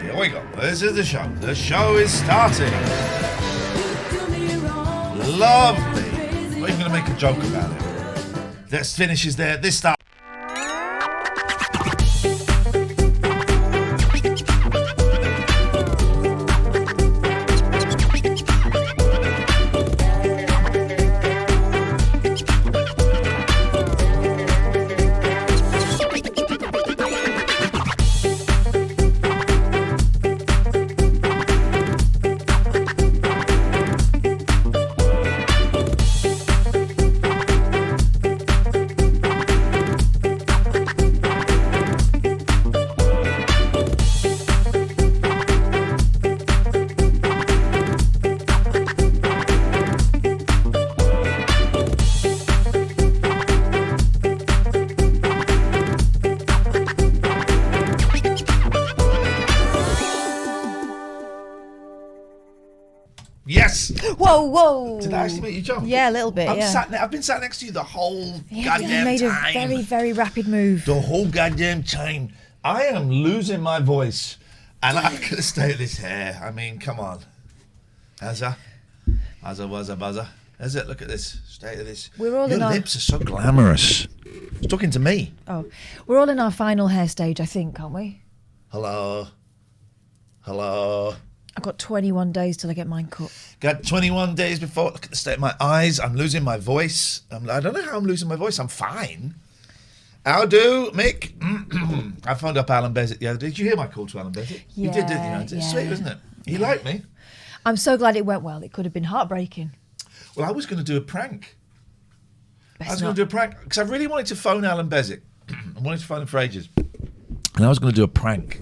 Here we go. This is the show. The show is starting. Lovely. I'm not even going to make a joke about it. This finishes there. This starts. Yes. Whoa. Did I actually make you jump? Yeah, a little bit, I've been sat next to you the whole goddamn time. You made a very, very rapid move. The whole goddamn time. I am losing my voice. And I'm going to stay at this hair. I mean, come on. As a buzzer. Is it? Look at this. Stay at this. We're all Your lips are so glamorous. It's talking to me. Oh, we're all in our final hair stage, I think, aren't we? Hello. I've got 21 days till I get mine cut. Got 21 days before. Look at the state of my eyes. I'm losing my voice. I don't know how I'm losing my voice. I'm fine. How do, Mick? I phoned up Allan Beswick the other day. Did you hear my call to Allan Beswick? Yeah, You did, didn't you? It's sweet, wasn't it? He liked me. I'm so glad it went well. It could have been heartbreaking. Well, I was going to do a prank. Best I was going to do a prank because I really wanted to phone Allan Beswick. I wanted to phone him for ages. And I was going to do a prank.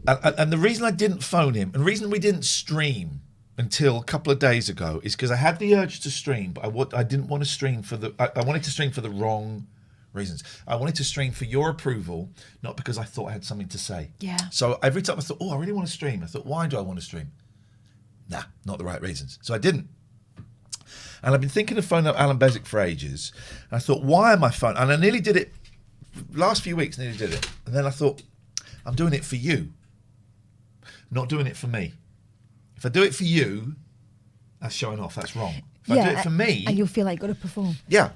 And the reason I didn't phone him, and the reason we didn't stream until a couple of days ago, is because I had the urge to stream, but I didn't want to stream for the. I wanted to stream for the wrong reasons. I wanted to stream for your approval, not because I thought I had something to say. Yeah. So every time I thought, I really want to stream. I thought, why do I want to stream? Nah, not the right reasons. So I didn't. And I've been thinking of phoning up Allan Beswick for ages. And I thought, why am I phoning? And I nearly did it. Last few weeks, nearly did it. And then I thought, I'm doing it for you. Not doing it for me. If I do it for you, that's showing off. That's wrong. If I do it for me... And you'll feel like you've got to perform. Yeah.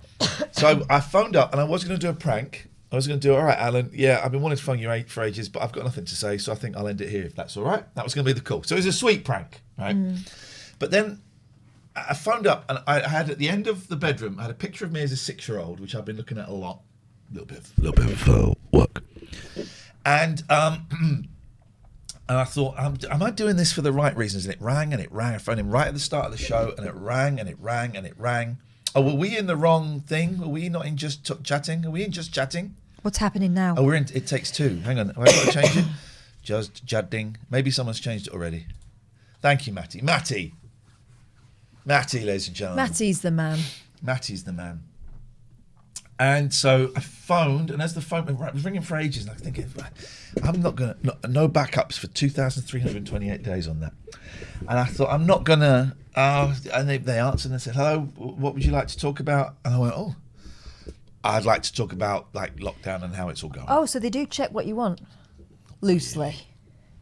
So I phoned up and I was going to do a prank. I was going to do, all right, Alan, yeah, I've been wanting to phone you for ages, but I've got nothing to say, so I think I'll end it here if that's all right. That was going to be the call. So it was a sweet prank, right? But then I phoned up and I had at the end of the bedroom, I had a picture of me as a 6-year-old, which I've been looking at a lot. A little bit of work. And I thought, am I doing this for the right reasons? And it rang and it rang. I phoned him right at the start of the show and it rang and it rang and it rang. Oh, were we in the wrong thing? Were we not in just chatting? Are we in just chatting? What's happening now? Oh, we're in It Takes Two. Hang on. Have I got to change it? Just chatting. Maybe someone's changed it already. Thank you, Matty. Matty, ladies and gentlemen. Matty's the man. Matty's the man. And so I phoned, and as the phone was ringing for ages, and I was thinking, I'm not going to, no backups for 2,328 days on that. And I thought, I'm not going to, and they answered and they said, hello, what would you like to talk about? And I went, I'd like to talk about like lockdown and how it's all going. Oh, so they do check what you want? Loosely.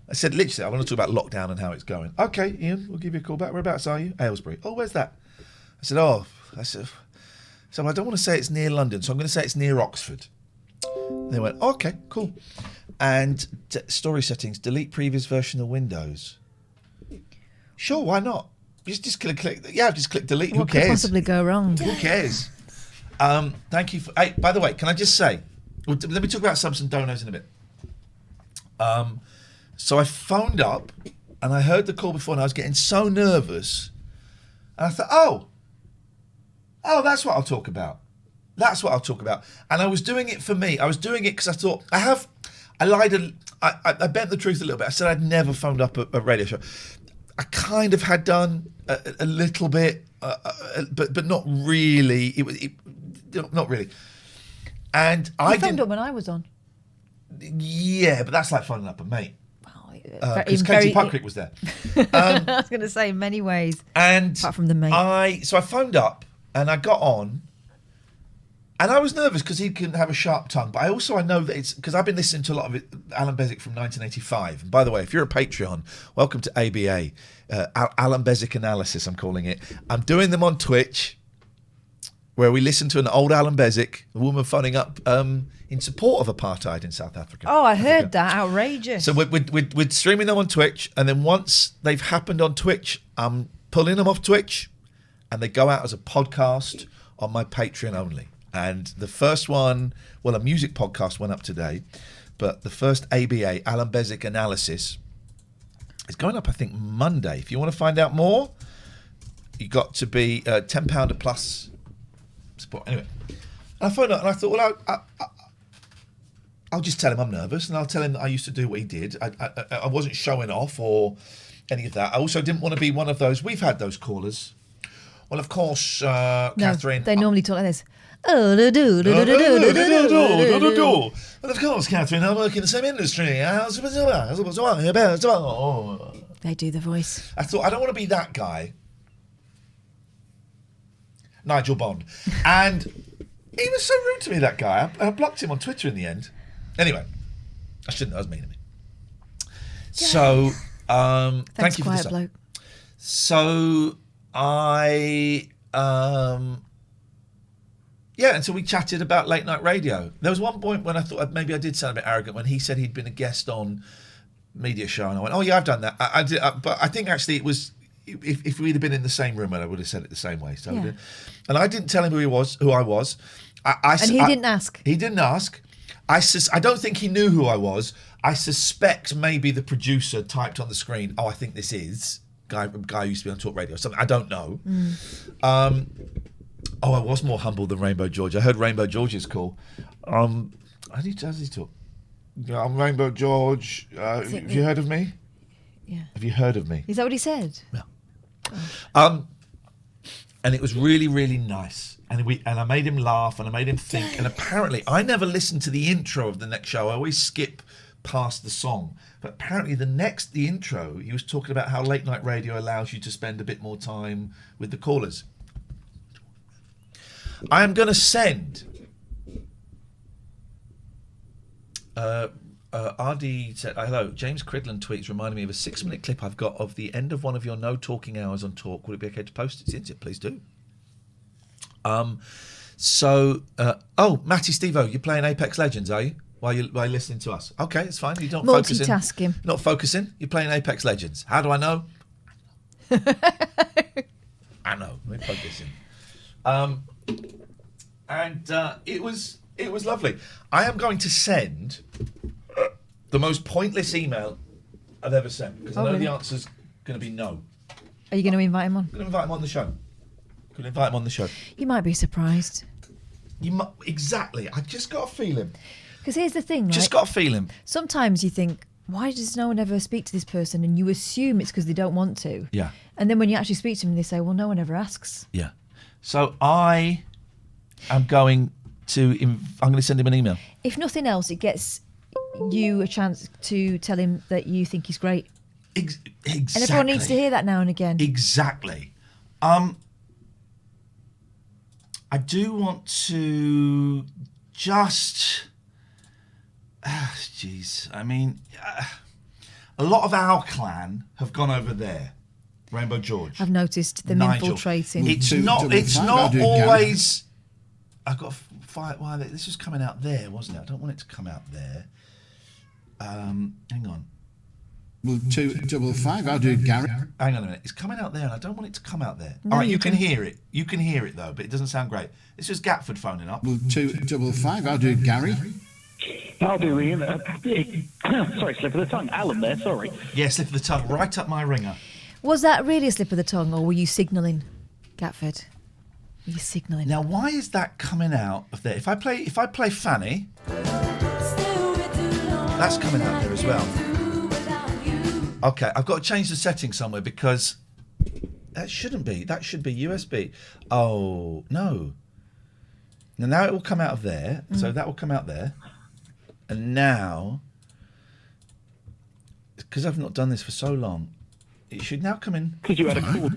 I said, literally, I want to talk about lockdown and how it's going. Okay, Iain, we'll give you a call back. Whereabouts are you? Aylesbury. Oh, where's that? I said, so I don't want to say it's near London, so I'm going to say it's near Oxford. And they went, okay, cool. And story settings, delete previous version of Windows. Sure, why not? Just click. Yeah, just click delete. What Who cares? could possibly go wrong? Who cares? Thank you. Hey, by the way, can I just say, let me talk about subs and donos in a bit. So I phoned up and I heard the call before and I was getting so nervous. And I thought, oh, that's what I'll talk about. That's what I'll talk about. And I was doing it for me. I was doing it because I thought, I lied, I bent the truth a little bit. I said I'd never phoned up a radio show. I kind of had done a little bit, but not really. Not really. And I phoned up when I was on. Yeah, but that's like phoning up a mate. Because Katie Puckrick was there. I was going to say in many ways. And apart from the mate. So I phoned up and I got on And I was nervous because he can have a sharp tongue, but I know that it's because I've been listening to a lot of Allan Beswick from 1985. And by the way, if you're a Patreon, welcome to ABA, Allan Beswick Analysis, I'm calling it. I'm doing them on Twitch, where we listen to an old Allan Beswick, a woman phoning up in support of apartheid in South Africa. Oh, I heard that. Outrageous. So we're streaming them on Twitch, and then once they've happened on Twitch, I'm pulling them off Twitch, and they go out as a podcast on my Patreon only. And the first one, well, a music podcast went up today, but the first ABA, Allan Beswick Analysis, is going up, I think, Monday. If you want to find out more, you got to be £10 a plus support. Anyway, and I phoned up and I thought, well, I'll just tell him I'm nervous, and I'll tell him that I used to do what he did. I wasn't showing off or any of that. I also didn't want to be one of those. We've had those callers. Well, of course, Catherine. They normally talk like this. Well, of course, Catherine, I work in the same industry. They do the voice. I thought, I don't want to be that guy. Nigel Bond. And he was so rude to me, that guy. I blocked him on Twitter in the end. Anyway, I shouldn't. That was mean of me. So, thank you for this. Bloke. So, and so we chatted about late night radio. There was one point when I thought maybe I did sound a bit arrogant when he said he'd been a guest on media show, and I went, "Oh yeah, I've done that." I did, but I think actually it was if we'd have been in the same room, I would have said it the same way. So, yeah. And I didn't tell him who I was. And he didn't ask. He didn't ask. I don't think he knew who I was. I suspect maybe the producer typed on the screen, "Oh, I think this is guy who used to be on Talk Radio." Something I don't know. I was more humble than Rainbow George. I heard Rainbow George's call. How does he talk? Yeah, I'm Rainbow George. Have you heard of me? Yeah. Have you heard of me? Is that what he said? No. And it was really, really nice. And I made him laugh and I made him think. And apparently, I never listened to the intro of the next show. I always skip past the song. But apparently the intro, he was talking about how late night radio allows you to spend a bit more time with the callers. I am going to send. RD said, "Hello, James Cridland tweets reminding me of a 6-minute clip I've got of the end of one of your no talking hours on Talk. Would it be okay to post it? Since it, please do." Matty Stevo, you're playing Apex Legends, are you? While you're listening to us? Okay, it's fine. You don't focus in. Multitasking. Not focusing. You're playing Apex Legends. How do I know? I know. Let me plug this in. It was lovely. I am going to send the most pointless email I've ever sent because I know the answer's going to be no. Are you going to invite him on? I'm going to invite him on the show. You might be surprised. Exactly. I just got a feeling. Because here's the thing, right? Just got a feeling. Sometimes you think, why does no one ever speak to this person? And you assume it's because they don't want to. Yeah. And then when you actually speak to them, they say, well, no one ever asks. Yeah. So I am going to send him an email. If nothing else, it gets you a chance to tell him that you think he's great. Exactly. And everyone needs to hear that now and again. Exactly. I do want to just... I mean, a lot of our clan have gone over there. Rainbow George. I've noticed them Nigel. Infiltrating. It's not always... I've got to fight... Well, this was coming out there, wasn't it? I don't want it to come out there. Hang on. Well, 255, I'll do Gary. Hang on a minute. It's coming out there and I don't want it to come out there. No, all right, you you can hear it. You can hear it though, but it doesn't sound great. It's just Gatford phoning up. Well, 255, I'll do Gary. I'll do Ian. Sorry, slip of the tongue. Alan there, sorry. Yeah, slip of the tongue, right up my ringer. Was that really a slip of the tongue or were you signalling, Gatford? Were you signalling? Now, why is that coming out of there? If I play Fanny, that's coming out there as well. Okay, I've got to change the setting somewhere because that shouldn't be. That should be USB. Oh, no. Now it will come out of there. So that will come out there. And now, because I've not done this for so long, it should now come in. Because you had a call.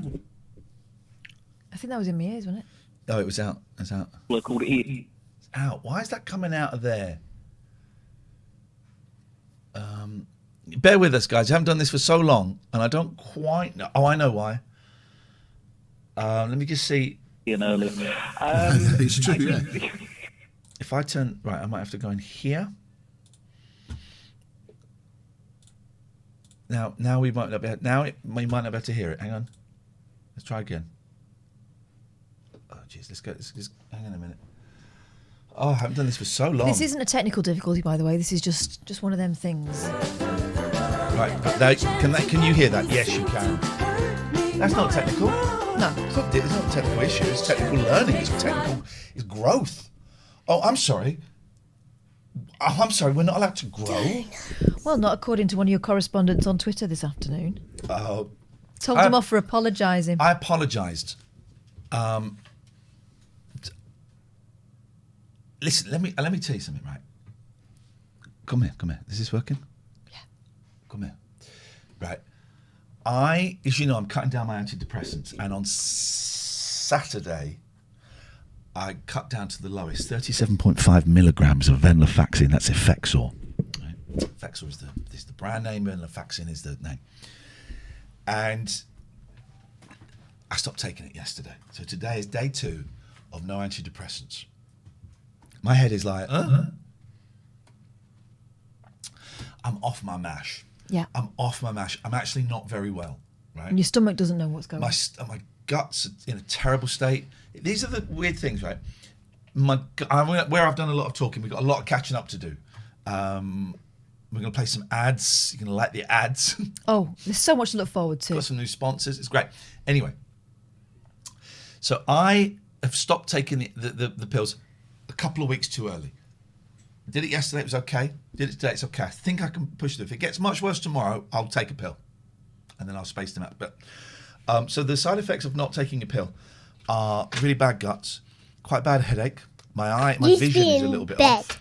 I think that was in my ears, wasn't it? Oh, it was out. It's out. Called Iain. out. Why is that coming out of there? Bear with us, guys. I haven't done this for so long, and I don't quite know. Oh, I know why. Let me just see. Earlier. It's true, yeah. If I turn... Right, I might have to go in here. Now we might not be... we might not be able to hear it. Hang on. Let's try again. Oh, jeez. Let's go... hang on a minute. Oh, I haven't done this for so long. This isn't a technical difficulty, by the way. This is just one of them things. Right. Can you hear that? Yes, you can. That's not technical. No. It's not a technical issue. It's technical learning. It's growth. Oh, I'm sorry. We're not allowed to grow. Well, not according to one of your correspondents on Twitter this afternoon. Oh. Told him off for apologising. I apologised. Listen, let me tell you something, right? Come here. Is this working? Yeah. Come here. Right. As you know, I'm cutting down my antidepressants, and on Saturday, I cut down to the lowest, 37.5 milligrams of venlafaxine. That's Effexor. Right? Effexor is the brand name, venlafaxine is the name. And I stopped taking it yesterday. So today is day 2 of no antidepressants. My head is like, I'm off my mash. Yeah. I'm off my mash. I'm actually not very well, right? And your stomach doesn't know what's going on. My gut's in a terrible state. These are the weird things, right? Where I've done a lot of talking, we've got a lot of catching up to do. We're going to play some ads. You're going to like the ads. Oh, there's so much to look forward to. Got some new sponsors. It's great. Anyway, so I have stopped taking the pills a couple of weeks too early. Did it yesterday, it was okay. Did it today, it's okay. I think I can push it. If it gets much worse tomorrow, I'll take a pill. And then I'll space them out. But so the side effects of not taking a pill are really bad guts, quite bad headache. My vision is a little bit off.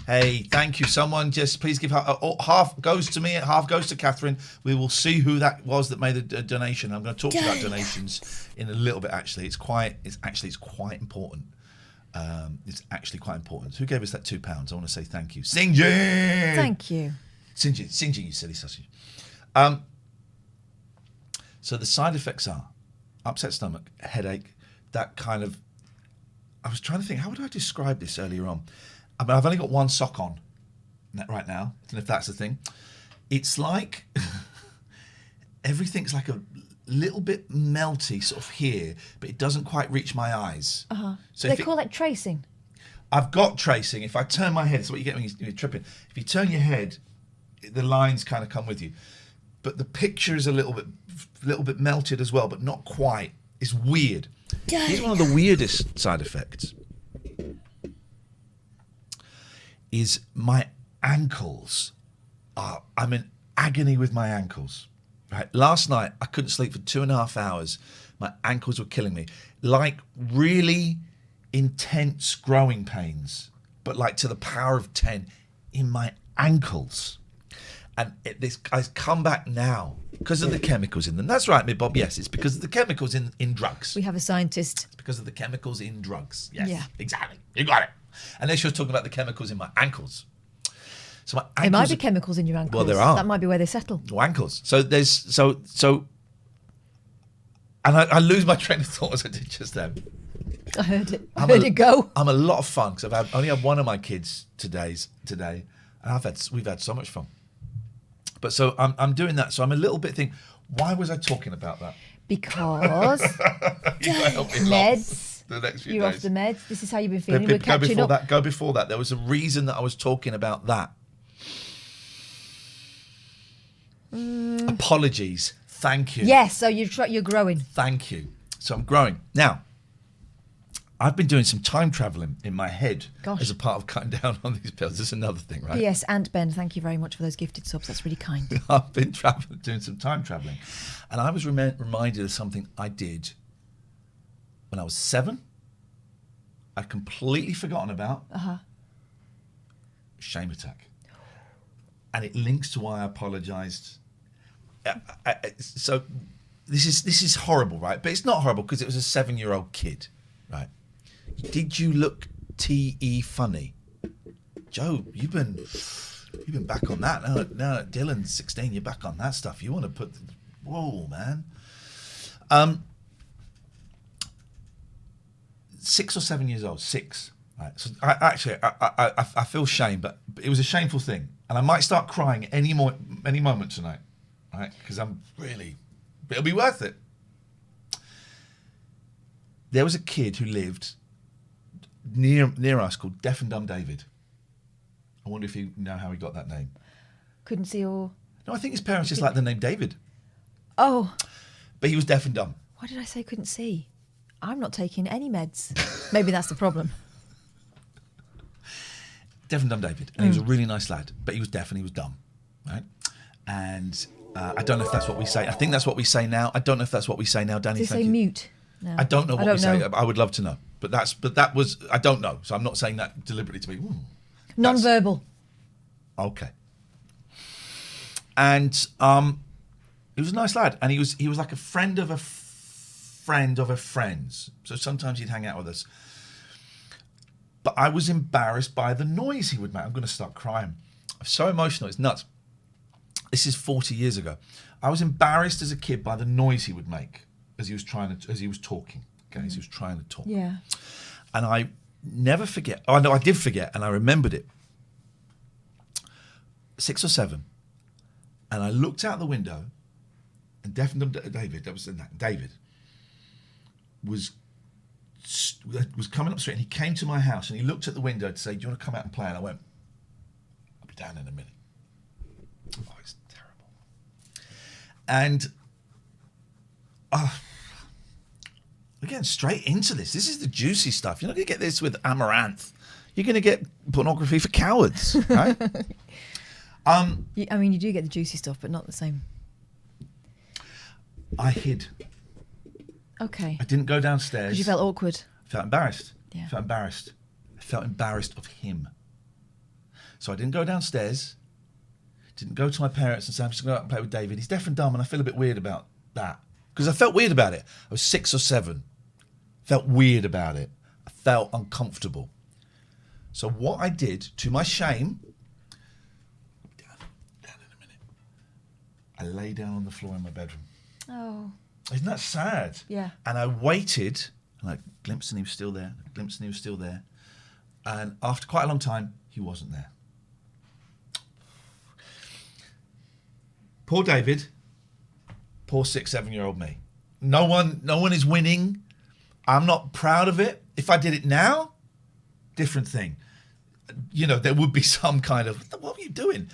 Hey, thank you. Someone just please give half goes to me, half goes to Catherine. We will see who that was that made the donation. I'm going to talk about donations in a little bit. Actually, it's quite important. It's actually quite important. Who gave us that £2? I want to say thank you. Sinjin! Thank you. Sinjin, you silly sausage. So the side effects are upset stomach, headache, that kind of... I was trying to think, how would I describe this earlier on? I mean, I've only got one sock on right now, I don't know if that's the thing. It's like... everything's like a little bit melty sort of here, but it doesn't quite reach my eyes. So they call it tracing. I've got tracing. If I turn my head, it's what you get when you're tripping. If you turn your head, the lines kind of come with you. But the picture is a little bit melted as well, but not quite. It's weird. Here's one of the weirdest side effects. Is my ankles. I'm in agony with my ankles. Right. Last night, I couldn't sleep for 2.5 hours. My ankles were killing me. Like really intense growing pains, but like to the power of 10 in my ankles. And this guy's come back now because of the chemicals in them. That's right, me Bob. Yes, it's because of the chemicals in drugs. We have a scientist. It's because of the chemicals in drugs. Yes, yeah. Exactly. You got it. And then she was talking about the chemicals in my ankles. So my ankles. There might be chemicals in your ankles. Well, there are. That might be where they settle. Oh, ankles. So there's so, and I lose my train of thought as I did just then. I heard it. I heard it go. I'm a lot of fun because I've only had one of my kids today, and we've had so much fun. But so I'm doing that. So I'm a little bit thinking, why was I talking about that? Because meds. The next few You're days. off the meds. This is how you've been feeling. We're catching up. Go before that. There was a reason that I was talking about that. Apologies. Thank you. Yes, so you're growing. Thank you. So I'm growing. Now, I've been doing some time travelling in my head as a part of cutting down on these pills. This is another thing, right? P.S. and Ben, thank you very much for those gifted subs. That's really kind. I've been doing some time travelling. And I was reminded of something I did when I was 7. I'd completely forgotten about. Shame attack. And it links to why I apologised. So this is horrible, right? But it's not horrible because it was a 7-year-old kid, right? Did you look FTE funny. Joe, you've been back on that. Now Dylan's 16, you're back on that stuff. You want to put... Whoa, man. 6 or 7 years old. 6. Right. So I feel shame, but it was a shameful thing. And I might start crying any moment tonight. Right? Because it'll be worth it. There was a kid who lived near us called Deaf and Dumb David. I wonder if you know how he got that name. Couldn't see or... No, I think his parents just liked the name David. Oh. But he was deaf and dumb. Why did I say couldn't see? I'm not taking any meds. Maybe that's the problem. Deaf and Dumb David. And he was a really nice lad. But he was deaf and he was dumb. Right? And I don't know if that's what we say. I think that's what we say now. I don't know if that's what we say now, Danny. Did they say mute? No. I don't know what we say. I would love to know. But that was... I don't know. So I'm not saying that deliberately to be... Non-verbal. Okay. And he was a nice lad, and he was like a friend of a friend of a friend's. So sometimes he'd hang out with us. But I was embarrassed by the noise he would make. I'm going to start crying. I'm so emotional, it's nuts. This is 40 years ago. I was embarrassed as a kid by the noise he would make as he was talking. Okay, as he was trying to talk. Yeah. And I never forget. Oh no, I did forget, and I remembered it. 6 or 7, and I looked out the window, and Deaf and Dumb David, David, was coming up the street, and he came to my house, and he looked at the window to say, "Do you want to come out and play?" And I went, "I'll be down in a minute." Oh, it's terrible. And again, straight into this. This is the juicy stuff. You're not going to get this with Amaranth. You're going to get pornography for cowards, right? I mean, you do get the juicy stuff, but not the same. I hid. Okay. I didn't go downstairs. Because you felt awkward. I felt embarrassed. Yeah. I felt embarrassed. I felt embarrassed of him. So I didn't go downstairs. Didn't go to my parents and say, I'm just going to go out and play with David. He's deaf and dumb, and I feel a bit weird about that. Because I felt weird about it. I was 6 or 7. Felt weird about it. I felt uncomfortable. So what I did, to my shame... I lay down on the floor in my bedroom. Oh. Isn't that sad? Yeah. And I waited, and I glimpsed and he was still there, glimpsed and he was still there. And after quite a long time, he wasn't there. Poor David. Poor 6, 7-year-old me. No one is winning. I'm not proud of it. If I did it now, different thing. You know, there would be some kind of, what were you doing?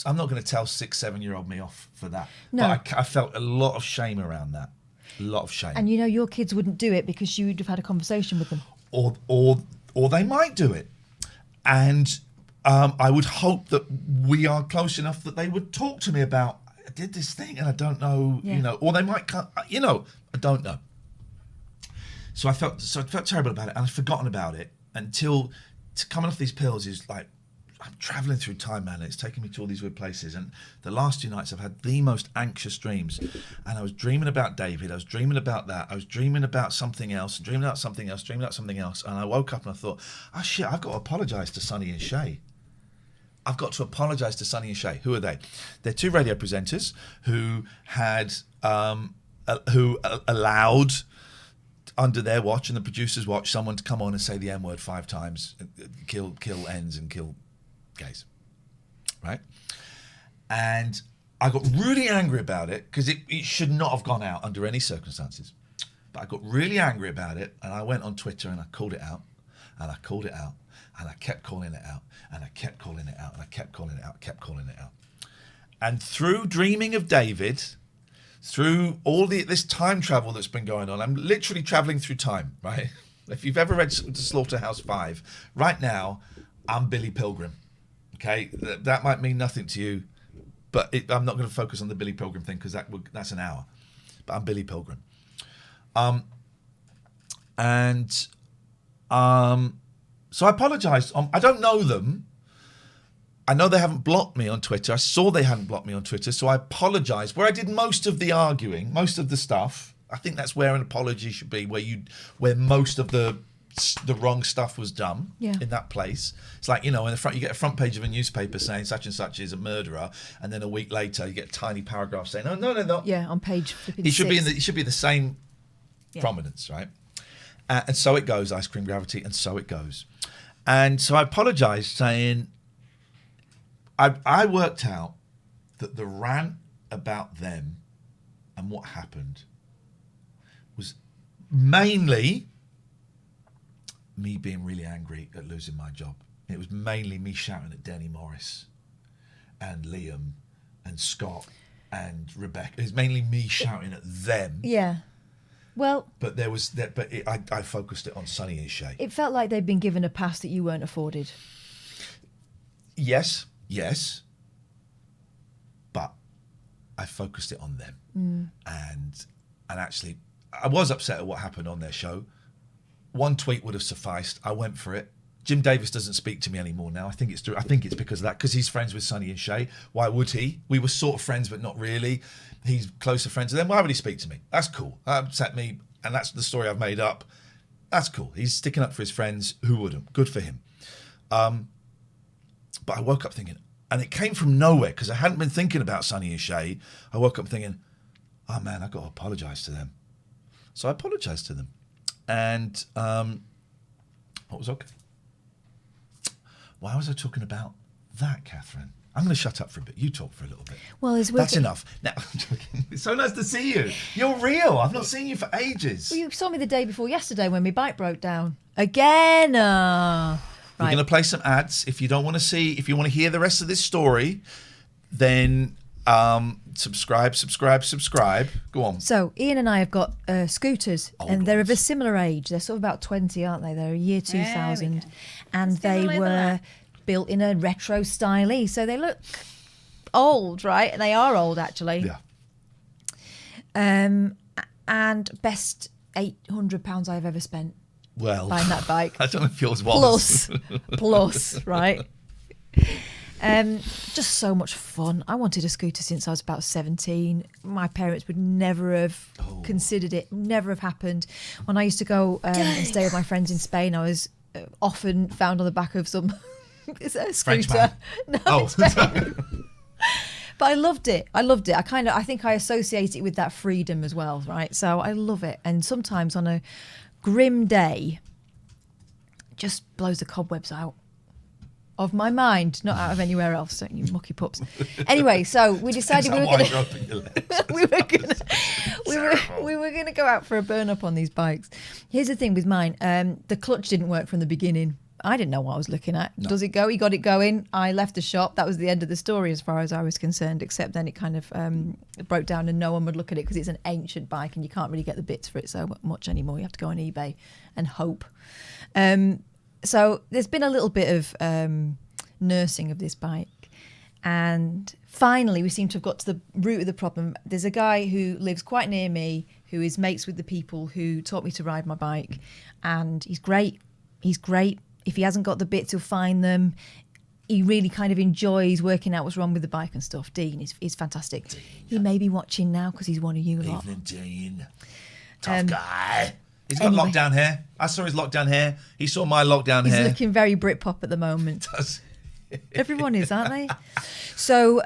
I'm not going to tell 6, 7-year-old me off for that. No. But I felt a lot of shame around that. A lot of shame. And you know your kids wouldn't do it because you would have had a conversation with them. Or they might do it. And I would hope that we are close enough that they would talk to me about, I did this thing and I don't know, Yeah. you know, or they might, you know, I don't know. So I felt terrible about it, and I'd forgotten about it until coming off these pills is like, I'm travelling through time, man, and it's taking me to all these weird places. And the last 2 nights I've had the most anxious dreams. And I was dreaming about David, I was dreaming about that, I was dreaming about something else, dreaming about something else, dreaming about something else. And I woke up and I thought, oh shit, I've got to apologise to Sonny and Shay. I've got to apologise to Sonny and Shay. Who are they? They're 2 radio presenters who had, who allowed, under their watch and the producer's watch, someone to come on and say the N-word 5 times, kill ends and kill gays, right? And I got really angry about it because it should not have gone out under any circumstances. But I got really angry about it, and I went on Twitter and I called it out, and I called it out, and I kept calling it out, and I kept calling it out, and I kept calling it out, kept calling it out. And through dreaming of David, through all this time travel that's been going on, I'm literally traveling through time, right? If you've ever read Slaughterhouse 5, right now, I'm Billy Pilgrim. Okay, that might mean nothing to you, but I'm not going to focus on the Billy Pilgrim thing because that's an hour. But I'm Billy Pilgrim. So I apologised. I don't know them. I know they haven't blocked me on Twitter. I saw they hadn't blocked me on Twitter, so I apologised. Where I did most of the arguing, most of the stuff, I think that's where an apology should be, where most of the the wrong stuff was done Yeah. in that place. It's like, in the front, you get a front page of a newspaper saying such and such is a murderer, and then a week later you get a tiny paragraph saying, "Oh no. Yeah, on page flipping He should be six. he should be the same prominence, right?" And so it goes, Ice Cream Gravity, and so it goes. And so I apologised, saying, I worked out that the rant about them and what happened was mainly me being really angry at losing my job. It was mainly me shouting at Denny Morris and Liam and Scott and Rebecca. It was mainly me shouting at them. Yeah. Well, But there was that. But I focused it on Sonny and Shay. it felt like they'd been given a pass that you weren't afforded. Yes. But I focused it on them, and actually, I was upset at what happened on their show. One tweet would have sufficed. I went for it. Jim Davis doesn't speak to me anymore now. I think it's because of that, because he's friends with Sonny and Shay. Why would he? We were sort of friends, but not really. He's closer friends with them. Why would he speak to me? That's cool. That upset me, and that's the story I've made up. That's cool. He's sticking up for his friends. Who wouldn't? Good for him. But I woke up thinking, and it came from nowhere because I hadn't been thinking about Sonny and Shay. I woke up thinking, oh man, I've got to apologise to them. So I apologised to them. And what was okay? Why was I talking about that, Catherine? I'm going to shut up for a bit. You talk for a little bit. Well, That's enough. Now, I'm joking. It's so nice to see you. You're real. I've not seen you for ages. Well, you saw me the day before yesterday when my bike broke down. Again. We're Right. going to play some ads. If you don't want to see, if you want to hear the rest of this story, then subscribe. Go on. So Ian and I have got scooters, Old and they're of a ones. similar age. They're sort of about 20, aren't they? They're a year 2000, and they Still over were there. built in a retro style. So they look old, right? And they are old, actually. Yeah. And best £800 I've ever spent Well, buying that bike. I don't know if yours was. Plus, right? Just so much fun. I wanted a scooter since I was about 17. My parents would never have considered it, never have happened. When I used to go and stay with my friends in Spain, I was often found on the back of some is that a French scooter. man. No, Oh, it's Spain. But I loved it. I think I associate it with that freedom as well, right? So I love it. And sometimes on a grim day, it just blows the cobwebs out of my mind, not out of anywhere else, don't you mucky pups. Anyway, so we decided we were going to go out for a burn up on these bikes. Here's the thing with mine, the clutch didn't work from the beginning. I didn't know what I was looking at. No. Does it go? He got it going. I left the shop. That was the end of the story as far as I was concerned, except then it kind of broke down and no one would look at it because it's an ancient bike and you can't really get the bits for it so much anymore. You have to go on eBay and hope. So there's been a little bit of nursing of this bike. And finally, we seem to have got to the root of the problem. There's a guy who lives quite near me who is mates with the people who taught me to ride my bike. And he's great. If he hasn't got the bits, he'll find them. He really kind of enjoys working out what's wrong with the bike and stuff. Dean is fantastic. Dean. He may be watching now because he's one of you lot. Evening, Dean. Tough guy. He's got lockdown hair. I saw his lockdown hair. He saw my lockdown hair. He's looking very Britpop at the moment. Does Everyone is, aren't they? So,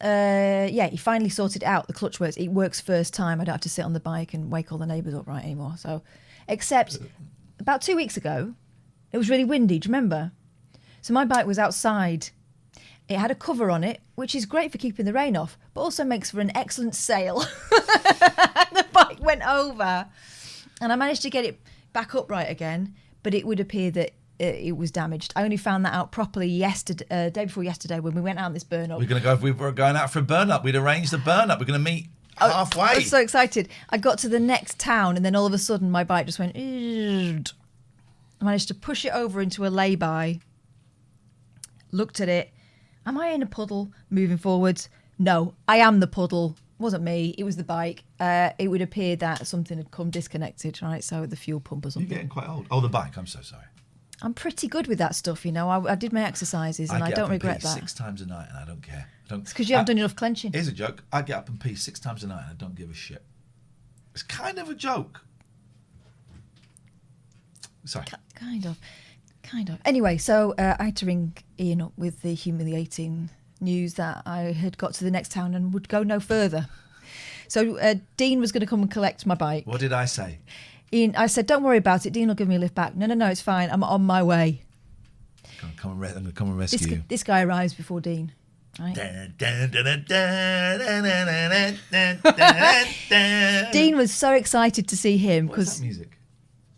he finally sorted it out. The clutch works. It works first time. I don't have to sit on the bike and wake all the neighbours up right anymore. So, except about 2 weeks ago, it was really windy. Do you remember? So my bike was outside. It had a cover on it, which is great for keeping the rain off, but also makes for an excellent sail. The bike went over, and I managed to get it back upright again, but it would appear that it was damaged. I only found that out properly yesterday, day before yesterday, when we went out on this burn up. We're going to go. If we were going out for a burn up, we'd arranged the burn up. We're going to meet halfway. I was so excited. I got to the next town, and then all of a sudden, my bike just went. I managed to push it over into a lay-by. Looked at it. Am I in a puddle moving forwards? No, I am the puddle. It wasn't me. It was the bike. It would appear that something had come disconnected, right? So the fuel pump or something. You're getting quite old. Oh, the bike. I'm so sorry. I'm pretty good with that stuff, you know. I did my exercises and I don't regret that. 6 times a night and I don't care. It's because you haven't done enough clenching. Here's a joke. I get up and pee 6 times a night and I don't give a shit. It's kind of a joke. Sorry. Kind of. Anyway, so I had to ring Iain up with the humiliating news that I had got to the next town and would go no further. So Dean was going to come and collect my bike. What did I say? Iain, I said, don't worry about it. Dean will give me a lift back. No, it's fine. I'm on my way. I'm going to come and rescue you. This guy arrives before Dean. Right? Dean was so excited to see him What's because that music?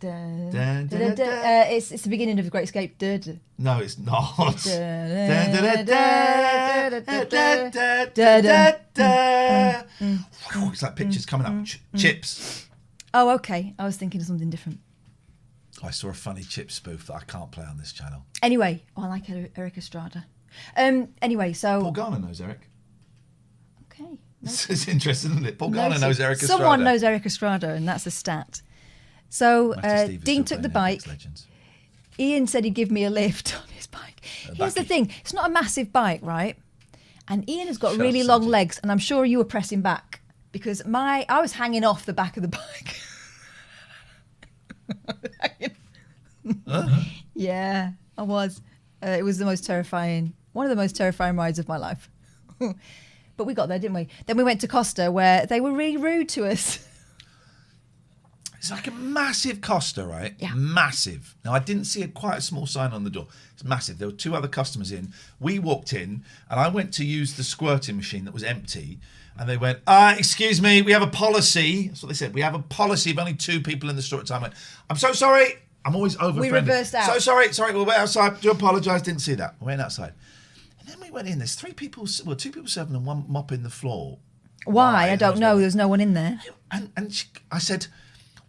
it's the beginning of The Great Escape. No, it's not. It's like pictures coming up. Chips. Oh, okay. I was thinking of something different. I saw a funny chip spoof that I can't play on this channel. Anyway, I like Eric Estrada. Anyway, so... Paul Garner knows Eric. Okay. It's interesting, isn't it? Paul Garner knows Eric Estrada. Someone knows Eric Estrada, and that's a stat. So Dean took the bike. Iain said he'd give me a lift on his bike. Here's the thing. It's not a massive bike, right? And Iain has got really long legs, and I'm sure you were pressing back because I was hanging off the back of the bike. Yeah, I was. It was one of the most terrifying rides of my life. But we got there, didn't we? Then we went to Costa, where they were really rude to us. It's like a massive Costa, right? Yeah. Massive. Now, I didn't see quite a small sign on the door. It's massive. There were 2 other customers in. We walked in, and I went to use the squirting machine that was empty. And they went, excuse me, we have a policy. That's what they said. We have a policy of only 2 people in the store at a time. I went, I'm so sorry. I'm always over-friendly. We reversed out. So sorry, we'll wait outside. Do apologise, didn't see that. We went outside. And then we went in. There's 2 people serving and 1 mopping the floor. Why? I don't know. There's no one in there. And I said,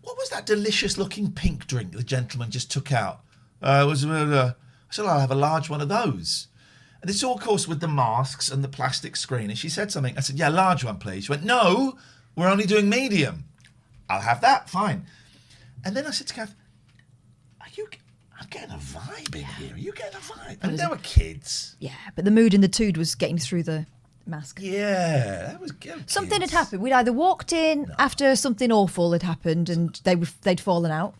what was that delicious-looking pink drink the gentleman just took out? I said, I'll have a large one of those. And it's all, of course, with the masks and the plastic screen. And she said something. I said, yeah, large one, please. She went, no, we're only doing medium. I'll have that, fine. And then I said to Kath, I'm getting a vibe in here. Are you getting a vibe? And there were kids. Yeah, but the mood in the tood was getting through the mask. Yeah, that was good. Something had happened. We'd either walked in after something awful had happened and they'd fallen out,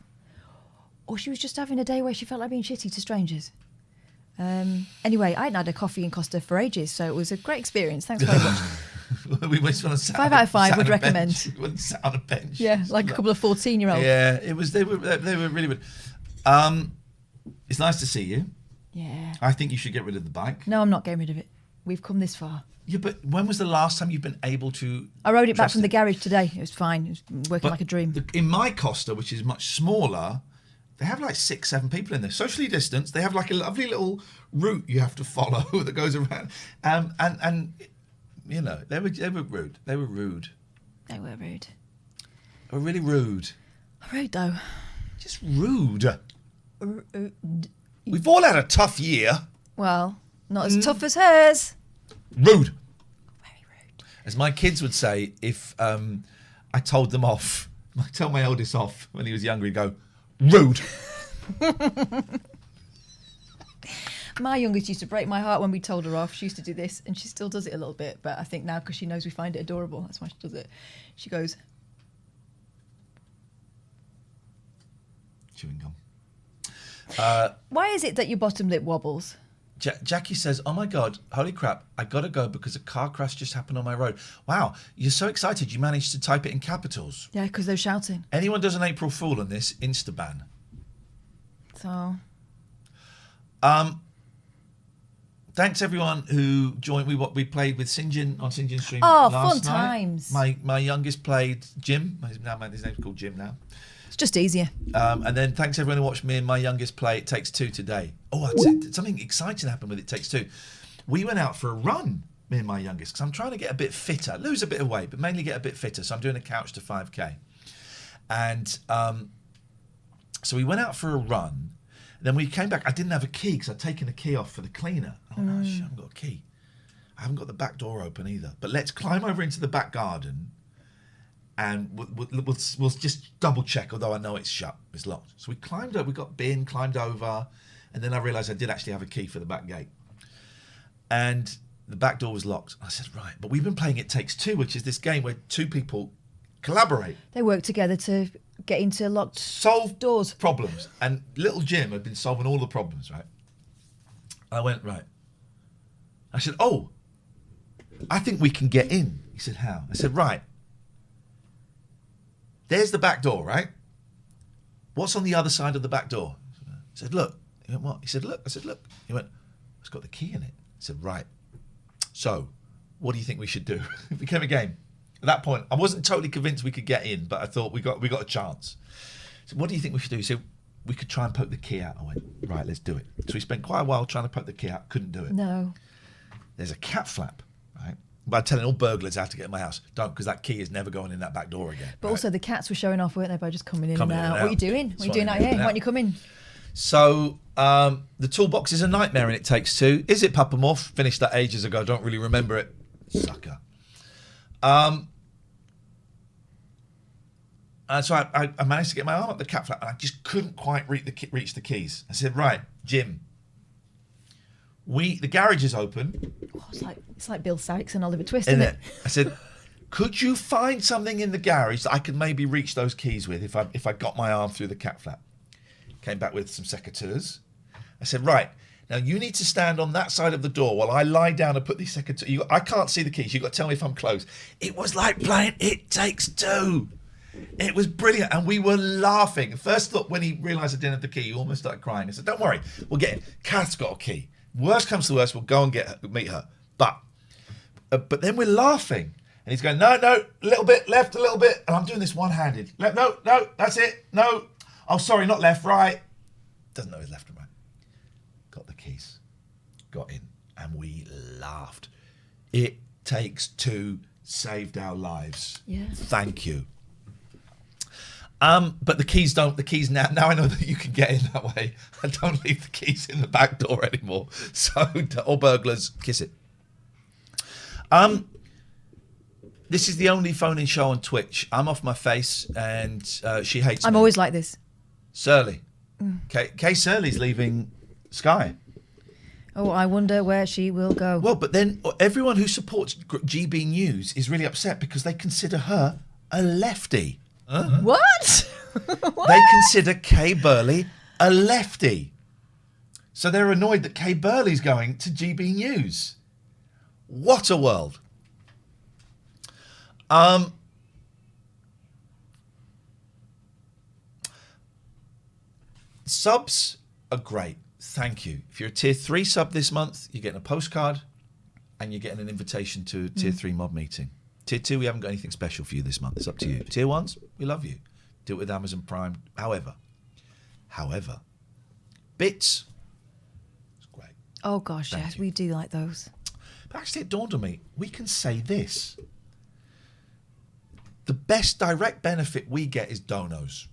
or she was just having a day where she felt like being shitty to strangers. Anyway, I hadn't had a coffee in Costa for ages, so it was a great experience. Thanks very much. We went on a 5 out of 5 would recommend. We went and sat on a bench. Yeah, like a couple of 14-year-olds. Yeah, it was. They were really good. It's nice to see you. Yeah. I think you should get rid of the bike. No, I'm not getting rid of it. We've come this far. Yeah, but when was the last time you've been able to? I rode it back from the garage today. It was fine. It was working like a dream. In my Costa, which is much smaller, they have like 6-7 people in there, socially distanced. They have like a lovely little route you have to follow that goes around, and you know they were rude. They were rude. They were rude. They were really rude. Rude though. Just rude. We've all had a tough year. Well, not as tough as hers. Rude. Very rude. As my kids would say, if I told them off, I tell my eldest off when he was younger, he'd go, rude. My youngest used to break my heart when we told her off. She used to do this, and she still does it a little bit. But I think now, because she knows we find it adorable, that's why she does it. She goes, chewing gum. why is it that your bottom lip wobbles? Jackie says, oh my God, holy crap, I got to go because a car crash just happened on my road. Wow, you're so excited you managed to type it in capitals. Yeah, because they're shouting. Anyone does an April Fool on this, Instaban. So... thanks everyone who joined. We played with Sinjin on Sinjin stream Oh, last fun night. times. My youngest played Jim. His name's called Jim now. It's just easier. And then thanks everyone who watched me and my youngest play It Takes Two today. Oh, something exciting happened with It Takes Two. We went out for a run, me and my youngest, because I'm trying to get a bit fitter, lose a bit of weight, but mainly get a bit fitter. So I'm doing a couch to 5K. And so we went out for a run. Then we came back. I didn't have a key because I'd taken the key off for the cleaner. Oh, no, shit, I haven't got a key. I haven't got the back door open either. But let's climb over into the back garden and we'll just double check, although I know it's shut. It's locked. So we climbed over. We got bin, climbed over. And then I realised I did actually have a key for the back gate. And the back door was locked. I said, right. But we've been playing It Takes Two, which is this game where two people collaborate. They work together to get into locked Solve doors. problems. And little Jim had been solving all the problems, right? I went, right. I said, oh, I think we can get in. He said, how? I said, right. There's the back door, right? What's on the other side of the back door? I said, look. He went, what? He said, look. I said, look. He went, it's got the key in it. I said, right. So, what do you think we should do? It became a game. At that point, I wasn't totally convinced we could get in, but I thought we got a chance. So, what do you think we should do? He said, we could try and poke the key out. I went, right, let's do it. So we spent quite a while trying to poke the key out. Couldn't do it. No. There's a cat flap, right? But I'm telling all burglars how to get in my house. Don't, because that key is never going in that back door again. But right? also the cats were showing off, weren't they, by just coming in and out. What are you doing? What are you doing out Swanning in here? and Why out. don't you come in? So the toolbox is a nightmare and it takes two. Is it Papa Morph? Finished that ages ago. Don't really remember it. Sucker. And so I managed to get my arm up the cat flap and I just couldn't quite reach the keys. I said, right, Jim, the garage is open. Oh, it's like Bill Sykes and Oliver Twist, isn't it? I said, could you find something in the garage that I could maybe reach those keys with if I got my arm through the cat flap? Came back with some secateurs. I said, right, now you need to stand on that side of the door while I lie down and put these secateurs. I can't see the keys. You've got to tell me if I'm close. It was like playing It Takes Two. It was brilliant. And we were laughing. First thought, when he realised I didn't have the key, he almost started crying. I said, don't worry, we'll get it. Kath's got a key. Worst comes to worst, we'll go and meet her. But then we're laughing. And he's going, no, a little bit, left, a little bit. And I'm doing this one-handed. No, that's it. No. Oh, sorry, not left, right. Doesn't know his left and right. Got the keys. Got in. And we laughed. It Takes Two saved our lives. Yeah. Thank you. But the keys now I know that you can get in that way. I don't leave the keys in the back door anymore. So, all burglars, kiss it. This is the only phone-in show on Twitch. I'm off my face and she hates me. I'm always like this. Surly. Kay Surly's leaving Sky. Oh, I wonder where she will go. Well, but then everyone who supports GB News is really upset because they consider her a lefty. What? They consider Kay Burley a lefty. So they're annoyed that Kay Burley's going to GB News. What a world. Subs are great. Thank you. If you're a tier 3 sub this month, you're getting a postcard and you're getting an invitation to a tier 3 mob meeting. Tier 2, we haven't got anything special for you this month. It's up to you. Tier 1s, we love you. Do it with Amazon Prime. However, bits, it's great. Oh, gosh, Thank yes, you. we do like those. But actually, it dawned on me, we can say this. The best direct benefit we get is donos.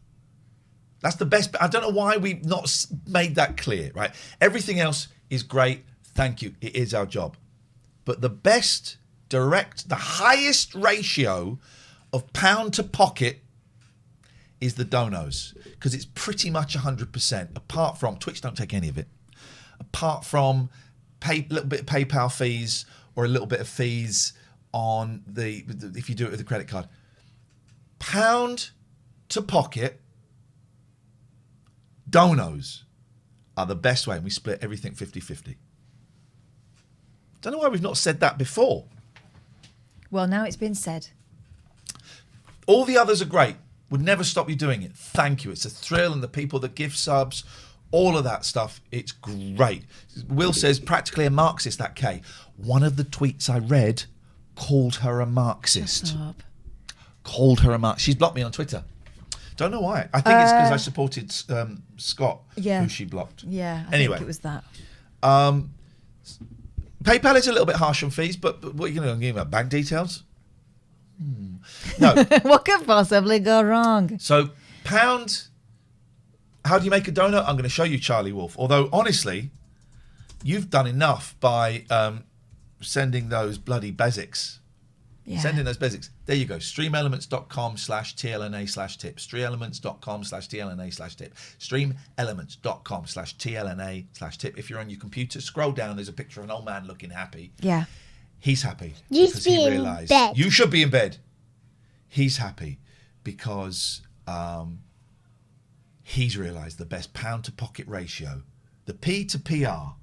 That's the best. I don't know why we've not made that clear, right? Everything else is great. Thank you. It is our job. But the best direct, the highest ratio of pound to pocket is the donos, because it's pretty much 100%, apart from, Twitch don't take any of it, apart from a little bit of PayPal fees or a little bit of fees on if you do it with a credit card. Pound to pocket, donos are the best way, and we split everything 50-50. Don't know why we've not said that before. Well, now it's been said. All the others are great. Would never stop you doing it. Thank you. It's a thrill, and the people that give subs, all of that stuff, it's great. Will says, practically a Marxist, that Kay. One of the tweets I read called her a Marxist. Shut up. Called her a Marxist. She's blocked me on Twitter. Don't know why. I think it's because I supported Scott, who she blocked. Yeah, I anyway, think it was that. PayPal is a little bit harsh on fees, but what are you going to give me about bank details? No. What could possibly go wrong? So, pound, how do you make a donut? I'm going to show you, Charlie Wolf. Although, honestly, you've done enough by sending those bloody basics. Yeah. Send in those basics. There you go. Streamelements.com/TLNA/tip. Streamelements.com/TLNA/tip. Streamelements.com/TLNA/tip. If you're on your computer, scroll down. There's a picture of an old man looking happy. Yeah. He's happy You because should be he in realised bed. you should be in bed. He's happy because he's realised the best pound to pocket ratio, the P to PR,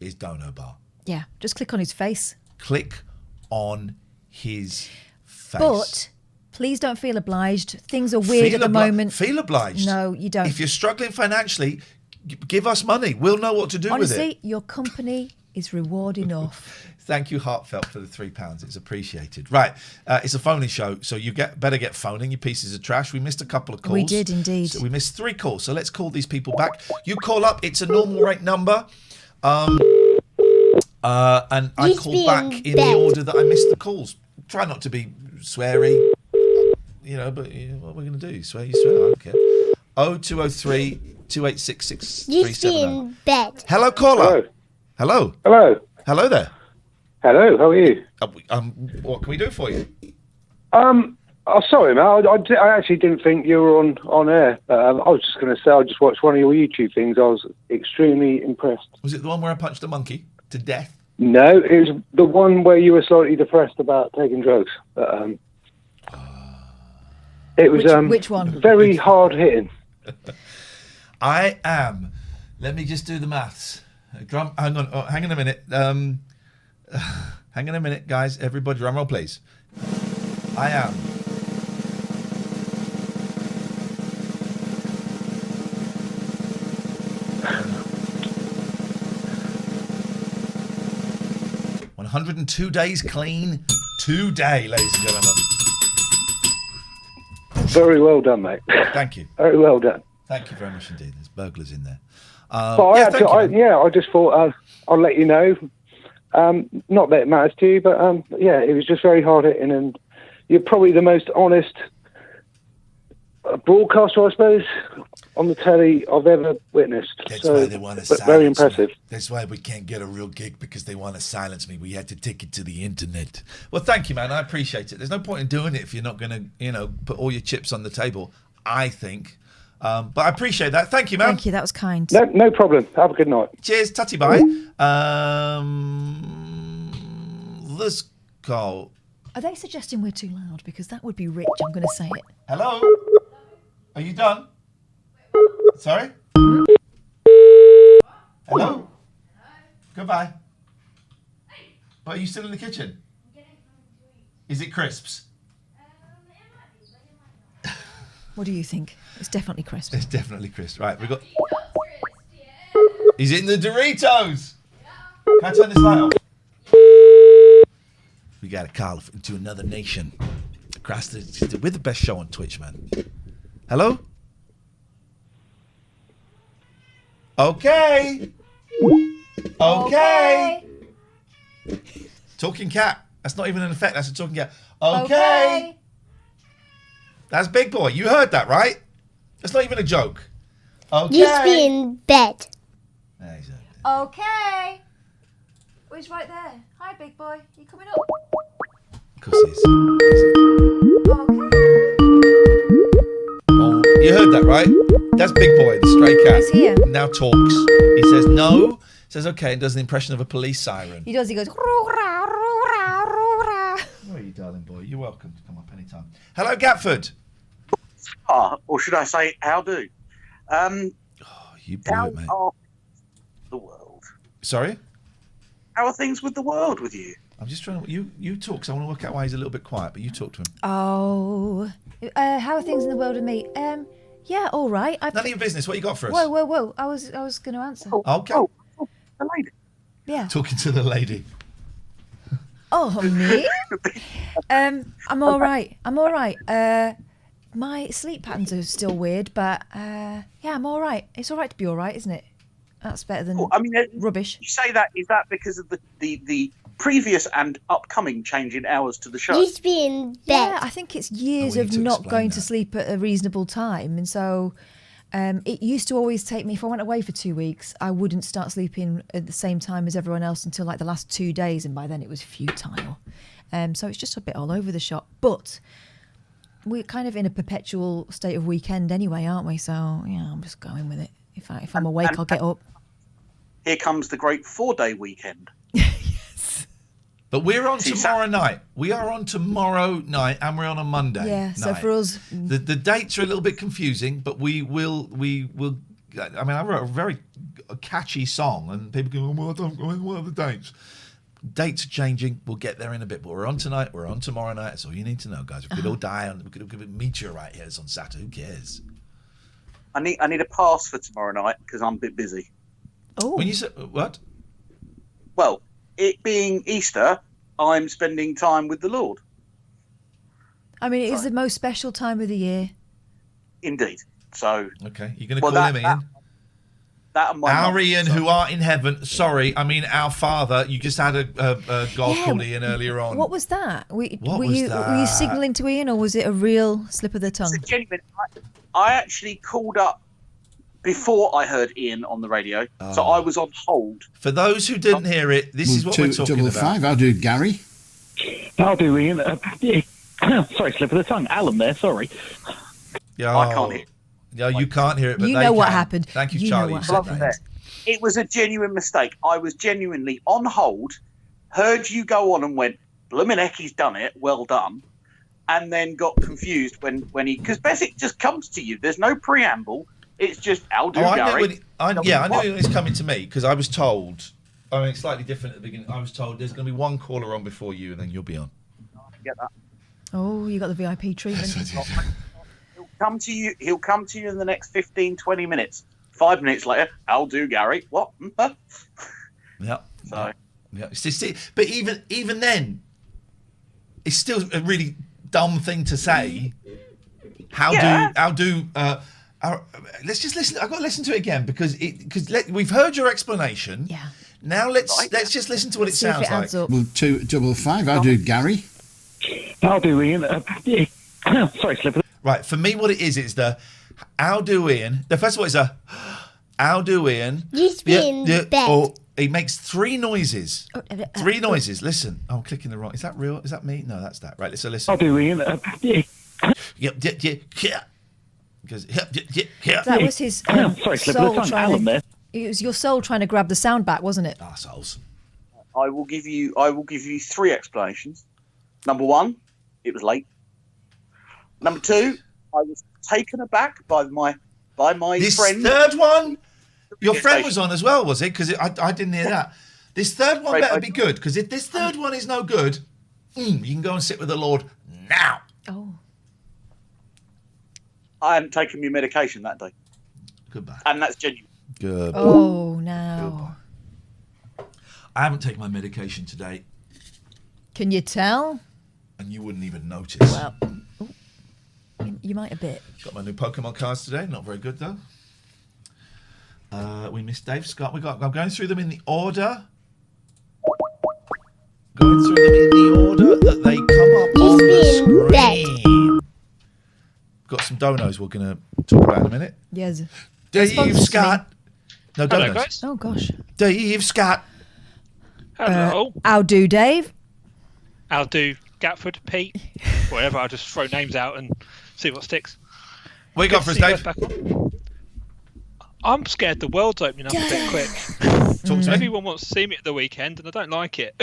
is Dono Bar. Yeah, just click on his face. Click on his face. But please don't feel obliged. Things are weird at the moment. Feel obliged. No, you don't. If you're struggling financially, give us money. We'll know what to do with it. Honestly, your company is reward enough. Thank you, Heartfelt, for the £3. It's appreciated. Right, it's a phoning show, so you better get phoning, you pieces of trash. We missed a couple of calls. We did indeed. So we missed 3 calls, so let's call these people back. You call up, it's a normal rate number. And I call back in the order that I missed the calls. Try not to be sweary, but what we're going to do? Swear, you swear, I don't care. 0203 2866 370. Bed. Hello, caller. Hello. Hello. Hello there. Hello, how are you? What can we do for you? Sorry, man. I actually didn't think you were on air. I was just going to say I just watched one of your YouTube things. I was extremely impressed. Was it the one where I punched a monkey to death? No, it was the one where you were slightly depressed about taking drugs. It was which one? Very hard hitting. I am. Let me just do the maths. Hang on. Hang on a minute. Hang on a minute, guys. Everybody, drum roll, please. I am. $102 clean today, ladies and gentlemen. Very well done, mate. Thank you. Very well done. Thank you very much indeed. There's burglars in there. I just thought I'll let you know. Not that it matters to you, but it was just very hard hitting, and you're probably the most honest broadcaster, I suppose, on the telly I've ever witnessed. That's why they want to silence very impressive. me. That's why we can't get a real gig, because they want to silence me. We had to take it to the internet. Well, thank you, man. I appreciate it. There's no point in doing it if you're not going to, put all your chips on the table, I think. But I appreciate that. Thank you, man. Thank you. That was kind. No problem. Have a good night. Cheers. Tutty bye. This call. Are they suggesting we're too loud? Because that would be rich. I'm going to say it. Hello? Are you done? Sorry? Hello? Goodbye. But are you still in the kitchen? Is it crisps? What do you think? It's definitely crisp. It's definitely crisps. Right, we got. He's in the Doritos. Can I turn this light off? We got to call into another nation. Across we're the best show on Twitch, man. Hello? Okay. Talking cat. That's not even an effect. That's a talking cat. Okay. That's Big Boy. You heard that, right? That's not even a joke. Okay. You should be in bed. Exactly. Okay. Oh, he's right there. Hi, Big Boy. You coming up? Of course he is. Okay. Oh, you heard that, right? That's Big Boy, the stray cat. He's here. Now talks. He says no. Says okay, and does an impression of a police siren. He does. He goes. "Roo-ra, roo-ra, roo-ra." Where are you, darling boy? You're welcome to come up anytime. Hello, Gatford. Or should I say, how do? You blew it, mate. How are the world? Sorry? How are things with the world with you? I'm just trying to... You talk, because I want to work out why he's a little bit quiet, but you talk to him. Oh. How are things in the world with me? Yeah, all right. None of your business. What you got for us? Whoa. I was going to answer. Okay. The lady. Yeah. Talking to the lady. Oh, me? I'm all right. My sleep patterns are still weird, but I'm all right. It's all right to be all right, isn't it? That's better than rubbish. You say that, is that because of the previous and upcoming change in hours to the show? You should be in bed. Yeah, I think it's years I want of you to not explain going that. to sleep at a reasonable time. And so it used to always take me, if I went away for 2 weeks, I wouldn't start sleeping at the same time as everyone else until like the last 2 days. And by then it was futile. So it's just a bit all over the shop. But we're kind of in a perpetual state of weekend anyway, aren't we? So, I'm just going with it. If I'm awake, I'll get up. Here comes the great 4-day weekend. Yes. But we're on tomorrow night. We are on tomorrow night, and we're on a Monday. Yeah. night. So for us, the dates are a little bit confusing, but we will. I mean, I wrote a very catchy song, and people go, "Well, what are the dates?" Dates are changing. We'll get there in a bit, but we're on tonight. We're on tomorrow night. That's all you need to know, guys. We could all die on. We could have a meteorite hit us on Saturday. Who cares? I need a pass for tomorrow night because I'm a bit busy. oh, When you say what? Well, it being Easter, I'm spending time with the Lord. I mean, it is the most special time of the year. Indeed. So Okay, you're going to call him Ian. That and my Our mum, Ian, so- who art in heaven. Sorry, I mean our Father. You just had a golf called Ian earlier on. What was that? Were was you that? signalling to Ian, or was it a real slip of the tongue? It's a genuine. I actually called up before I heard Ian on the radio, so I was on hold. For those who didn't hear it, this is what we're talking about. 255. I'll do Gary. I'll do Ian. Sorry, slip of the tongue. Alan there, sorry. Yeah, I can't hear. Yeah, you can't hear it, but You they know what can. happened. Thank you, You know Charlie. what You said happened. that. It was a genuine mistake. I was genuinely on hold, heard you go on and went, "Bloomin' heck, he's done it. Well done." And then got confused when he, because Beswick just comes to you. There's no preamble. It's just, "I'll do I Gary." knew I knew it was coming to me because I was told. I mean, it's slightly different at the beginning. I was told there's going to be one caller on before you, and then you'll be on. Get that. Oh, you got the VIP treatment. He'll come to you in the next 15, 20 minutes. 5 minutes later, "I'll do Gary." What? Yeah. So. Yeah. It's just, but even then, it's still a really dumb thing to say. Let's just listen. I've got to listen to it again because we've heard your explanation. Yeah. Now let's just listen to what it See if sounds it adds like. up. Well, 255. I'll do Gary. I'll do Ian. Sorry, slip of the Right, for me, what it is the "I'll do Ian." The first of all is a "I'll do Ian." He's been bed. Or he makes three noises. Oh, Three noises. Listen, I'm clicking the wrong. Is that real? Is that me? No, that's that. Right, so listen. I'll do Ian. Yep. Because That was his Sorry, slip of soul the tongue. trying Alan to. there. It was your soul trying to grab the sound back, wasn't it? arseholes. I will give you 3 explanations. Number 1, it was late. Number 2, I was taken aback by my This friend. third one, your Yes, friend station. was on as well, was it? Because I didn't hear that. This third one Right, better I- be good. Because if this third one is no good, you can go and sit with the Lord now. Oh. I hadn't taken my medication that day, Goodbye. and that's genuine. Good. Oh, now. I haven't taken my medication today, Can you tell? and you wouldn't even notice. Well, you might a bit. Got my new Pokemon cards today. Not very good though. We missed Dave Scott. I'm going through them in the order. Going through them in the order that they come up on the screen. Got some donos we're going to talk about in a minute. Yes. Dave Sponsors to Scott. No, Hello, donos. guys. Oh, gosh. Dave Scott. Hello. How do, Dave? I'll do Gatford, Pete, whatever. I'll just throw names out and see what sticks. What you got for us, Good to see Dave? you guys back on. I'm scared the world's opening up a bit quick. Talk to me. Everyone wants to see me at the weekend, and I don't like it.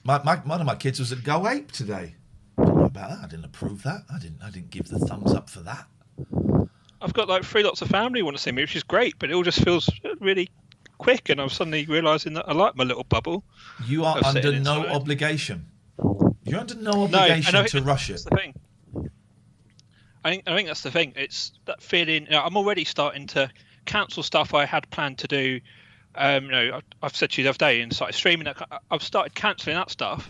One of my kids was at Go Ape today. I don't know about that. I didn't approve that. I didn't give the thumbs up for that. I've got like 3 lots of family who want to see me, which is great, but it all just feels really quick, and I'm suddenly realising that I like my little bubble. You are of under sitting no inside. obligation. You're under no No, obligation and I to think rush that's it. the thing. I think that's the thing. It's that feeling. I'm already starting to cancel stuff I had planned to do. I've said to you the other day and started streaming. I've started cancelling that stuff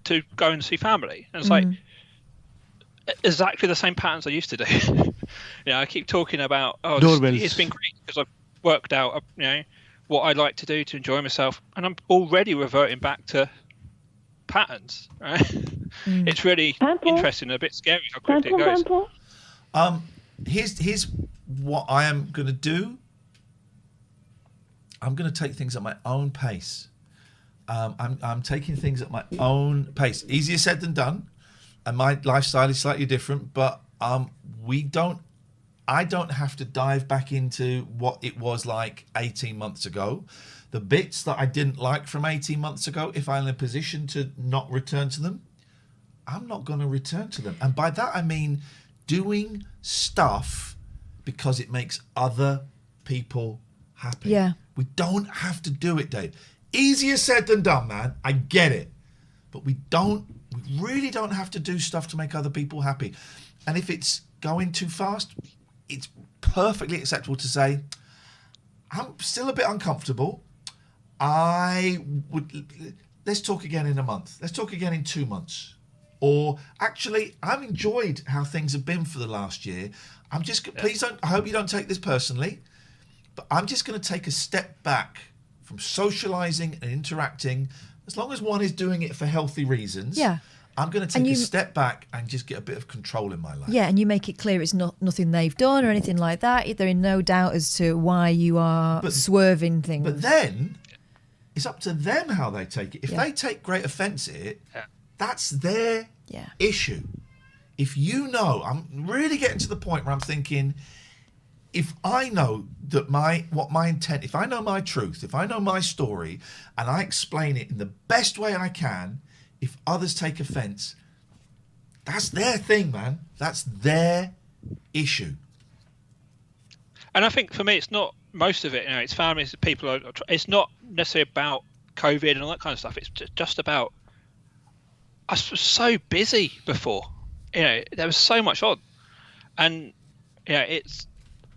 to go and see family, and it's like exactly the same patterns I used to do. I keep talking about it's been great because I've worked out what I like to do to enjoy myself, and I'm already reverting back to patterns. Right? It's really interesting and a bit scary how quickly it goes. Here's what I am going to do. I'm going to take things at my own pace. I'm taking things at my own pace. Easier said than done, and my lifestyle is slightly different. But I don't have to dive back into what it was like 18 months ago. The bits that I didn't like from 18 months ago, if I'm in a position to not return to them, I'm not going to return to them. And by that, I mean doing stuff because it makes other people happy. Yeah. We don't have to do it, Dave. Easier said than done, man. I get it. But we really don't have to do stuff to make other people happy. And if it's going too fast, it's perfectly acceptable to say, I'm still a bit uncomfortable. Let's talk again in a month. Let's talk again in 2 months. Or actually, I've enjoyed how things have been for the last year. Please don't, I hope you don't take this personally, but I'm just going to take a step back from socializing and interacting. As long as one is doing it for healthy reasons. Yeah. I'm going to take a step back and just get a bit of control in my life. Yeah, and you make it clear it's nothing they've done or anything like that. They're in no doubt as to why you are swerving things. But then it's up to them how they take it. If they take great offence at it, that's their issue. If you know, I'm really getting to the point where I'm thinking, if I know that what my intent, if I know my truth, if I know my story, and I explain it in the best way I can, if others take offence, that's their thing, man. That's their issue. And I think for me, it's not most of it. It's families, people. It's not necessarily about COVID and all that kind of stuff. It's just about. I was so busy before. There was so much on, and it's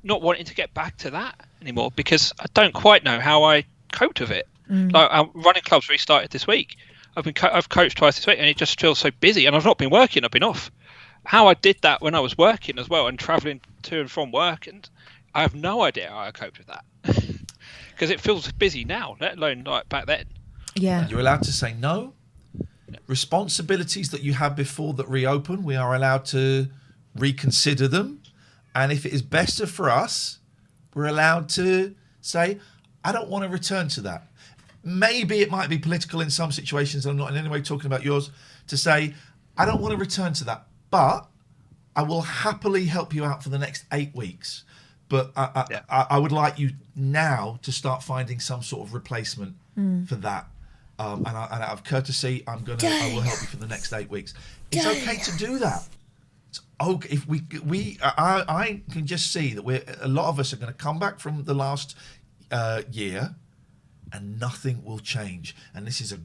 not wanting to get back to that anymore because I don't quite know how I coped with it. Like running clubs restarted this week. I've coached twice this week, and it just feels so busy. And I've not been working; I've been off. How I did that when I was working as well, and travelling to and from work, and I have no idea how I coped with that because it feels busy now, let alone like back then. Yeah, you're allowed to say no. Responsibilities that you had before that reopen, we are allowed to reconsider them, and if it is better for us, we're allowed to say, I don't want to return to that. Maybe it might be political in some situations. I'm not in any way talking about yours. To say, I don't want to return to that, but I will happily help you out for the next 8 weeks. But I would like you now to start finding some sort of replacement for that. And out of courtesy, I will help you for the next 8 weeks. It's okay to do that. It's okay if I can just see that a lot of us are going to come back from the last year. And nothing will change. And this is a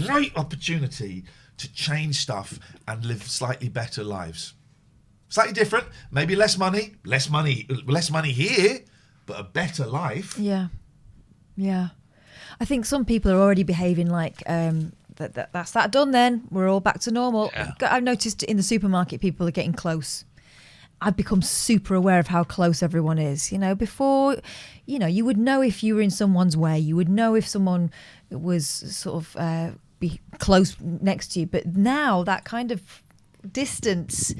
great opportunity to change stuff and live slightly better lives. Slightly different, maybe less money here, but a better life. Yeah. I think some people are already behaving like that's that done then. We're all back to normal. Yeah. I've noticed in the supermarket people are getting close. I've become super aware of how close everyone is. Before, you would know if you were in someone's way. You would know if someone was sort of be close next to you. But now that kind of distance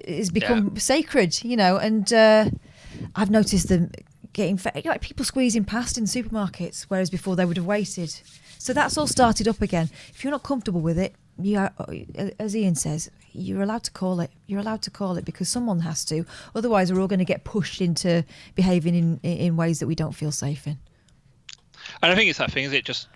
has become sacred, and I've noticed them getting like people squeezing past in supermarkets, whereas before they would have waited. So that's all started up again. If you're not comfortable with it, as Iain says, you're allowed to call it. You're allowed to call it because someone has to. Otherwise, we're all going to get pushed into behaving in ways that we don't feel safe in. And I think it's that thing, is it just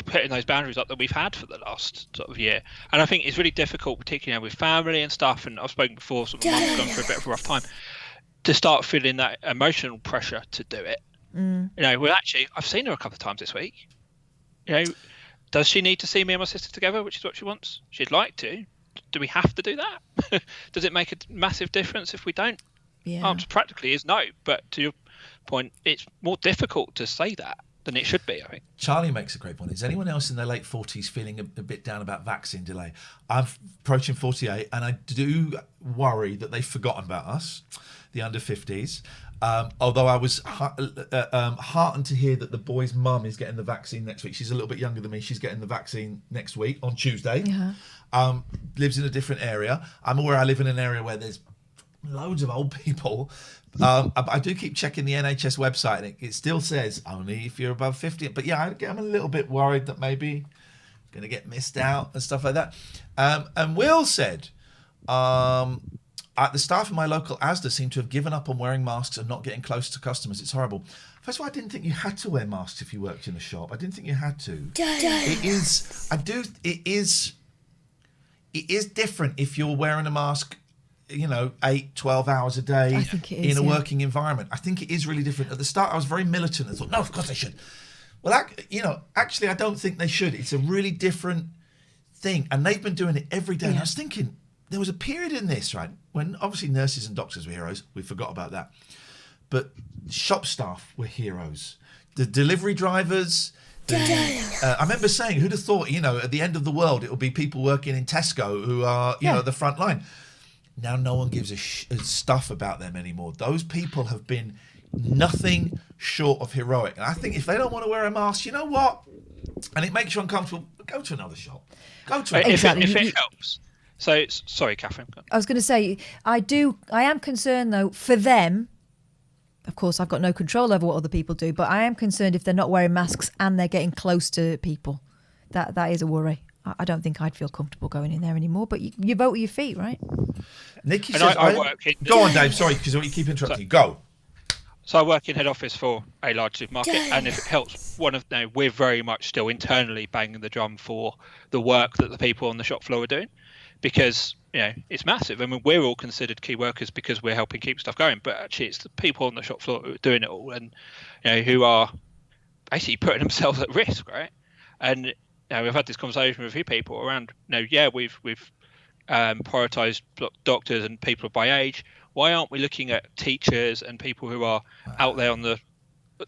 putting those boundaries up that we've had for the last sort of year. And I think it's really difficult, particularly with family and stuff. And I've spoken before, sort of mum's gone through a bit of a rough time, to start feeling that emotional pressure to do it. Well, actually, I've seen her a couple of times this week. Does she need to see me and my sister together, which is what she wants? She'd like to. Do we have to do that? Does it make a massive difference if we don't? Yeah. Answer practically is no. But to your point, it's more difficult to say that than it should be, I think. Charlie makes a great point. Is anyone else in their late 40s feeling a bit down about vaccine delay? I'm approaching 48, and I do worry that they've forgotten about us, the under 50s. Although I was heartened to hear that the boy's mum is getting the vaccine next week. She's a little bit younger than me. She's getting the vaccine next week on Tuesday. Yeah. Lives in a different area. I'm aware I live in an area where there's loads of old people. I do keep checking the NHS website, and it still says only if you're above 50. But yeah, I'm a little bit worried that maybe I'm going to get missed out and stuff like that. And Will said, the staff in my local Asda seem to have given up on wearing masks and not getting close to customers. It's horrible. First of all, I didn't think you had to wear masks if you worked in a shop. I didn't think you had to. It is. It is different if you're wearing a mask, 8, 12 hours a day I think it is, in a working environment. I think it is really different. At the start, I was very militant and thought, no, of course they should. Well, actually, I don't think they should. It's a really different thing. And they've been doing it every day. And I was thinking, there was a period in this, right, when obviously nurses and doctors were heroes. We forgot about that. But shop staff were heroes. The delivery drivers. I remember saying, who'd have thought, at the end of the world, it will be people working in Tesco who are, at the front line. Now no one gives a stuff about them anymore. Those people have been nothing short of heroic. And I think if they don't want to wear a mask, you know what? And it makes you uncomfortable, go to another shop. Go to another shop. If it helps. So, sorry, Catherine. I was going to say, I am concerned, though, for them. Of course, I've got no control over what other people do, but I am concerned if they're not wearing masks and they're getting close to people. That is a worry. I don't think I'd feel comfortable going in there anymore, but you vote with your feet, right? Nikki says, go on, Dave, sorry, because we keep interrupting you. Go. So I work in head office for a large supermarket, and if it helps, we're very much still internally banging the drum for the work that the people on the shop floor are doing, because it's massive. I mean, we're all considered key workers because we're helping keep stuff going, but actually it's the people on the shop floor who are doing it all, and who are basically putting themselves at risk, right? And we've had this conversation with a few people around. We've prioritised doctors and people by age. Why aren't we looking at teachers and people who are out there on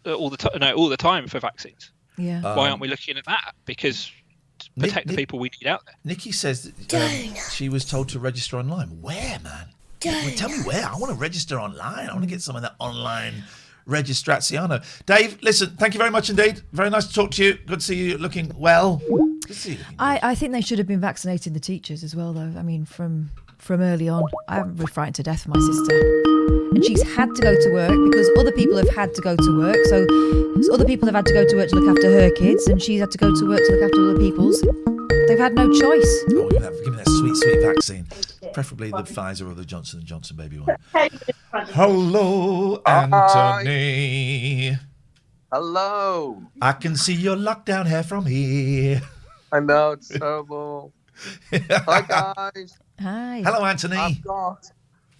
all the time for vaccines? Yeah. Why aren't we looking at that? Because to protect the people we need out there. Nikki says that, she was told to register online. Where, man? Tell me where. I want to register online. I want to get some of that online registraziano. Dave, listen, thank you very much indeed. Very nice to talk to you. Good to see you looking well. Good to see you looking I think they should have been vaccinating the teachers as well, though. I mean, from early on, I'm frightened to death for my sister. And she's had to go to work because other people have had to go to work. So other people have had to go to work to look after her kids, and she's had to go to work to look after other people's. They've had no choice. Oh, give me that sweet, sweet vaccine. Preferably the Pfizer or the Johnson & Johnson baby one. Hello, Anthony. Hello. I can see your lockdown hair from here. I know, it's terrible. Hi, guys. Hi. Hello, Anthony.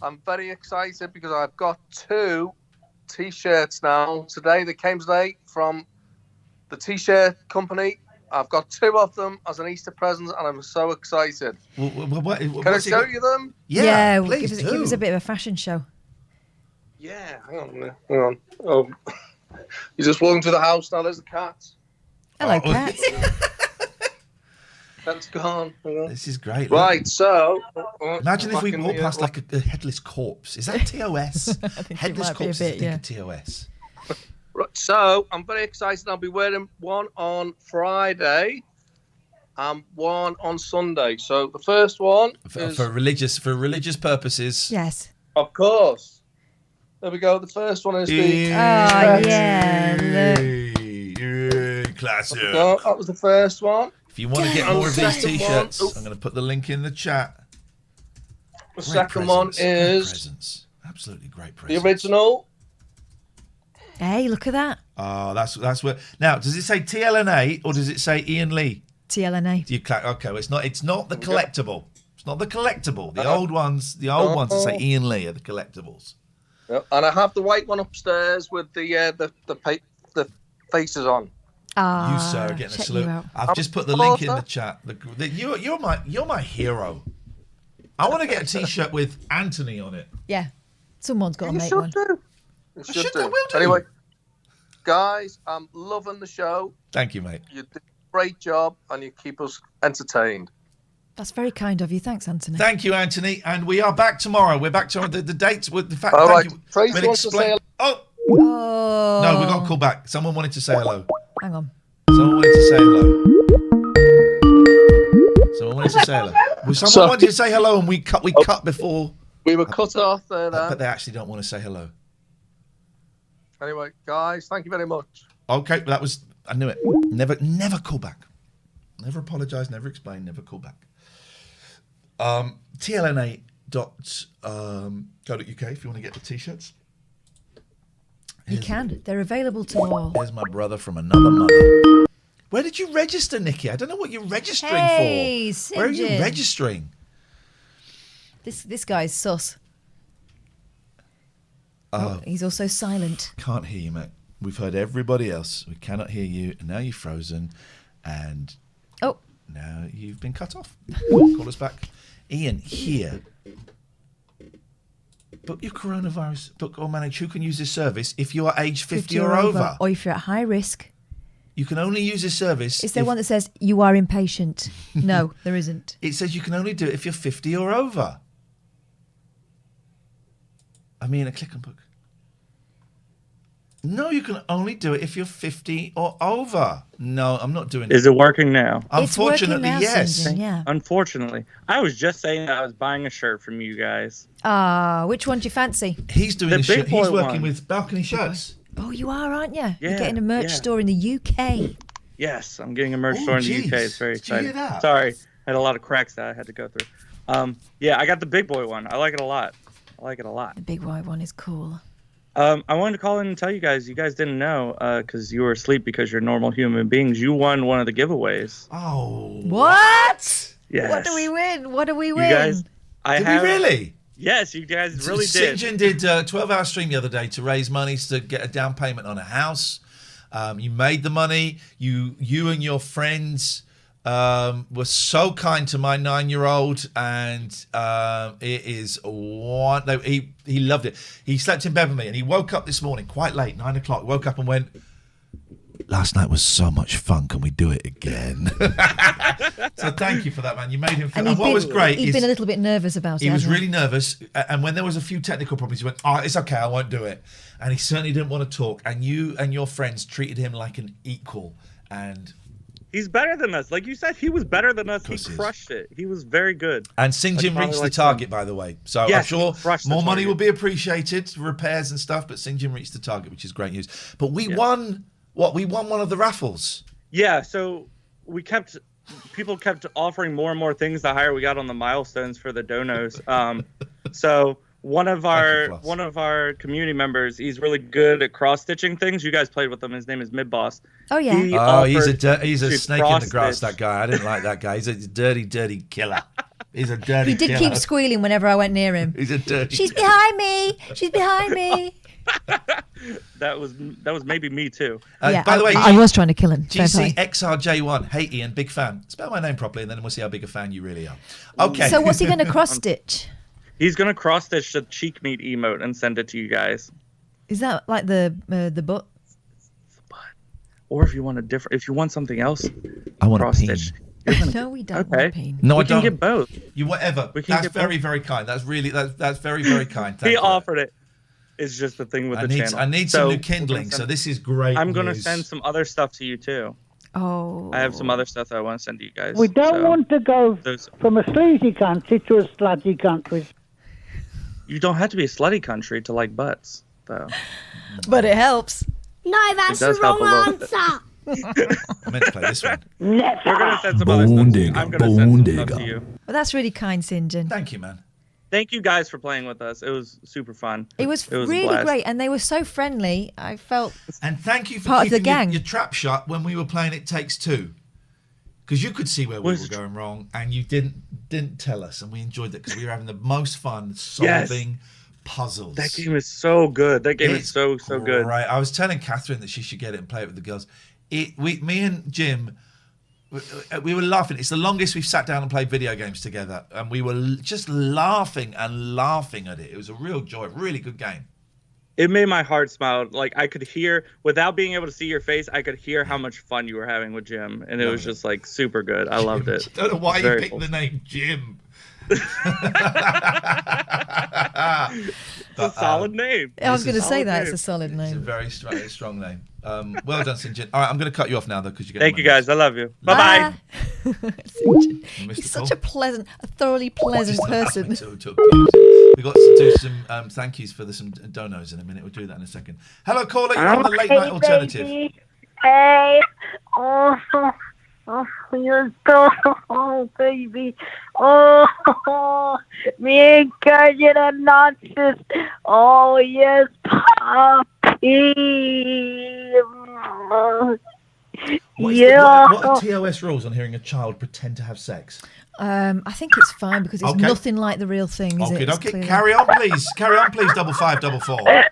I'm very excited because I've got 2 T-shirts now. They came today from the T-shirt company. I've got 2 of them as an Easter present, and I'm so excited. Can I show you them? Yeah, please give us a bit of a fashion show. Yeah, hang on. Oh, you just walking through the house now. There's the cat. Hello, cat. Cat's gone. This is great. Right, so imagine if we walk past like a headless corpse. Is that TOS? Headless corpse is a TOS. Right, so I'm very excited. I'll be wearing one on Friday and one on Sunday. So the first one is for religious purposes. Yes. Of course. There we go. The first one is the classic. That was the first one. If you want to get more of these T-shirts, I'm going to put the link in the chat. The second one is absolutely great presents. The original. Hey, look at that. Oh, that's where. Now, does it say TLNA or does it say Iain Lee? TLNA. Okay, well, it's not the collectible. It's not the collectible. The old ones that say Iain Lee are the collectibles. Yep. And I have the white one upstairs with the faces on. You, sir, are getting a salute. I've just put the link in the chat. You're my hero. I want to get a T-shirt with Anthony on it. Yeah, someone's got to make one. You should do. Anyway, guys, I'm loving the show. Thank you, mate. You do a great job, and you keep us entertained. That's very kind of you. Thanks, Anthony. Thank you, Anthony. And we are back tomorrow. We're back to the dates with the fact. All right. Tracy wants to say hello. Oh. No, we got to call back. Someone wanted to say hello. Hang on. Someone wanted to say hello. Someone wanted to say hello. Someone wanted to say hello, and we cut before. We were cut off there. But they actually don't want to say hello. Anyway, guys, thank you very much. Okay, I knew it. Never call back. Never apologise, never explain, never call back. TLNA.co.uk if you want to get the T-shirts. You can. They're available to all. Here's my brother from another mother. Where did you register, Nikki? I don't know what you're registering Hey, for. Where are you Sinjin. registering? This guy's sus. He's also silent. Can't hear you, mate. We've heard everybody else. We cannot hear you. And now you're frozen. And now you've been cut off. Call us back. Iain, here. Book your coronavirus. Book or manage who can use this service if you are age 50 or over. Or if you're at high risk. You can only use this service. Is there one that says you are impatient? No, there isn't. It says you can only do it if you're 50 or over. I mean, a click and book. No, you can only do it if you're 50 or over. No, I'm not doing it. Is it working now? Unfortunately, it's working now, yes. Sinjin, yeah. Unfortunately. I was just saying that I was buying a shirt from you guys. Which one do you fancy? He's doing The a shirt. big boy He's working one. with balcony shirts. Oh, you are, aren't you? Yeah, You're getting a merch store in the UK. Yes, I'm getting a merch store in the UK. It's very Did you hear exciting. that? Sorry, I had a lot of cracks that I had to go through. Yeah, I got the big boy one. I like it a lot. The big white one is cool. I wanted to call in and tell you guys didn't know because you were asleep because you're normal human beings. You won one of the giveaways. Oh. What? Yes. What do we win? What do we win? You guys, Did we really? Yes, you guys really did. Sinjin did a 12-hour stream the other day to raise money to get a down payment on a house. You made the money. You and your friends were so kind to my 9-year-old, and it is one. No, he loved it. He slept in bed with me, and he woke up this morning quite late, 9 o'clock. Woke up and went, "Last night was so much fun. Can we do it again?" So thank you for that, man. You made him feel. And what was great he'd is been a little bit nervous about it. he was hasn't really nervous, and when there was a few technical problems, he went, "Oh, it's okay, I won't do it." And he certainly didn't want to talk. And you and your friends treated him like an equal. And he's better than us. Like you said, he was better than us. He crushed it. He was very good. And Sinjin reached the target, by the way. So yes, I'm sure more money will be appreciated, repairs and stuff. But Sinjin reached the target, which is great news. But we won. What? We won one of the raffles. Yeah. So people kept offering more and more things the higher we got on the milestones for the donos. So one of our community members, he's really good at cross stitching things. You guys played with him. His name is Midboss. Oh yeah. He's a snake in the grass. That guy. I didn't like that guy. He's a dirty killer. He's a dirty. He did keep squealing whenever I went near him. He's a dirty. She's behind me. She's behind me. That was maybe me too. Yeah, by the way, I was trying to kill him. GCXRJ1. Hey Iain, big fan. Spell my name properly, and then we'll see how big a fan you really are. Okay. So what's he going to cross stitch? He's going to cross stitch the cheek meat emote and send it to you guys. Is that like the butt? Or if you want something else, I want cross a peen. stitch. No, we don't want a peen. No, we I don't. can get both. You whatever. That's very, very kind. That's really that's very, very kind. Thank He you. offered it. It's just the thing with the channel. I need some new kindling, so this is great. I'm going to send some other stuff to you too. Oh. I have some other stuff that I want to send to you guys. We don't want to go from a sleazy country to a slutty country. You don't have to be a slutty country to like butts, though. But it helps. No, that's the wrong answer. I meant to play this one. We're going to send some other stuff. I'm going to send some stuff to you. Well, that's really kind, Sinjin. Thank you, man. Thank you guys for playing with us. It was super fun. It was really great, and they were so friendly. I felt and thank you for part of the keeping gang. Your trap shut when we were playing It Takes Two, because you could see where we were going wrong, and you didn't tell us, and we enjoyed that because we were having the most fun solving puzzles. That game is so good. That game is so good. Right, I was telling Catherine that she should get it and play it with the girls. Me and Jim. We were laughing. It's the longest we've sat down and played video games together, and we were just laughing and laughing at it. It was a real joy, really good game. It made my heart smile. Like I could hear, without being able to see your face, I could hear how much fun you were having with Jim, and it was just like super good. I loved it. I don't know why you picked the name Jim. It's a solid name. I was going to say that. It's a solid name. It's a very strong name. Well done, Sinjin. All right, I'm going to cut you off now, though, because you're Thank you, guys. I love you. Bye-bye. He's such a thoroughly pleasant person. We've got to do some thank yous for some donos in a minute. We'll do that in a second. Hello, caller. You're on the Late Night Alternative. Baby. Hey. Oh, you're so baby. Oh, me and Kajit are nonsense. Oh, yes, Pop. What are TOS rules on hearing a child pretend to have sex? I think it's fine because it's nothing like the real thing, is it? Okay. Carry on, please. 55544.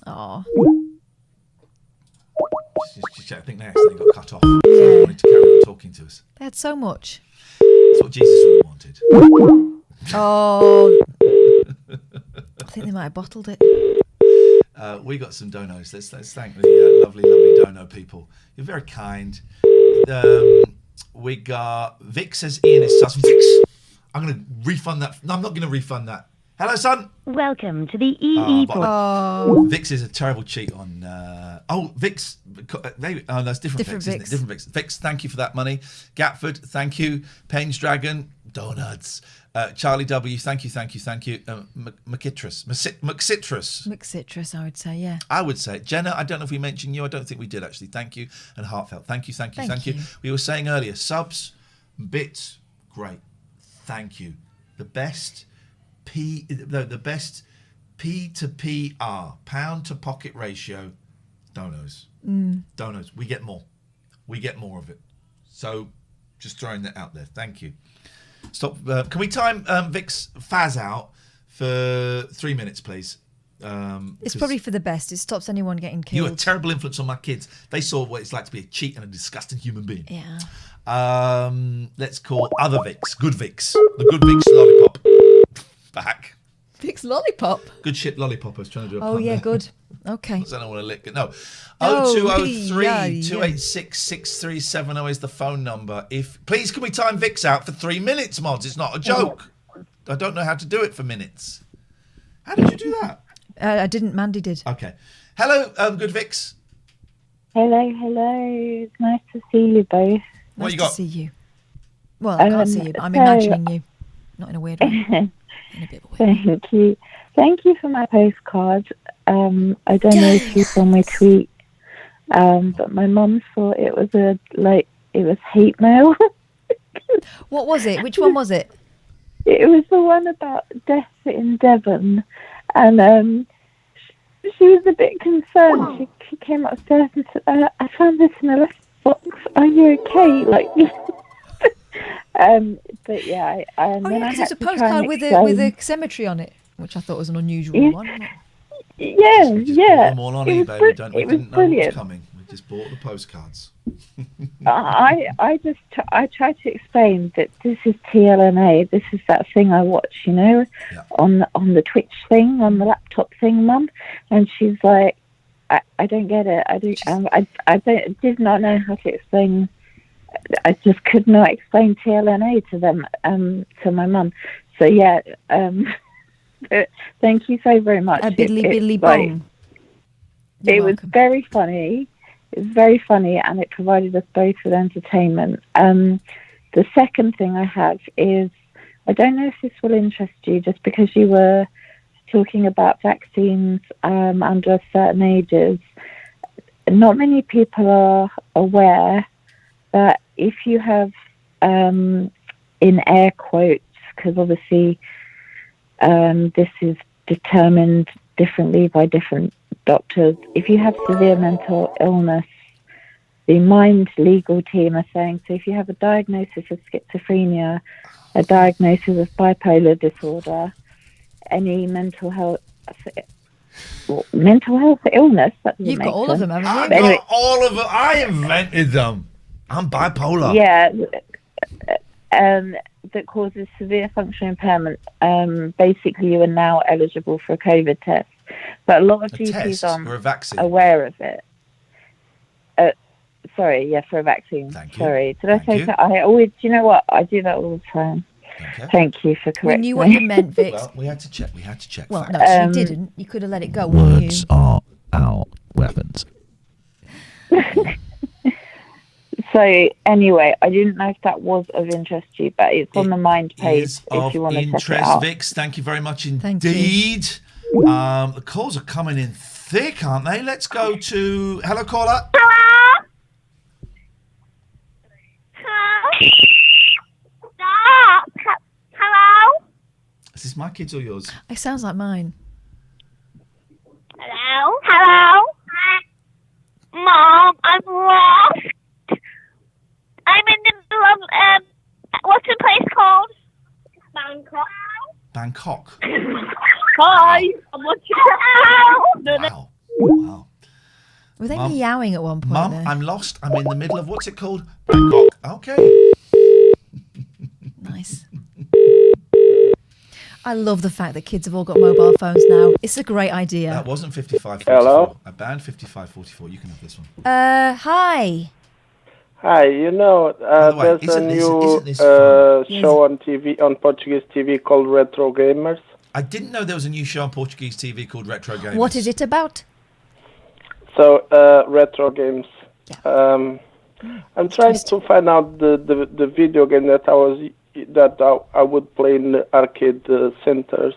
Oh. I think they accidentally got cut off. They wanted to carry on talking to us. They had so much. That's what Jesus really wanted. Oh. I think they might have bottled it. We got some donos. Let's thank the lovely dono people. You're very kind. We got Vic says Iain is sus. Vix, I'm going to refund that. No, I'm not going to refund that. Hello, son. Welcome to the EE. Vix is a terrible cheat on. Vix. That's different Vix, isn't it? Different Vix. Vix, thank you for that money. Gatford, thank you. Payne's Dragon, donuts. Charlie W, thank you. McCitrus, I would say, yeah. I would say. Jenna, I don't know if we mentioned you. I don't think we did, actually. Thank you. And heartfelt. Thank you. Thank you. We were saying earlier, subs, bits, great. Thank you. The best P to PR, pound to pocket ratio, donos. Donos. We get more of it. So just throwing that out there. Thank you. Stop. Can we time Vic's Faz out for 3 minutes, please? It's probably for the best. It stops anyone getting killed. You're a terrible influence on my kids. They saw what it's like to be a cheat and a disgusting human being. Yeah. Let's call other Vics. Good Vics. The good Vics lollipop. Back. Vic's lollipop? Good shit lollipop. I was trying to do a pun yeah, there. good. Okay. I don't want to lick it. No. Oh, 0203 286 6370 is the phone number. Please, can we time Vix out for 3 minutes, mods? It's not a joke. I don't know how to do it for minutes. How did you do that? I didn't. Mandy did. Okay. Hello, good Vix. Hello. It's nice to see you both. What you got? Nice to see you. Well, I can't see you, but I'm imagining you. Not in a weird way. In a bit of a weird way. Thank you for my postcard. I don't know if you saw my tweet, but my mum thought it was hate mail. What was it? Which one was it? It was the one about death in Devon, and she was a bit concerned. She came upstairs and said, "I found this in a letterbox. Are you okay?" But yeah, because it's a postcard with a cemetery on it, which I thought was an unusual one. Yeah. Bought them all on eBay. We didn't know what was coming. We just bought the postcards. I tried to explain that this is TLNA. This is that thing I watch, on the Twitch thing, on the laptop thing, Mum. And she's like, I don't get it. I did not know how to explain. I just could not explain TLNA to them, to my mum. So yeah, thank you so very much. A biddly bong. It was very funny. It was very funny, and it provided us both with entertainment. The second thing I have is, I don't know if this will interest you, just because you were talking about vaccines under certain ages. Not many people are aware that if you have, in air quotes, because obviously this is determined differently by different doctors, if you have severe mental illness, the Mind legal team are saying, so if you have a diagnosis of schizophrenia, a diagnosis of bipolar disorder, any mental health illness, that you've got all of them, haven't you? I've got all of them. I invented them. I'm bipolar. Yeah, that causes severe functional impairment. Basically, you are now eligible for a COVID test, but a lot of GPs aren't aware of it. Sorry, for a vaccine. Thank you. Sorry, did I say that? I always, you know what? I do that all the time. Okay. Thank you for correcting me. We knew what you meant, Vic. Well, we had to check. Well, no, you didn't. You could have let it go. Words are our weapons. So anyway, I didn't know if that was of interest to you, but it's on the Mind page if you want to check it out. Vix, thank you very much indeed. The calls are coming in thick, aren't they? Let's go to hello caller. Hello? Is this this my kids or yours? It sounds like mine. Hello? Hello? Mom, I'm lost. I'm in the middle of, what's the place called? Bangkok. Bangkok. Hi, I'm watching. Wow. Wow. Were they Mum? meowing at one point? Mum, there? I'm lost. I'm in the middle of what's it called? Bangkok. Okay. Nice. I love the fact that kids have all got mobile phones now. It's a great idea. That wasn't 5544. Hello? I banned 5544. You can have this one. Hi. Hi, you know, By the way, there's a isn't new this fun? show on TV, on Portuguese TV called Retro Gamers. I didn't know there was a new show on Portuguese TV called Retro Gamers. What is it about? So, retro games. I'm trying to find out the video game that I would play in the arcade centers.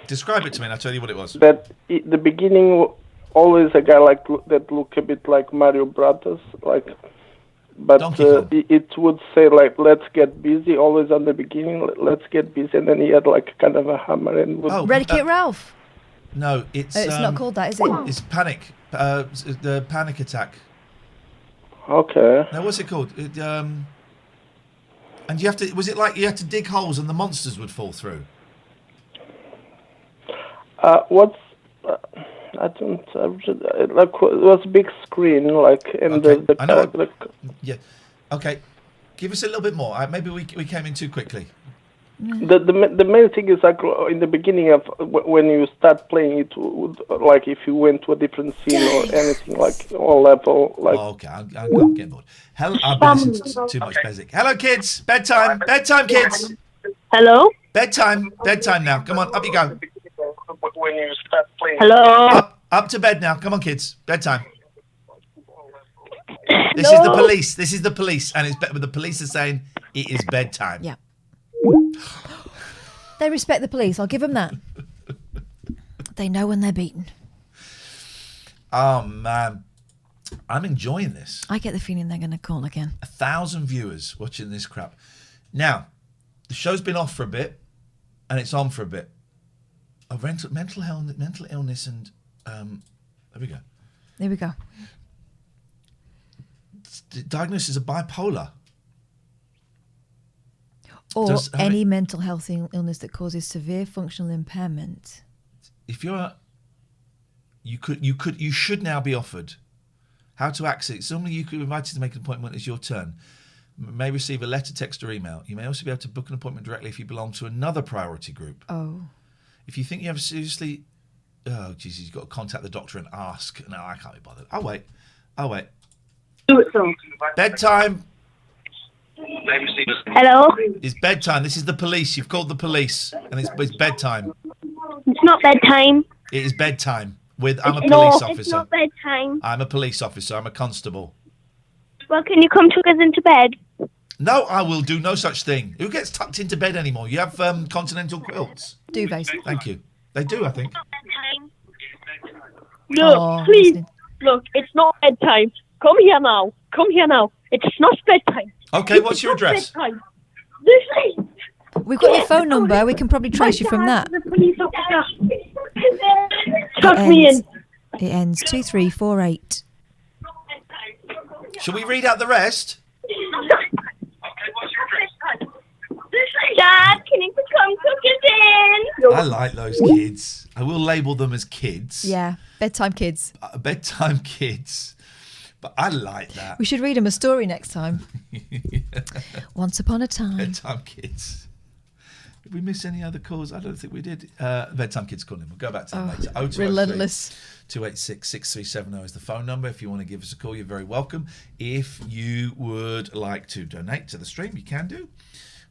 Describe it to me and I'll tell you what it was. That the beginning, always a guy that look a bit like Mario Brothers, like, but it would say like, "Let's get busy." Always on the beginning, "Let's get busy," and then he had like kind of a hammer and would. Red Kit Ralph. No, it's. It's not called that, is it? It's Panic. The Panic Attack. Okay. Now, what's it called? And you have to. Was it like you had to dig holes and the monsters would fall through? What's I don't like. It was a big screen, like, and Okay, I know. like, Yeah. Okay. Give us a little bit more. Maybe we came in too quickly. the main thing is like in the beginning of when you start playing it, would, like if you went to a different scene or anything, like or level, like. Oh, okay, I'm getting bored. Hello, I've been listening to too much Beswick. Hello, kids. Bedtime. Bedtime, kids. Hello? Bedtime. Bedtime now. Come on, up you go. When you start playing. Hello? Up to bed now. Come on, kids. Bedtime. This is the police. This is the police, and the police are saying it is bedtime. Yeah. They respect the police. I'll give them that. They know when they're beaten. Oh man, I'm enjoying this. I get the feeling they're going to call again. 1,000 viewers watching this crap. Now, the show's been off for a bit, and it's on for a bit. Mental illness, and there we go. There we go. Diagnosis of bipolar. Or any mental health illness that causes severe functional impairment. If you should now be offered how to access. Somebody you could be invited to make an appointment. It's your turn. May receive a letter, text, or email. You may also be able to book an appointment directly if you belong to another priority group. Oh. If you think you have seriously, oh Jesus, you've got to contact the doctor and ask. No, I can't be bothered. I'll wait. Do it, so. Bedtime. Hello? It's bedtime. This is the police. You've called the police, and it's bedtime. It's not bedtime. It is bedtime. I'm a police officer. It's not bedtime. I'm a police officer. I'm a constable. Well, can you come tuck us into bed? No, I will do no such thing. Who gets tucked into bed anymore? You have continental quilts. Duvets. Thank you. They do, I think. Look, please. Look, it's not bedtime. Come here now. It's not bedtime. Okay, what's your address? We've got your phone number. We can probably trace you from that. It ends 2348. Shall we read out the rest? Dad, can you come cook us in? I like those kids. I will label them as kids. Yeah, bedtime kids. Bedtime kids. But I like that. We should read them a story next time. Once upon a time. Bedtime kids. Did we miss any other calls? I don't think we did. Bedtime kids calling. We'll go back to them later. 0203 relentless. 286 6370 is the phone number. If you want to give us a call, you're very welcome. If you would like to donate to the stream, you can do.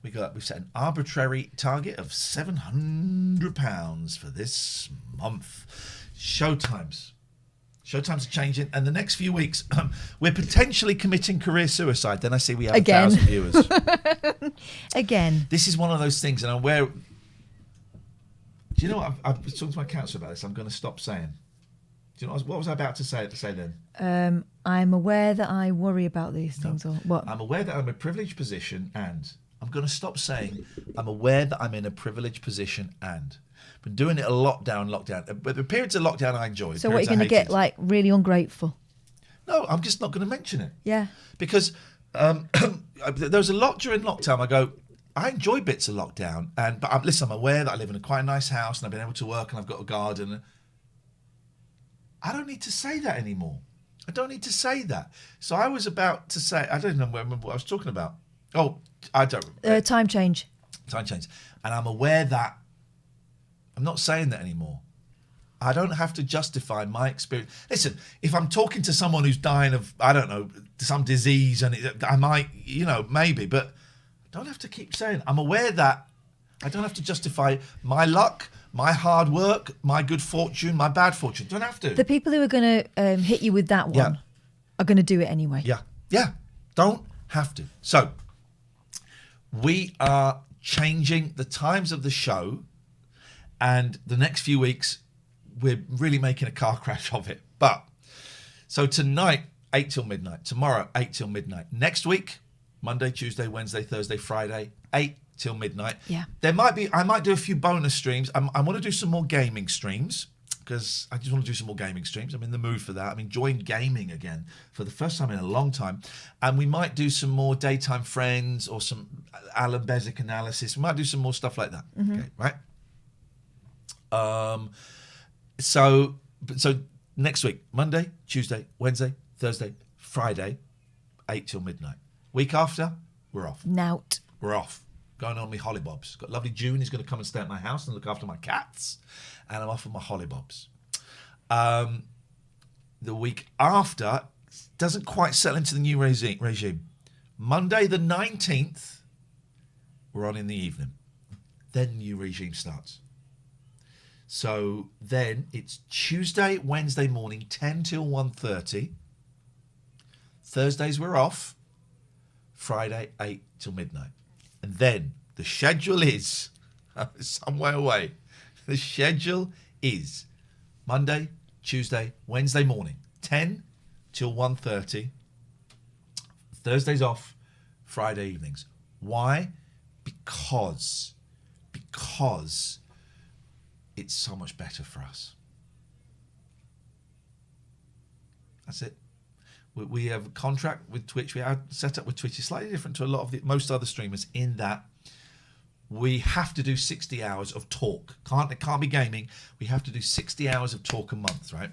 We've set an arbitrary target of £700 for this month. Showtimes are changing, and the next few weeks we're potentially committing career suicide. Then I see we have 1,000 viewers. Again. This is one of those things, and I'm aware. Do you know what? I've talked to my counsellor about this. I'm going to stop saying. Do you know what was I about to say then? I'm aware that I worry about these things. Or what? I'm aware that I'm in a privileged position, and I'm going to stop saying I'm aware that I'm in a privileged position and been doing it a lockdown. But the periods of lockdown I enjoy. So what are you going to get, like, really ungrateful? No, I'm just not going to mention it. Yeah. Because there was a lot during lockdown. I enjoy bits of lockdown. But I'm aware that I live in quite a nice house and I've been able to work and I've got a garden. I don't need to say that anymore. I don't need to say that. So I was about to say, I don't remember what I was talking about. Oh, I don't. Time change. Time change. And I'm aware that I'm not saying that anymore. I don't have to justify my experience. Listen, if I'm talking to someone who's dying of, I don't know, some disease, and I might, maybe, but I don't have to keep saying. I'm aware that I don't have to justify my luck, my hard work, my good fortune, my bad fortune. Don't have to. The people who are going to hit you with that one are going to do it anyway. Yeah. Don't have to. So, we are changing the times of the show, and the next few weeks, we're really making a car crash of it. But, so tonight, 8 till midnight. Tomorrow, 8 till midnight. Next week, Monday, Tuesday, Wednesday, Thursday, Friday, 8 till midnight. Yeah. I might do a few bonus streams. I want to do some more gaming streams because I just want to do some more gaming streams. I'm in the mood for that. I'm enjoying gaming again for the first time in a long time. And we might do some more Daytime Friends or some Allan Beswick analysis. We might do some more stuff like that. Mm-hmm. Okay, right? So next week, Monday, Tuesday, Wednesday, Thursday, Friday, 8 till midnight. Week after, we're off. Nout. We're off. Going on my hollybobs. Got lovely June. He's going to come and stay at my house and look after my cats. And I'm off on my hollybobs. The week after doesn't quite settle into the new regime. Monday the 19th, we're on in the evening. Then new regime starts. So then it's Tuesday, Wednesday morning, 10 till 1:30. Thursdays we're off. Friday, 8 till midnight. And then the schedule is some way away. The schedule is Monday, Tuesday, Wednesday morning, 10 till 1:30. Thursdays off, Friday evenings. Why? Because it's so much better for us. That's it. We have a contract with Twitch. We are set up with Twitch. It's slightly different to a lot of most other streamers in that we have to do 60 hours of talk. It can't be gaming. We have to do 60 hours of talk a month, right?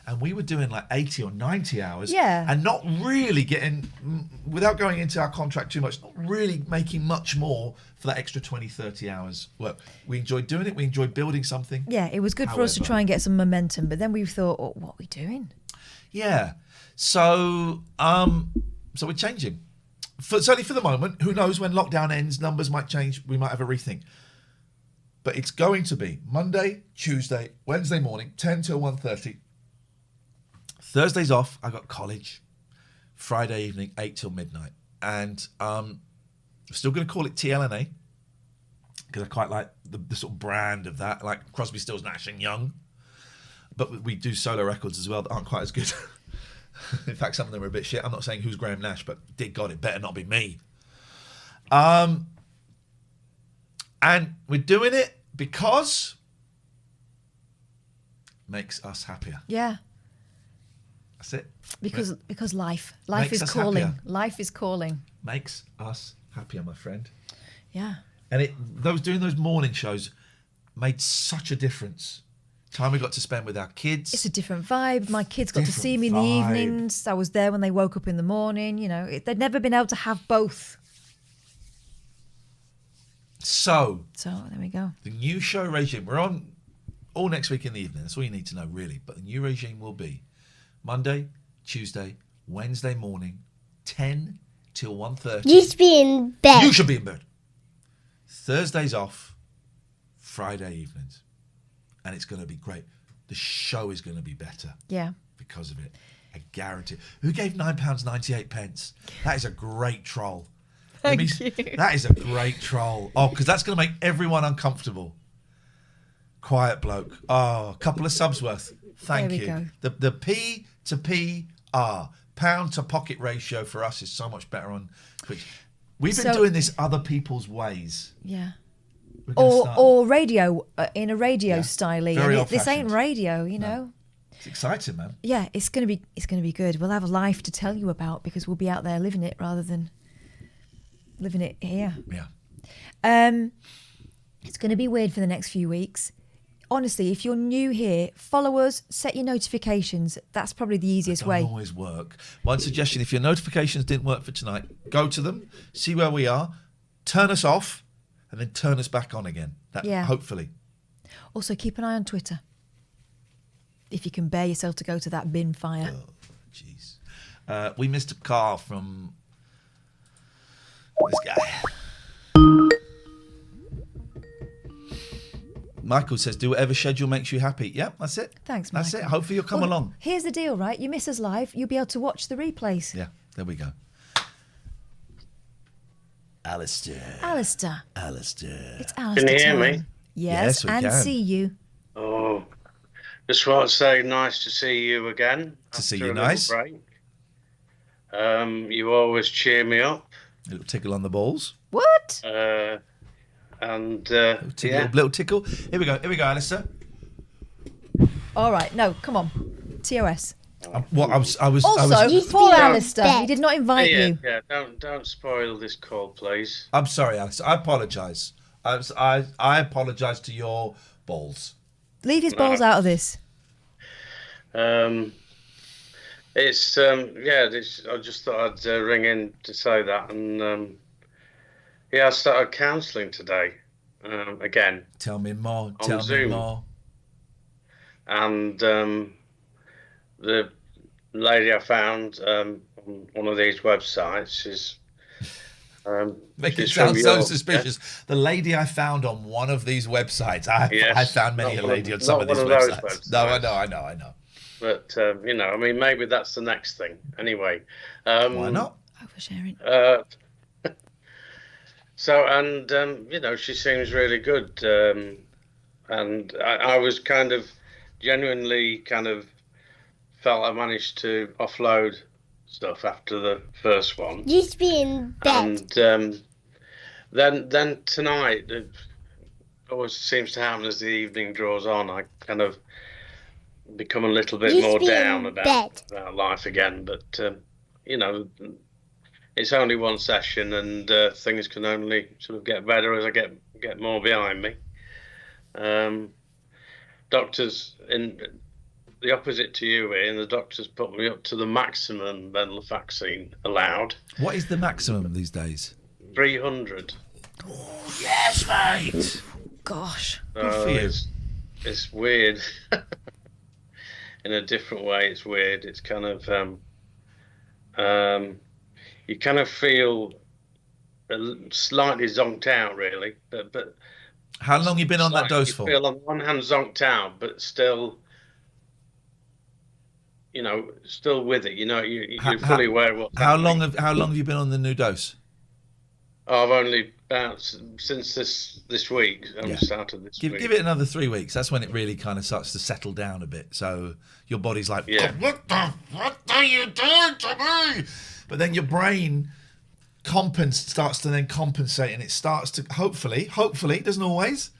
And we were doing like 80 or 90 hours. Yeah. And not really getting, without going into our contract too much, not really making much more for that extra 20, 30 hours work. We enjoyed doing it. We enjoyed building something. Yeah, it was good for us to try and get some momentum. But then we thought, what are we doing? Yeah. So we're changing. Certainly for the moment. Who knows when lockdown ends? Numbers might change. We might have a rethink. But it's going to be Monday, Tuesday, Wednesday morning, 10 till 1:30. Thursdays off. I got college. Friday evening, 8 till midnight. And I'm still going to call it TLNA because I quite like the sort of brand of that, like Crosby, Stills, Nash and Young. But we do solo records as well that aren't quite as good. In fact, some of them are a bit shit. I'm not saying who's Graham Nash, but dear God, it better not be me. And we're doing it because it makes us happier. Yeah. That's it. Because life Makes is us calling. happier. Life is calling. Makes us happier, my friend. Yeah. And doing those morning shows made such a difference. Time we got to spend with our kids. It's a different vibe. My kids got to see me in the vibe. evenings. I was there when they woke up in the morning. They'd never been able to have both. So there we go. The new show regime. We're on all next week in the evening. That's all you need to know, really. But the new regime will be Monday, Tuesday, Wednesday morning, 10 till 1:30. You should be in bed. You should be in bed. Thursdays off, Friday evenings. And it's going to be great. The show is going to be better. Yeah. Because of it. I guarantee. Who gave £9.98? That is a great troll. Thank you. That is a great troll. Oh, because that's going to make everyone uncomfortable. Quiet bloke. Oh, a couple of subs worth. Thank you. Go. The P to PR, pound to pocket ratio for us is so much better on Twitch. We've been doing this other people's ways. Yeah. We're gonna Or radio, in a radio style. Very This ain't old-fashioned. radio, you know. It's exciting, man. Yeah, it's gonna be good. We'll have a life to tell you about because we'll be out there living it rather than living it here. Yeah. It's gonna be weird for the next few weeks. Honestly, if you're new here, follow us, set your notifications. That's probably the easiest way. Doesn't always work. One suggestion: if your notifications didn't work for tonight, go to them, see where we are, turn us off, and then turn us back on again. Hopefully. Also, keep an eye on Twitter. If you can bear yourself to go to that bin fire. Oh, jeez. We missed a call from this guy. Michael says, do whatever schedule makes you happy. Yep, that's it. Thanks, Michael. That's it. Hopefully you'll come along. Here's the deal, right? You miss us live, you'll be able to watch the replays. Yeah, there we go. Alistair. It's Alistair. Can you hear me? Yes, we and can. see you. Oh, just want to say nice to see you again. To see after you, a little nice. break. You always cheer me up. A little tickle on the balls. What? Little tickle. Here we go, Alistair. All right, no, come on. TOS. I was. Also, poor Alistair, he did not invite you. Yeah, don't spoil this call, please. I'm sorry, Alistair. I apologise. I apologise to your balls. Leave his balls out of this. I just thought I'd ring in to say that, and I started counselling today again. Tell me more. On Tell Zoom. me more. And the lady I found on one of these websites is Make it she's sound from so York. suspicious. The lady I found on one of these websites. I found many a lady on some of Not these one of those websites. websites. No, I know. But maybe that's the next thing. Anyway, why not? Oversharing. She seems really good, and I was kind of genuinely felt I managed to offload stuff after the first one. Used to be in bed. And then tonight, it always seems to happen as the evening draws on. I kind of become a little bit Used to more be down in about life again. But it's only one session, and things can only sort of get better as I get more behind me. Doctors in the opposite to you, Ian, the doctors put me up to the maximum venlafaxine allowed. What is the maximum these days? 300. Oh, yes, mate. Gosh. Good for you. It's weird. In a different way, it's weird. It's kind of you kind of feel slightly zonked out, really. But how long you been on that dose for? You feel on one hand zonked out, but still, still with it. You're fully aware of what's happening. How long have you been on the new dose? I've only about since this week. I've started this week. Give it another 3 weeks. That's when it really kind of starts to settle down a bit. So your body's like, what are you doing to me? But then your brain starts to then compensate, and it starts to hopefully, it doesn't always,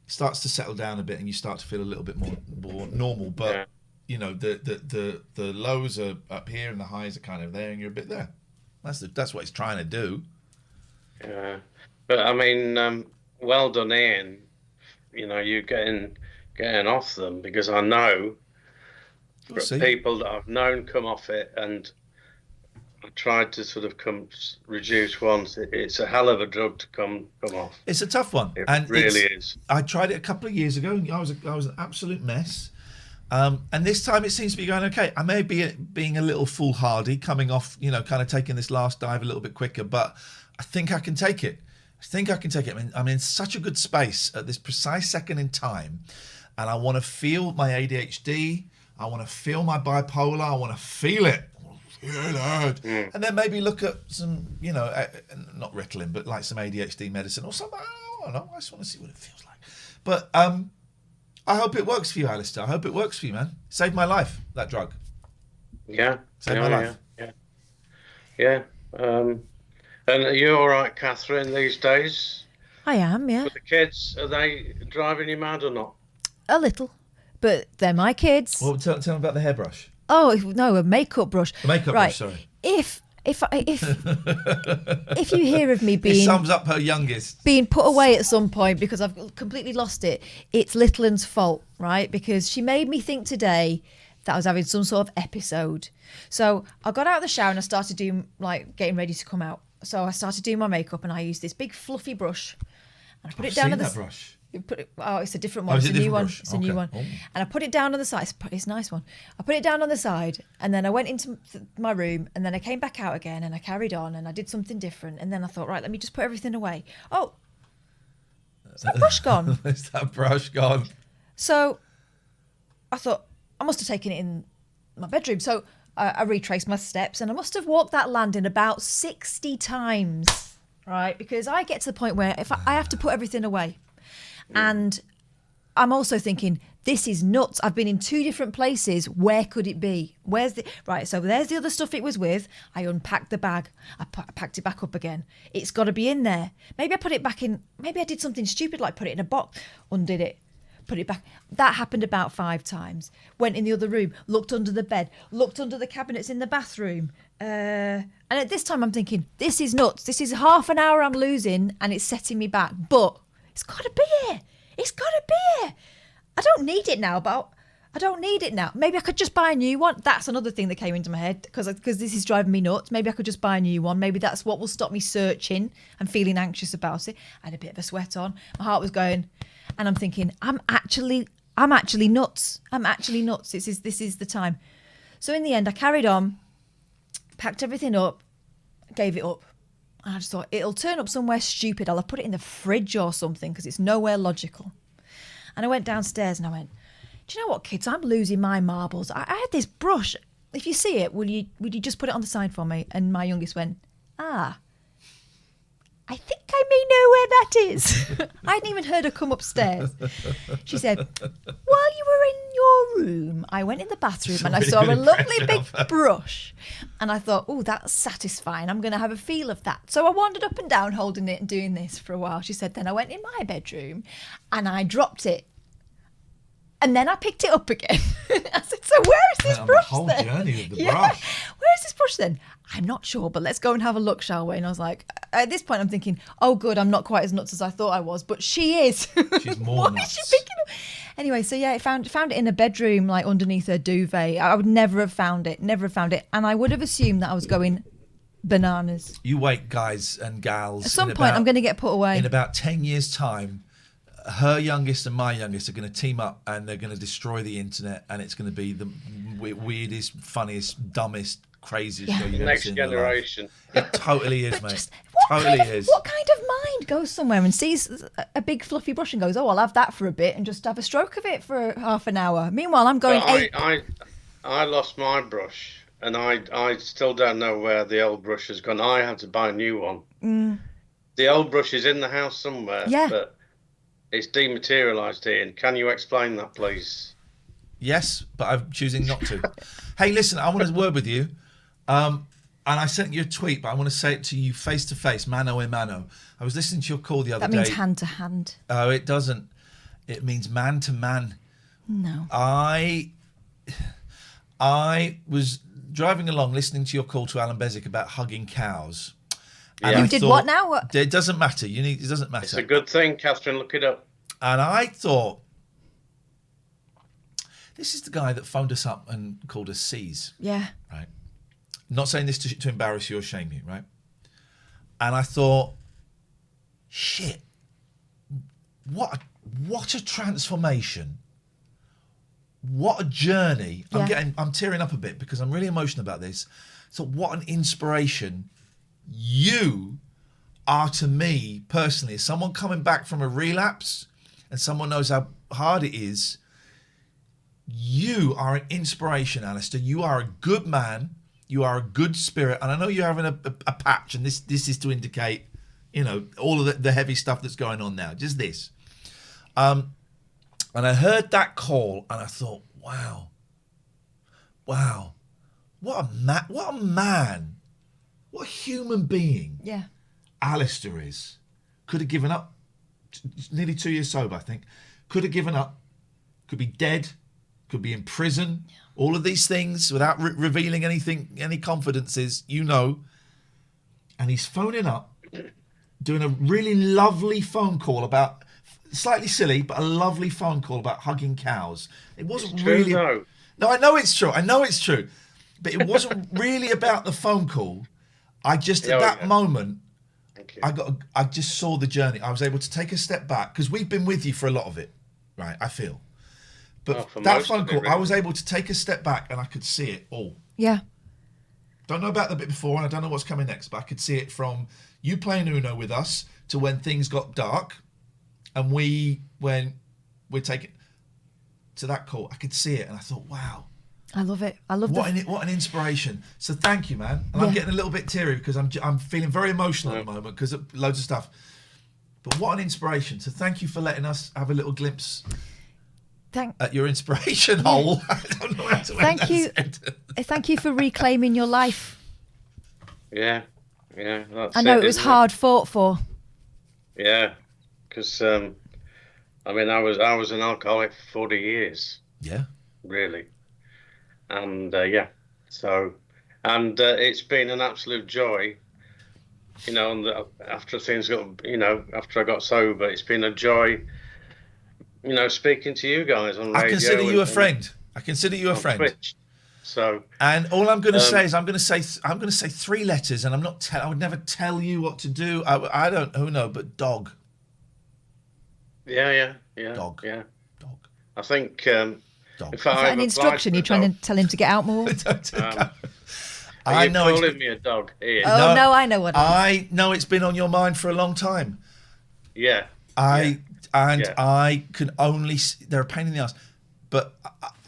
starts to settle down a bit, and you start to feel a little bit more normal. But the lows are up here and the highs are kind of there, and you're a bit there. That's what it's trying to do. Yeah, but I mean, well done, Ian. You're getting off them, because I know people that I've known come off it, and I tried to sort of reduce once. It's a hell of a drug to come off. It's a tough one. It really is. I tried it a couple of years ago. I was an absolute mess. And this time it seems to be going okay. I may be being a little foolhardy, coming off, kind of taking this last dive a little bit quicker, but I think I can take it. I mean, I'm in such a good space at this precise second in time, and I want to feel my ADHD. I want to feel my bipolar. I want to feel it. And then maybe look at some, not Ritalin, but like some ADHD medicine or something. I don't know. I just want to see what it feels like. But I hope it works for you, Alistair. I hope it works for you, man. Saved my life, that drug. Yeah. Saved my life. Yeah. And are you all right, Catherine, these days? I am, yeah. With the kids, are they driving you mad or not? A little, but they're my kids. Well, tell them about the hairbrush. Oh no, a makeup brush. The makeup brush, sorry. If you hear of me being... It sums up her youngest. Being put away at some point because I've completely lost it, it's Little 'Un's fault, right? Because she made me think today that I was having some sort of episode. So I got out of the shower and I started doing, getting ready to come out. So I started doing my makeup and I used this big fluffy brush. And I put it down on the... brush. It's a different one. It's a new one. It's a new one. And I put it down on the side. It's a nice one. I put it down on the side and then I went into my room and then I came back out again and I carried on and I did something different. And then I thought, right, let me just put everything away. Oh, is that brush gone? Is that brush gone? So I thought, I must have taken it in my bedroom. So I retraced my steps and I must have walked that landing about 60 times, right? Because I get to the point where if I have to put everything away. And I'm also thinking, this is nuts. I've been in 2 different places. Where could it be? Right, so there's the other stuff it was with. I unpacked the bag. I packed it back up again. It's got to be in there. Maybe I put it back in. Maybe I did something stupid like put it in a box, undid it, put it back. That happened about 5 times. Went in the other room, looked under the bed, looked under the cabinets in the bathroom. And at this time I'm thinking, this is nuts. This is half an hour I'm losing and it's setting me back. But it's got to be here. It's got to be here. I don't need it now, but I don't need it now. Maybe I could just buy a new one. That's another thing that came into my head because this is driving me nuts. Maybe I could just buy a new one. Maybe that's what will stop me searching and feeling anxious about it. I had a bit of a sweat on. My heart was going, and I'm thinking, I'm actually nuts. I'm actually nuts. This is the time. So in the end, I carried on, packed everything up, gave it up. And I just thought, it'll turn up somewhere stupid. I'll have put it in the fridge or something because it's nowhere logical. And I went downstairs and I went, do you know what, kids? I'm losing my marbles. I had this brush. If you see it, would you just put it on the side for me? And my youngest went, I think I may know where that is. I hadn't even heard her come upstairs. She said, while you were in your room, I went in the bathroom and I saw a lovely big brush. And I thought, oh, that's satisfying. I'm going to have a feel of that. So I wandered up and down holding it and doing this for a while. She said, then I went in my bedroom and I dropped it. And then I picked it up again. I said, so where is this brush the whole then? journey of the Yeah. brush. Where is this brush then? I'm not sure, but let's go and have a look, shall we? And I was like, at this point, I'm thinking, oh, good, I'm not quite as nuts as I thought I was, but she is. She's more nuts. Is she picking up? Anyway, so yeah, I found it in a bedroom, like underneath her duvet. I would never have found it, and I would have assumed that I was going bananas. You wait, guys and gals. At some point, I'm going to get put away. In about 10 years' time, her youngest and my youngest are going to team up and they're going to destroy the internet, and it's going to be the weirdest, funniest, dumbest, craziest show you've ever seen. Next generation. It totally is, mate. What kind of mind goes somewhere and sees a big fluffy brush and goes, oh, I'll have that for a bit and just have a stroke of it for half an hour. Meanwhile, I'm going I lost my brush and I still don't know where the old brush has gone. I had to buy a new one. The old brush is in the house somewhere, but it's dematerialised, Ian. Can you explain that, please? Yes, but I'm choosing not to. Hey, listen, I want to word with you. And I sent you a tweet, but I want to say it to you face to face, mano a mano. I was listening to your call the other day. That means hand to hand. Oh, it doesn't. It means man to man. No. I was driving along listening to your call to Allan Beswick about hugging cows. And you did what now? It doesn't matter. It doesn't matter. It's a good thing, Catherine. Look it up. And I thought, this is the guy that phoned us up and called us C's. Yeah. Right. Not saying this to embarrass you or shame you, right? And I thought, shit, what a transformation. What a journey. Yeah. I'm tearing up a bit because I'm really emotional about this. So what an inspiration you are to me personally. As someone coming back from a relapse and someone knows how hard it is, you are an inspiration, Alistair. You are a good man. You are a good spirit. And I know you're having a patch, and this is to indicate, all of the heavy stuff that's going on now. Just this. And I heard that call and I thought, wow, what a man. What a human being Alistair is. Could have given up. Nearly 2 years sober, I think. Could have given up. Could be dead. Could be in prison. Yeah. All of these things without revealing anything, any confidences, you know. And he's phoning up, doing a really lovely phone call about, slightly silly, but a lovely phone call about hugging cows. It wasn't it's true, really. though. No, I know it's true. But it wasn't really about the phone call. I just, at that moment, I just saw the journey. I was able to take a step back because we've been with you for a lot of it, right? I feel. But that phone call, I was able to take a step back and I could see it all. Yeah. Don't know about the bit before and I don't know what's coming next, but I could see it from you playing Uno with us to when things got dark and when we're taking to that call. I could see it and I thought, wow. I love it. I love what an inspiration. So thank you, man. And I'm getting a little bit teary because I'm feeling very emotional at the moment because of loads of stuff. But what an inspiration. So thank you for letting us have a little glimpse at your inspiration hole. I don't know how to Thank you. Thank you for reclaiming your life. Yeah. That's I know it was hard fought for. Yeah, because I was an alcoholic for 40 years. Yeah. Really. And so it's been an absolute joy, and after things got, after I got sober, it's been a joy, speaking to you guys on radio. I consider you a friend. I consider you a friend. Twitch. So, and all I'm going to say is I'm going to say 3 letters, and I would never tell you what to do. I don't, who knows, but dog. Yeah. Dog. Yeah. Dog. I think. Is that an instruction? You're trying to tell him to get out more? I know you're calling me a dog, Ian. Oh, no, I know what it is. I know it's been on your mind for a long time. Yeah. I can only... They're a pain in the ass. But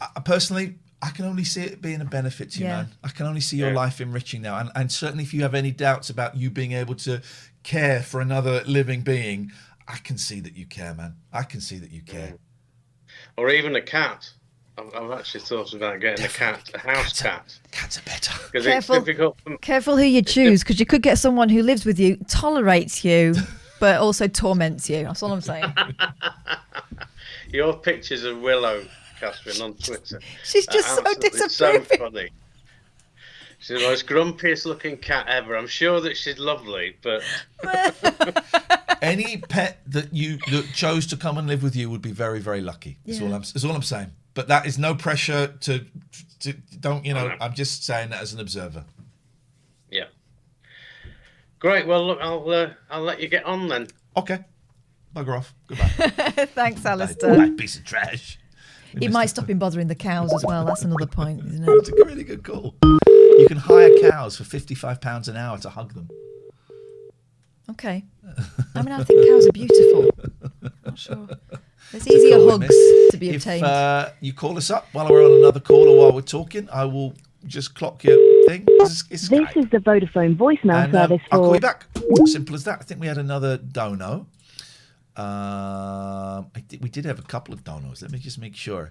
I personally, I can only see it being a benefit to you, man. I can only see your life enriching now. And certainly if you have any doubts about you being able to care for another living being, I can see that you care, man. I can see that you care. Or even a cat. I've actually thought about getting a house cat. Cats are better. Careful who you choose, because you could get someone who lives with you, tolerates you, but also torments you. That's all I'm saying. Your pictures of Willow, Catherine, on Twitter. She's just so disapproving. So funny. She's the most grumpiest looking cat ever. I'm sure that she's lovely, but any pet that chose to come and live with you would be very, very lucky. That's all I'm saying. But that is no pressure to don't, I'm just saying that as an observer. Yeah. Great. Well, look, I'll let you get on then. Okay. Bugger off. Goodbye. Thanks, Alistair. That piece of trash. It might stop him bothering the cows as well. That's another point, isn't it? It's a really good call. You can hire cows for £55 an hour to hug them. Okay. I mean, I think cows are beautiful. Not sure. There's easier hugs to be obtained. If you call us up while we're on another call or while we're talking, I will just clock your thing. This is the Vodafone voicemail service for... I'll call you back. Simple as that. I think we had another dono. We did have a couple of donos. Let me just make sure.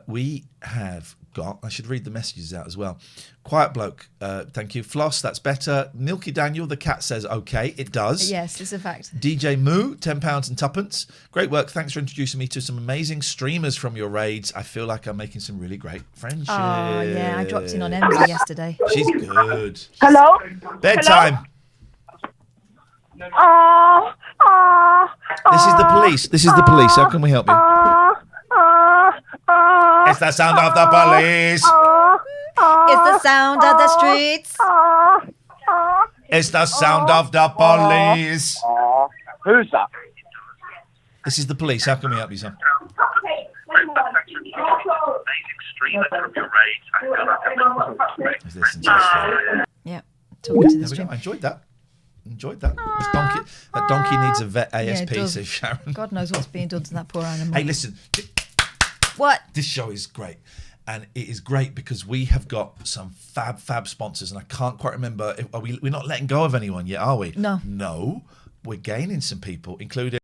We have got, I should read the messages out as well. Quiet Bloke, thank you. Floss, that's better. Milky Daniel, the cat says okay. It does. Yes, it's a fact. DJ Moo, £10 and tuppence. Great work. Thanks for introducing me to some amazing streamers from your raids. I feel like I'm making some really great friendships. Oh, yeah. I dropped in on Emmzy yesterday. She's good. Hello? Bedtime. Hello? This is the police. This is the police. How can we help you? It's the sound of the police. It's the sound of the streets. It's the sound of the police. Who's that? This is the police. How can we help you, son? Yeah, talking to the stream. I enjoyed that. That donkey needs a vet ASP, says Sharon. God knows what's being done to that poor animal. Hey, listen. What? This show is great. And it is great because we have got some fab sponsors. And I can't quite remember. We're not letting go of anyone yet, are we? No. No. We're gaining some people, including...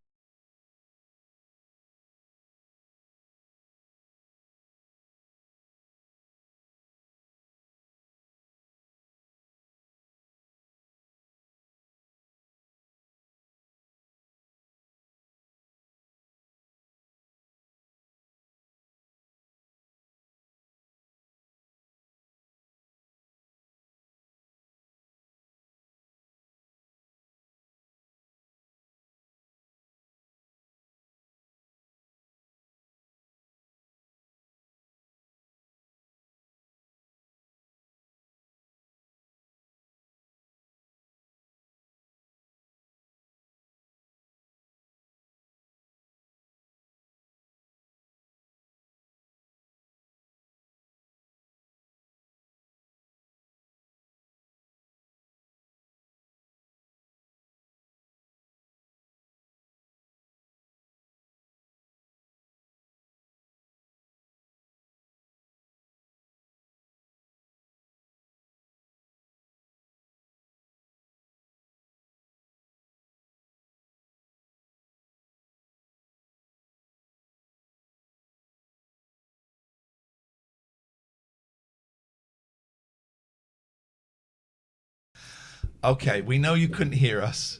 Okay, we know you couldn't hear us.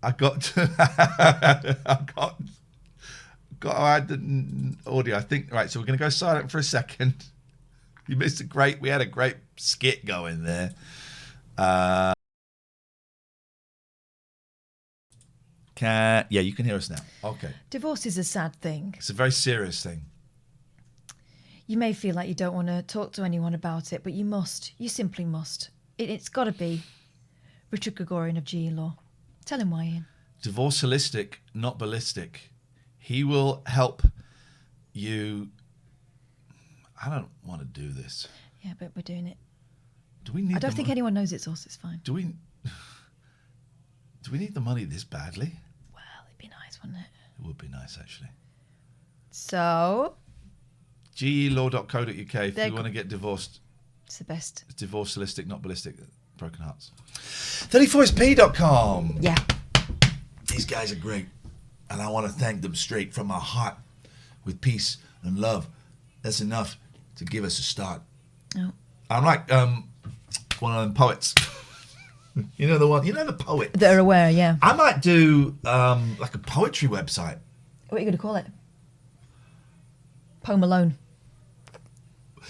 I had the audio. I think, right, so we're going to go silent for a second. You missed we had a great skit going there. You can hear us now. Okay. Divorce is a sad thing. It's a very serious thing. You may feel like you don't want to talk to anyone about it, but you must. You simply must. It's got to be. Richard Gregorian of GE Law. Tell him why, Ian. Divorce holistic, not ballistic. He will help you. I don't want to do this. Yeah, but we're doing it. Do we need? I don't think anyone knows it's us. It's fine. Do we need the money this badly? Well, it'd be nice, wouldn't it? It would be nice, actually. So, gelaw.co.uk if you want to get divorced. It's the best. It's divorce holistic, not ballistic. Broken hearts. 34sp.com. Yeah. These guys are great. And I want to thank them straight from my heart with peace and love. That's enough to give us a start. Oh. I'm like one of them poets. You know the poet. They're aware, yeah. I might do like a poetry website. What are you going to call it? Poem alone.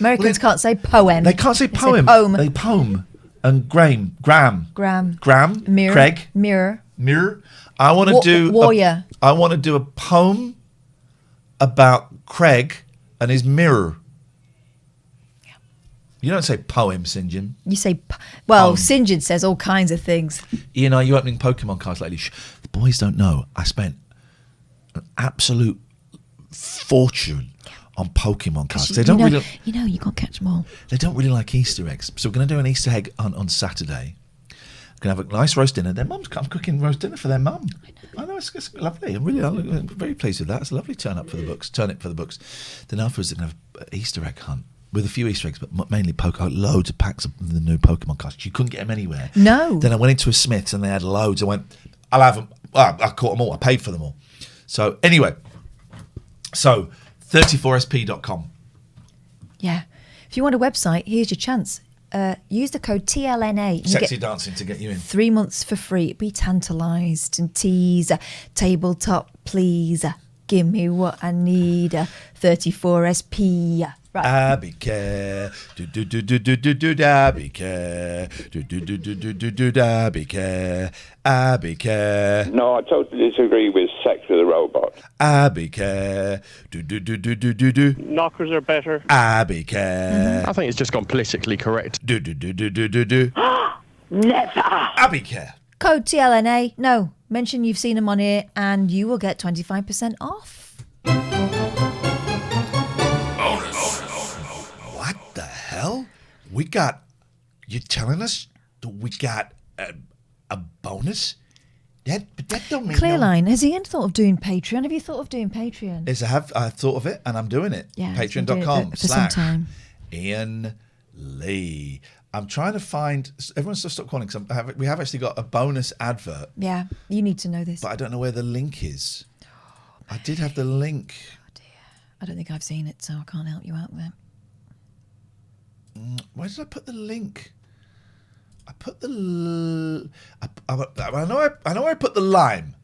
Americans can't say poem. They can't say poem. Say poem. They poem. And Graham. Mirror. Craig. Mirror. I want to do warrior. I want to do a poem about Craig and his mirror. Yeah. You don't say poem, Sinjin. You say Sinjin says all kinds of things. Ian, are you opening Pokemon cards lately? The boys don't know. I spent an absolute fortune on Pokemon cards. They don't really. You can't catch them all. They don't really like Easter eggs, so we're going to do an Easter egg on Saturday. We're going to have a nice roast dinner. Their mum's I'm cooking roast dinner for their mum. I know it's lovely. I'm very pleased with that. It's a lovely turn up for the books. Then afterwards, they're going to have an Easter egg hunt with a few Easter eggs, but mainly loads of packs of the new Pokemon cards. You couldn't get them anywhere. No. Then I went into a Smith's and they had loads. I went, I'll have them. Well, I caught them all. I paid for them all. So anyway, 34sp.com. Yeah. If you want a website, here's your chance. Use the code TLNA. Sexy dancing to get you in. 3 months for free. Be tantalised and tease. Tabletop, please. Give me what I need. 34SP. Right. Abby care. Abby care. Abby care. Abby care. No, I totally disagree with sex with a robot. Abby care. Knockers are better. Abby care. I think it's just gone politically correct. Never. Abby care. Code TLNA. No. Mention you've seen them on here and you will get 25% off. What the hell? You're telling us that we got a bonus? That don't mean Clearline, has Ian thought of doing Patreon? Have you thought of doing Patreon? I've thought of it and I'm doing it. Yeah, Patreon.com/ for some time. Ian Lee. I'm trying to find. Everyone's just stopped calling because we have actually got a bonus advert. Yeah, you need to know this. But I don't know where the link is. I did have the link. Oh dear, I don't think I've seen it, so I can't help you out there. Where did I put the link? I put the. I know where I put the lime.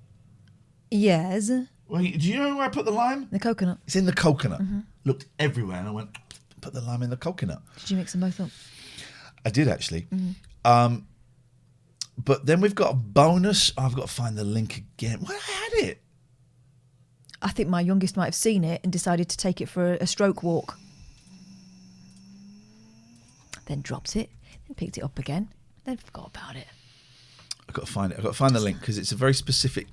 Yes. Well, do you know where I put the lime? The coconut. It's in the coconut. Mm-hmm. Looked everywhere, and I went, put the lime in the coconut. Did you mix them both up? I did actually. Mm-hmm. But then we've got a bonus. I've got to find the link again. Where I had it? I think my youngest might have seen it and decided to take it for a stroke walk. Then dropped it, then picked it up again, then forgot about it. I've got to find it. I've got to find the link because it's a very specific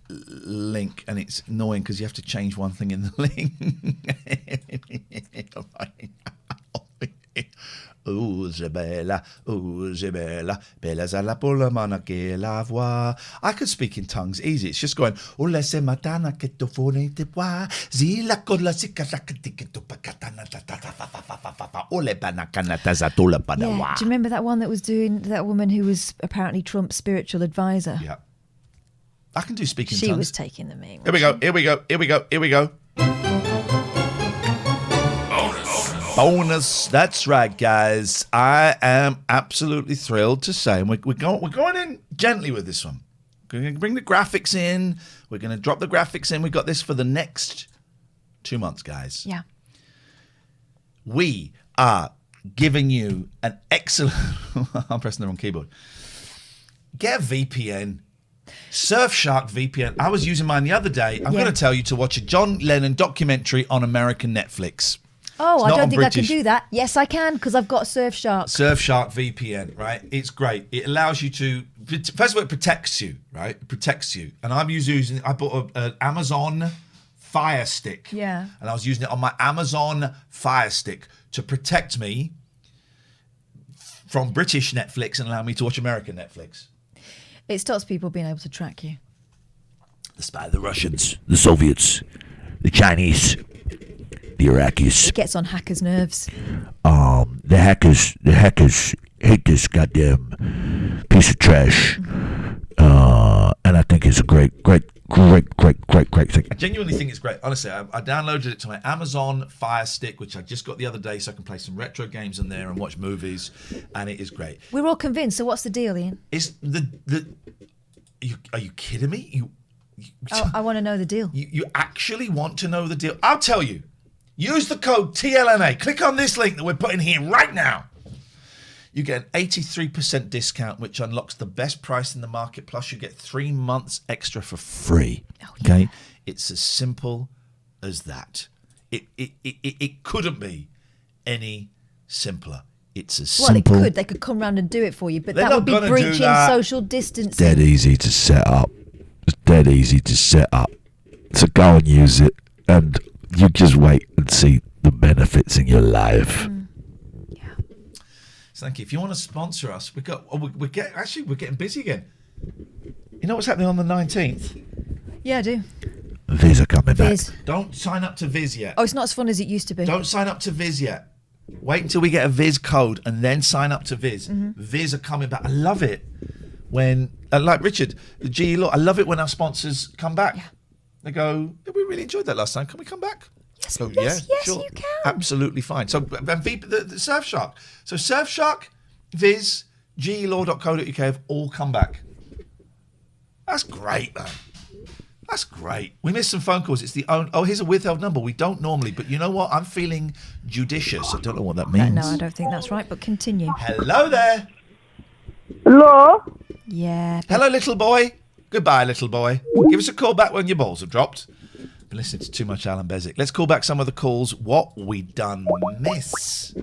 link and it's annoying because you have to change one thing in the link. Bella, bella's alla pola mana che la voix. I could speak in tongues easy. It's just going. Yeah. Do you remember that one that was doing that woman who was apparently Trump's spiritual advisor? Yeah. I can do speaking tongues. She was taking the meme. Here we go. bonus. That's right, guys. I am absolutely thrilled to say, and we're going in gently with this one. We're going to bring the graphics in. We're going to drop the graphics in. We've got this for the next 2 months, guys. Yeah. We are giving you an excellent... I'm pressing the wrong keyboard. Get a VPN. Surfshark VPN. I was using mine the other day. I'm going to tell you to watch a John Lennon documentary on American Netflix. Oh, I don't think I can do that. Yes, I can, because I've got Surfshark. Surfshark VPN, right? It's great. It allows you to... First of all, it protects you, right? It protects you. And I'm using... I bought an Amazon Fire Stick. Yeah. And I was using it on my Amazon Fire Stick to protect me from British Netflix and allow me to watch American Netflix. It stops people being able to track you. The Russians, the Soviets, the Chinese, the Iraqis. It gets on hackers' nerves. The hackers hate this goddamn piece of trash. And I think it's a great thing. I genuinely think it's great. Honestly, I downloaded it to my Amazon Fire Stick, which I just got the other day, so I can play some retro games on there and watch movies, and it is great. We're all convinced. So what's the deal, Iain? Is are you kidding me? I want to know the deal. You actually want to know the deal? I'll tell you. Use the code TLNA. Click on this link that we're putting here right now. You get an 83% discount, which unlocks the best price in the market. Plus, you get 3 months extra for free. Okay, it's as simple as that. It couldn't be any simpler. It's as simple. Well, they could come round and do it for you, but that would be breaching social distancing. Dead easy to set up. It's dead easy to set up. So go and use it, and you just wait and see the benefits in your life. Thank you. If you want to sponsor us, we're getting busy again. You know what's happening on the 19th? Yeah, I do. Viz are coming back. Don't sign up to Viz yet. Oh, it's not as fun as it used to be. Don't sign up to Viz yet. Wait until we get a Viz code and then sign up to Viz. Mm-hmm. Viz are coming back. I love it when, like Richard, GE Law, I love it when our sponsors come back. Yeah. They go, we really enjoyed that last time. Can we come back? Yes, sure. You can. Absolutely fine. So the Surfshark. So Surfshark, Viz, gelaw.co.uk have all come back. That's great, man. That's great. We missed some phone calls. It's the own. Oh, here's a withheld number. We don't normally, but you know what? I'm feeling judicious. I don't know what that means. No, I don't think that's right. But continue. Hello there. Hello. Yeah. Hello, little boy. Goodbye, little boy. Give us a call back when your balls have dropped. Been listening to too much Allan Beswick. Let's call back some of the calls. What we done miss?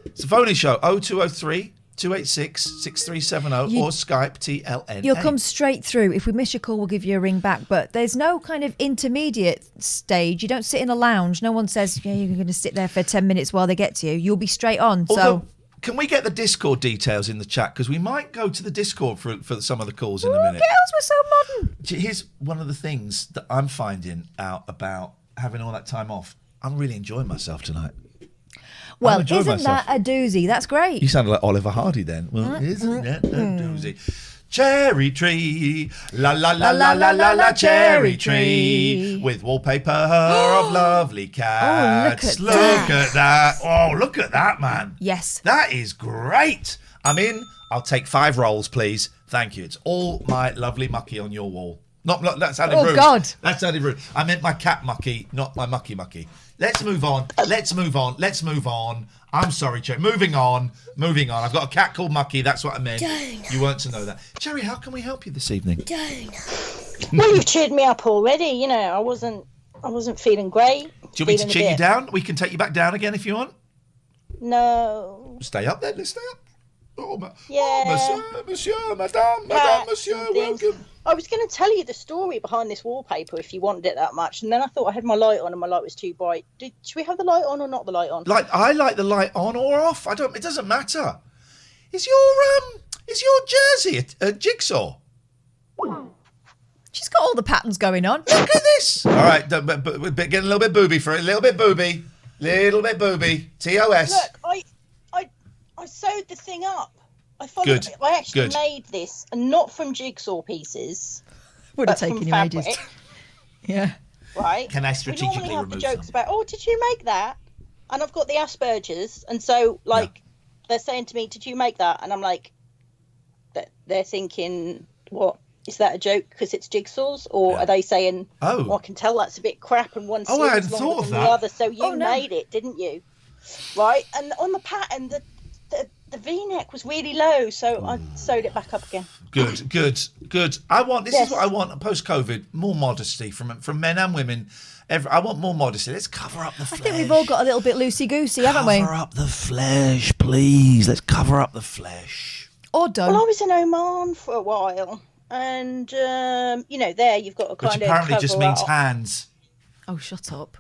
It's a phone-in show. 0203 286 6370 or Skype TLN. You'll come straight through. If we miss your call, we'll give you a ring back. But there's no kind of intermediate stage. You don't sit in a lounge. No one says, yeah, you're going to sit there for 10 minutes while they get to you. You'll be straight on. Although, can we get the Discord details in the chat? Because we might go to the Discord for some of the calls in a minute. Girls, we're so modern. Here's one of the things that I'm finding out about having all that time off. I'm really enjoying myself tonight. Well, isn't that a doozy? That's great. You sounded like Oliver Hardy then. Well, isn't that a doozy? Cherry tree, la la la la la la la, cherry tree, with wallpaper of lovely cats. Oh, look at that. Oh, look at that, man. Yes. That is great. I'm in. I'll take 5 rolls, please. Thank you. It's all my lovely mucky on your wall. Not that sounded rude. Oh, God. That sounded rude. I meant my cat mucky, not my mucky. Let's move on. I'm sorry, Cherry. Moving on. I've got a cat called Mucky. That's what I meant. You weren't to know that. Cherry, how can we help you this evening? Well, you've cheered me up already. You know, I wasn't feeling great. Do you want me to cheer you down? We can take you back down again if you want. No. Stay up then. Let's stay up. Monsieur, madame, monsieur, welcome. I was going to tell you the story behind this wallpaper if you wanted it that much, and then I thought I had my light on and my light was too bright. Should we have the light on or not the light on? I like the light on or off. It doesn't matter. Is your jersey a jigsaw? She's got all the patterns going on. Look at this. All right, but getting a little bit booby for it. A little bit booby. TOS. Look, I sewed the thing up. I actually made this, and not from jigsaw pieces. Would have taken you ages. Yeah. Right. Can I strategically remove remove jokes about? Oh, did you make that? and I've got the Asperger's, and so like they're saying to me, "Did you make that?" And I'm like, they're thinking, "What is that a joke because it's jigsaws?" Or are they saying, "Oh, I can tell that's a bit crap and one sleeve is longer than the other, so you made it, didn't you?" Right? And on the pattern, the V-neck was really low, so I sewed it back up again. Good. I want this is what I want post-COVID: more modesty from men and women. I want more modesty. Let's cover up the flesh. I think we've all got a little bit loosey-goosey, haven't we? Cover up the flesh, please. Let's cover up the flesh. Or don't. Well, I was in Oman for a while, and there you've got a kind of. Which apparently just means up. hands. Oh, shut up.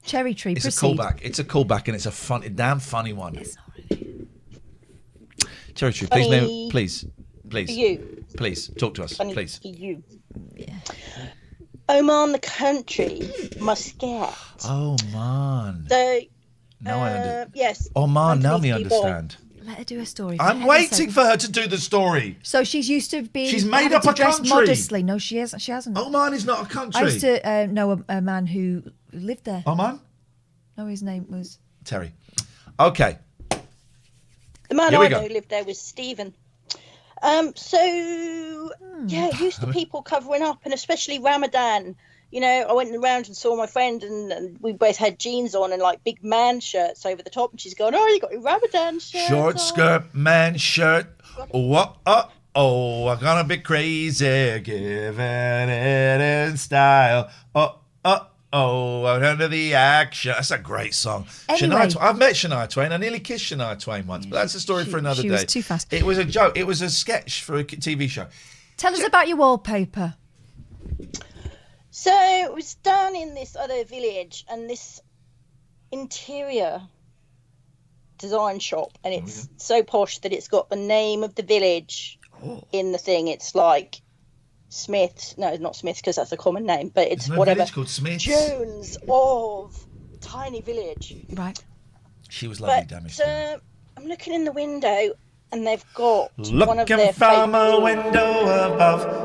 Cherry tree. It's proceed. a callback. It's a callback, and it's a damn funny one. It's not really. Cherry tree, please, please, talk to us, funny please. For you. Yeah. Oman, the country, Muscat. Oh man. So. Now I understand. Yes. Oman, now me understand. Let her do a story. I'm waiting for her to do the story. So she's used to being. She's made up a country. Modestly. No, she hasn't. She hasn't. Oman is not a country. I used to know a man who lived there. Oman? No, his name was Terry. Okay. The man I know lived there was Stephen. Used to people covering up, and especially Ramadan. I went around and saw my friend, and we both had jeans on and like big man shirts over the top, and she's going, "Oh, you got your Ramadan shirt Short on." skirt, man shirt. I'm gonna be crazy, giving it in style. I'm under the action. That's a great song. Anyway. I've met Shania Twain. I nearly kissed Shania Twain once, but that's a story for another day. She was too fast. It was a joke. It was a sketch for a TV show. Tell us about your wallpaper. So it was done in this other village, and this interior design shop, and it's so posh that it's got the name of the village in the thing. It's like Smith's. No, not Smith's because that's a common name, but it's whatever. Village called Smith's. Jones of tiny village. Right. She was lovely, damaged. I'm looking in the window, and they've got looking one of their from fake a window above.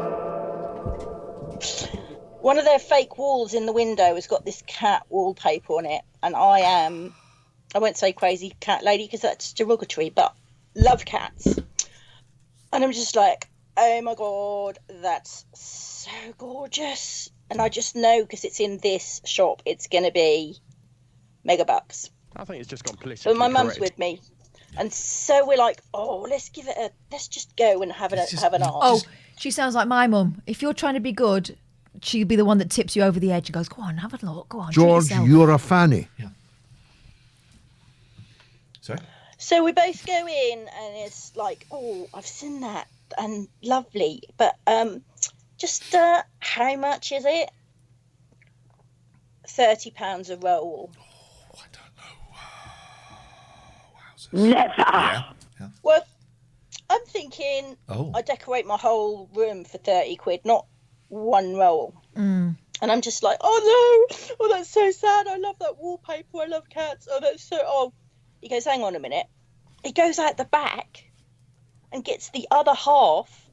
One of their fake walls in the window has got this cat wallpaper on it, and I won't say crazy cat lady because that's derogatory, but love cats. And I'm just like, oh my God, that's so gorgeous. And I just know because it's in this shop, it's going to be mega bucks. I think it's just gone politically But my mum's correct. with me. And so we're like, let's just go and have an arse. Oh, she sounds like my mum. If you're trying to be good, she'll be the one that tips you over the edge and goes, "Go on, have a look. Go on, treat George, yourself." you're a fanny. Yeah. Sorry? So we both go in, and it's like, oh, I've seen that, and lovely. But just how much is it? £30 a roll. Oh, I don't know. Never. Yeah. Well, I'm thinking Oh. I decorate my whole room for 30 quid, not one roll. Mm. And I'm just like, oh no, oh that's so sad. I love that wallpaper. I love cats. Oh, that's so. Oh, he goes, hang on a minute. He goes out the back and gets the other half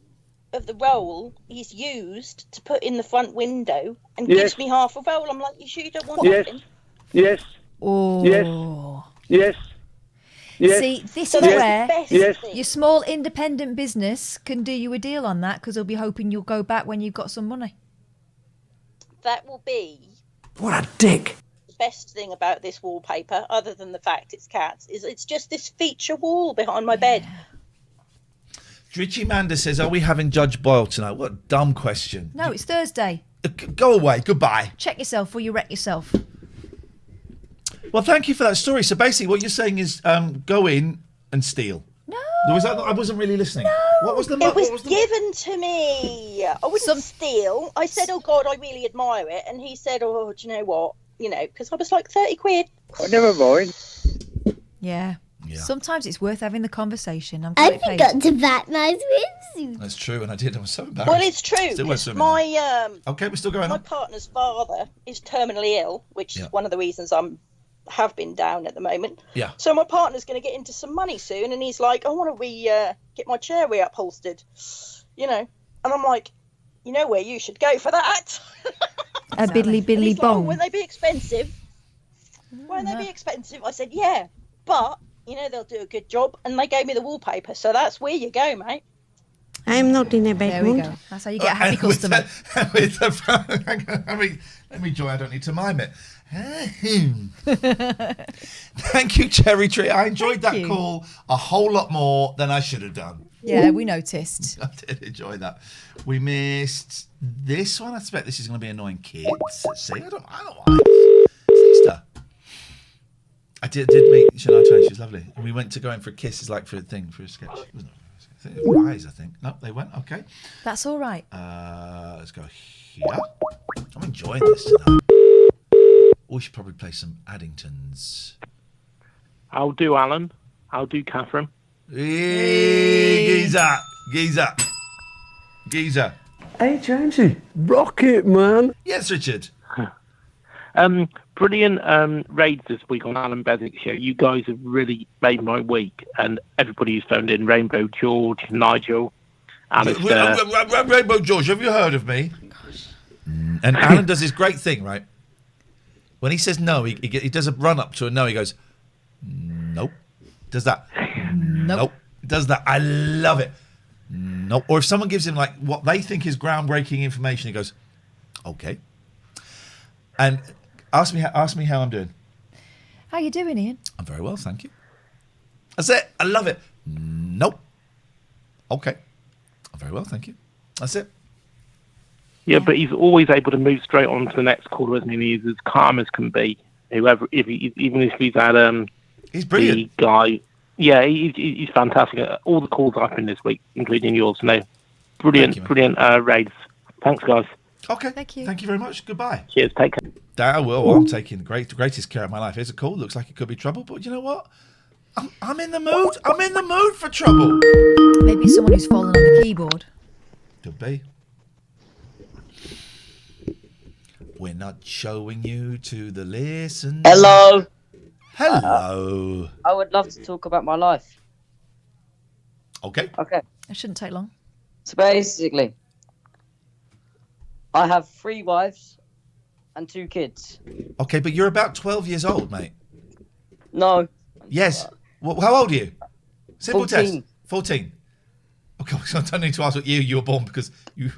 of the roll he's used to put in the front window and gives me half a roll. I'm like, you sure you don't want nothing? Yes. Oh. Yes. Yes. See, this So is that's where the best your small independent business can do you a deal on that because they'll be hoping you'll go back when you've got some money. That will be What a dick. the best thing about this wallpaper, other than the fact it's cats, is it's just this feature wall behind my bed. Richie Manda says, "Are we having Judge Boyle tonight?" What a dumb question. No, it's Thursday. Go away. Goodbye. Check yourself before you wreck yourself. Well, thank you for that story. So basically, what you're saying is, go in and steal. No. Was that? I wasn't really listening. No. What was the? It was given to me. I wouldn't steal. I said, oh God, I really admire it. And he said, oh, do you know what? Because I was like 30 quid. Oh, never mind. Yeah. Sometimes it's worth having the conversation. I forgot to pack my swimsuit. That's true, and I did. I was so embarrassed. Well, it's true. Still went swimming. Okay, we're still going My on. partner's father is terminally ill, which is one of the reasons have been down at the moment. Yeah. So my partner's going to get into some money soon, and he's like, I want to get my chair reupholstered, And I'm like, you know where you should go for that? A biddly And he's like, bong. will they be expensive? Won't they be expensive? I said, yeah, but they'll do a good job, and they gave me the wallpaper, so that's where you go, mate. I'm not in a bad There we mood. go. That's how you get a happy customer. Let me joy. I don't need to mime it. Thank you, Cherry Tree. I enjoyed that call a whole lot more than I should have done. Yeah, we noticed. I did enjoy that. We missed this one. I suspect this is going to be annoying kids. Let's see. I don't know why. It's Easter. I did meet Shania Twain. She's lovely. And we went to go in for a kiss. It's like for a thing, for a sketch. Wasn't it? Rise, I think. No, they went. Okay. That's all right. Let's go here. I'm enjoying this tonight. We should probably play some Addingtons. I'll do Alan. I'll do Catherine. Hey, Geezer. Hey, Jonesy. Rocket, man. Yes, Richard. Brilliant raids this week on Allan Beswick's show. You guys have really made my week, and everybody who's phoned in, Rainbow George, Nigel, Alistair. Rainbow George, have you heard of me? And Alan does this great thing, right? When he says no, he does a run up to a no. He goes, nope. Does that? Nope. Does that? I love it. Nope. Or if someone gives him like what they think is groundbreaking information, he goes, okay. And ask me how I'm doing. How you doing, Ian? I'm very well, thank you. That's it. I love it. Nope. Okay. I'm very well, thank you. That's it. Yeah, but he's always able to move straight on to the next caller, isn't he? He's as calm as can be. Even if he's had he's brilliant. The guy. Yeah, he's fantastic. All the calls I've been this week, including yours, brilliant raids. Thanks, guys. Okay. Thank you very much. Goodbye. Cheers. Take care. I will. I'm taking the greatest care of my life. Here's a call. Looks like it could be trouble, but you know what? I'm in the mood. I'm in the mood for trouble. Maybe someone who's fallen on the keyboard. Could be. We're not showing you to the listen. Hello. Hello. I would love to talk about my life. Okay. It shouldn't take long. So basically, I have 3 wives and 2 kids. Okay, but you're about 12 years old, mate. No. Yes. Well, how old are you? Simple 14. test. 14. Okay, so I don't need to ask what year you were born because you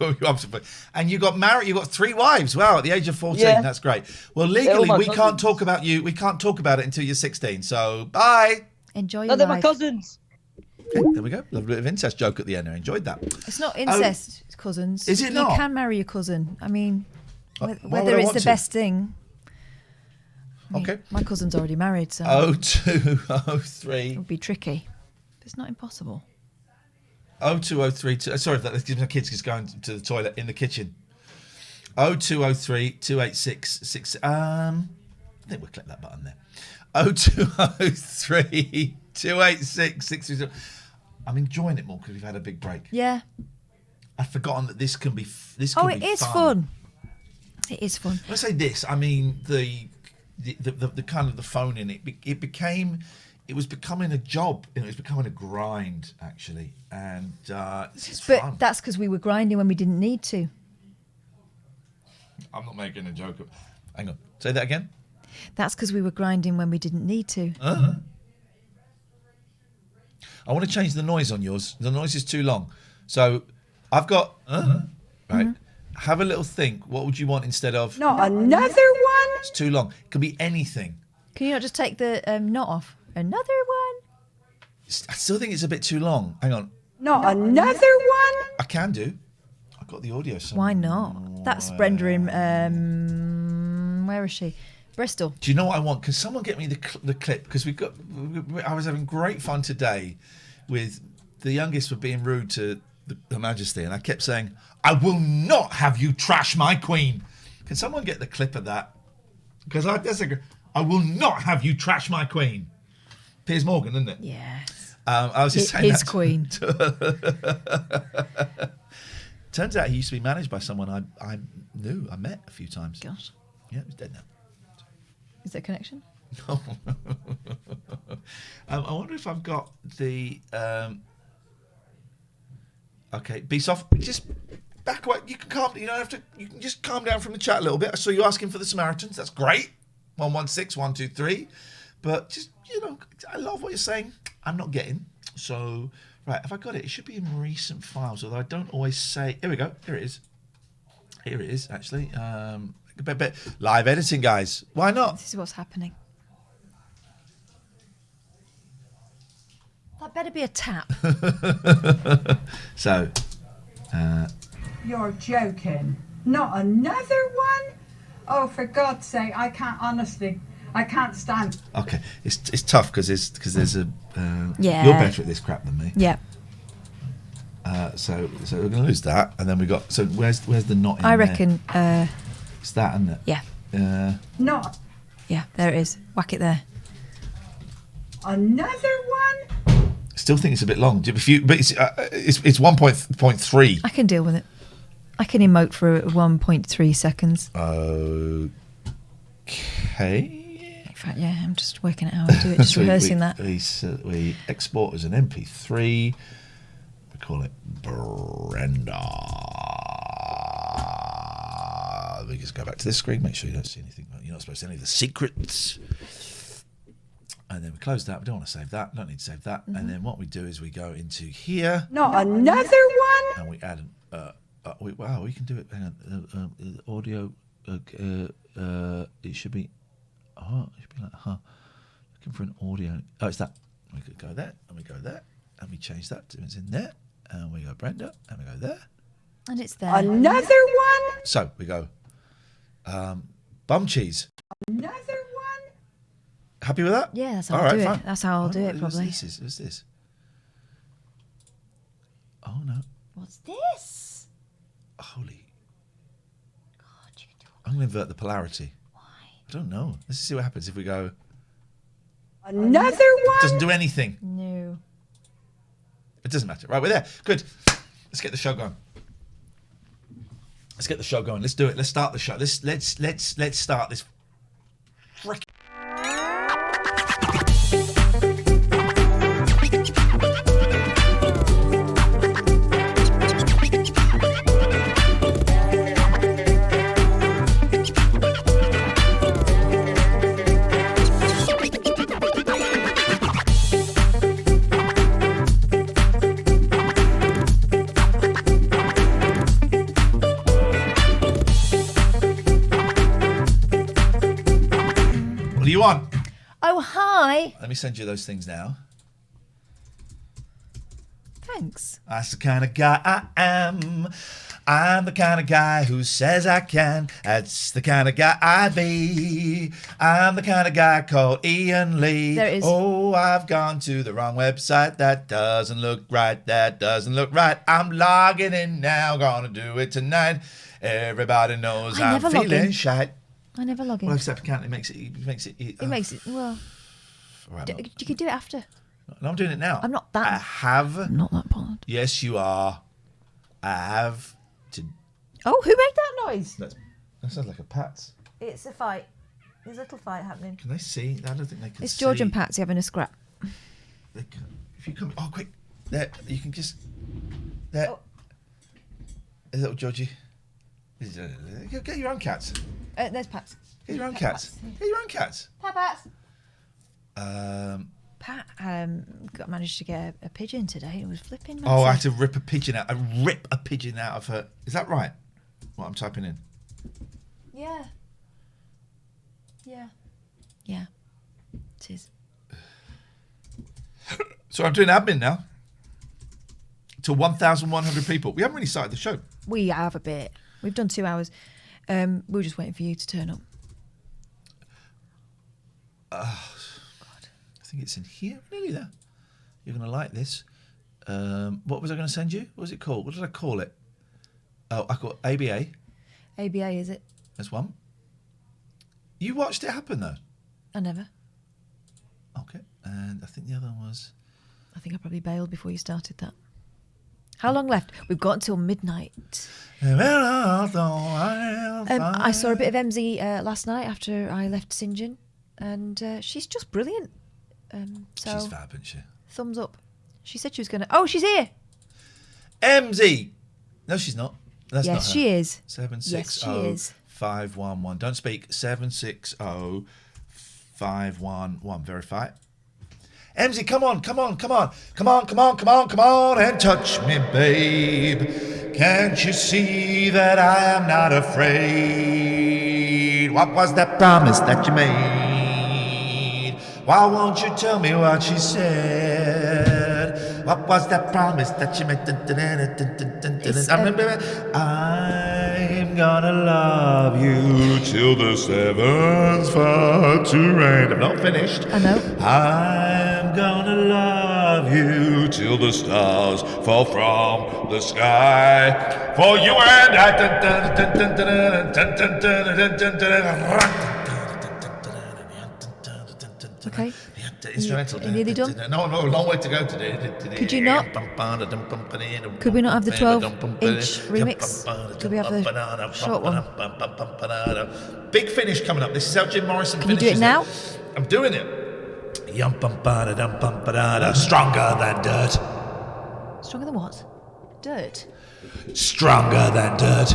and you got married. You got 3 wives. Wow, at the age of 14, that's great. Well, legally, we can't talk about you. We can't talk about it until you're 16. So, bye. Enjoy your No, they're life. my cousins. Okay, there we go. Lovely bit of incest joke at the end. I enjoyed that. It's not incest. It's cousins. Is it You not? can marry your cousin. I mean, Why would whether I it's want the to? best thing. I mean, Okay. My cousin's already married, so 0203. it would be tricky. But it's not impossible. 02032. Sorry if that. My kids just going to the toilet in the kitchen. 0203 286 6. I think we'll click that button there. 0203 286 6. I'm enjoying it more because we've had a big break. Yeah. I've forgotten that this can be. It is fun. It is fun. When I say this, I mean the kind of the phone in it. It was becoming a job. It was becoming a grind actually, and this is fun. But that's because we were grinding when we didn't need to. I'm not making a joke. Hang on. Say that again. That's because we were grinding when we didn't need to. I want to change the noise on yours. The noise is too long. So I've got right. Mm-hmm. Have a little think. What would you want instead of? Not another one. It's too long. It can be anything. Can you not just take the not off? Another one. I still think it's a bit too long. Hang on. Not another one. I can do. I've got the audio somewhere. Why not? That's Brenda in. Where is she? Bristol. Do you know what I want? Can someone get me the clip? Because I was having great fun today with the youngest for being rude to Her Majesty, and I kept saying, "I will not have you trash my queen." Can someone get the clip of that? Because I will not have you trash my queen. Piers Morgan, isn't it? Yes. I was just saying his that queen. Turns out he used to be managed by someone I knew. I met a few times. Gosh. Yeah, he's dead now. Is there a connection? No. I wonder if I've got the. Okay, be soft. Just back away. You can calm. You don't have to. You can just calm down from the chat a little bit. I saw you asking for the Samaritans. That's great. 116 123. But just, I love what you're saying. I'm not getting. So, right, have I got it? It should be in recent files, although I don't always say. Here we go. Here it is. Here it is, actually. Live editing, guys. Why not? This is what's happening. That better be a tap. So. You're joking. Not another one? Oh, for God's sake, I can't stand. Okay, it's tough because there's a. Yeah. You're better at this crap than me. Yeah. So we're gonna lose that, and then we got. So where's the knot in I reckon. It's that, isn't it? Yeah. Not Yeah, there it is. Whack it there. another one? Still think it's a bit long. But it's 1.3. I can deal with it. I can emote for 1.3 seconds. Okay. In fact, yeah, I'm just working out how to do it, just rehearsing that. We export as an MP3. We call it Brenda. We just go back to this screen, make sure you don't see anything. You're not supposed to see any of the secrets. And then we close that. We don't want to save that. Don't need to save that. And then what we do is we go into here. Not another one? And we add an... wow, we can do it. Hang on. Audio... it should be... Oh, it should be like... Looking for an audio... Oh, it's that. We could go there, and we go there, and we change that to it's in there, and we go Brenda, and we go there. And it's there. Another one? So, we go... bum cheese. Another one? Happy with that? Yeah, that's how All I'll right, do fine. it. That's how I'll do it, probably. What's this? Oh, no. What's this? Holy. God, you can do it. I'm going to invert the polarity. Why? I don't know. Let's see what happens if we go... Another one? Doesn't do anything. No. It doesn't matter. Right, we're there. Good. Let's get the show going. Let's get the show going. Let's do it. Let's start the show. Let's start this frickin'... What do you want? Oh, hi. Let me send you those things now. Thanks. That's the kind of guy I am. I'm the kind of guy who says I can. That's the kind of guy I be. I'm the kind of guy called Iain Lee. There it is. Oh, I've gone to the wrong website. That doesn't look right. That doesn't look right. I'm logging in now. Gonna do it tonight. Everybody knows I I'm never log feeling in. shy. I never log in. Well, except can't. It makes it. It makes it, well, Right, you can do it after. no, I'm doing it now. I'm not that. I have. I'm not that bothered. Yes, you are. I have to. Oh, who made that noise? That sounds like a Pats. It's a fight. There's a little fight happening. Can they see? I don't think they can. It's George see. and Patsy having a scrap. They can, if you come, quick! There, you can just there. Oh. Little Georgie. Get your own cats. There's Pats. Get your own cats. Get your own cats. Pats. Pat Managed to get a pigeon today. It was flipping massive. Oh, I had to rip a pigeon out. I rip a pigeon out of her. Is that right? What I'm typing in. Yeah. Yeah. Yeah. It is. So I'm doing admin now. To 1,100 people. We haven't really started the show. We have a bit. We've done 2 hours. We were just waiting for you to turn up. God. I think it's in here. Nearly there. You're going to like this. What was I going to send you? What was it called? What did I call it? Oh, I called ABA. ABA, is it? That's one. You watched it happen, though? I never. Okay. And I think the other one was... I think I probably bailed before you started that. How long left? We've got until midnight. I saw a bit of Emmzy last night after I left Sinjin, and she's just brilliant. So she's fab, isn't she? Thumbs up. She said she was going to... Oh, she's here. Emmzy! No, she's not. That's yes, not her. she is. 760 yes, she is. 511. Don't speak. 760 511. Verify. Emmzy, come on, and touch me, babe. Can't you see that I am not afraid? What was that promise that you made? Why won't you tell me what she said? What was that promise that you made? I'm gonna love you till the sevens fall to rain. I'm not finished. I know. I'm gonna love you till the stars fall from the sky. For you and I. Okay. Instrumental. Are you nearly done? No, a long way to go today. Could you not? Could we not have the 12-inch remix? Could we have the short one? Big finish coming up. This is how Jim Morrison Can you finishes. do it now? I'm doing it. Stronger than dirt. Stronger than what? Dirt. Stronger than dirt.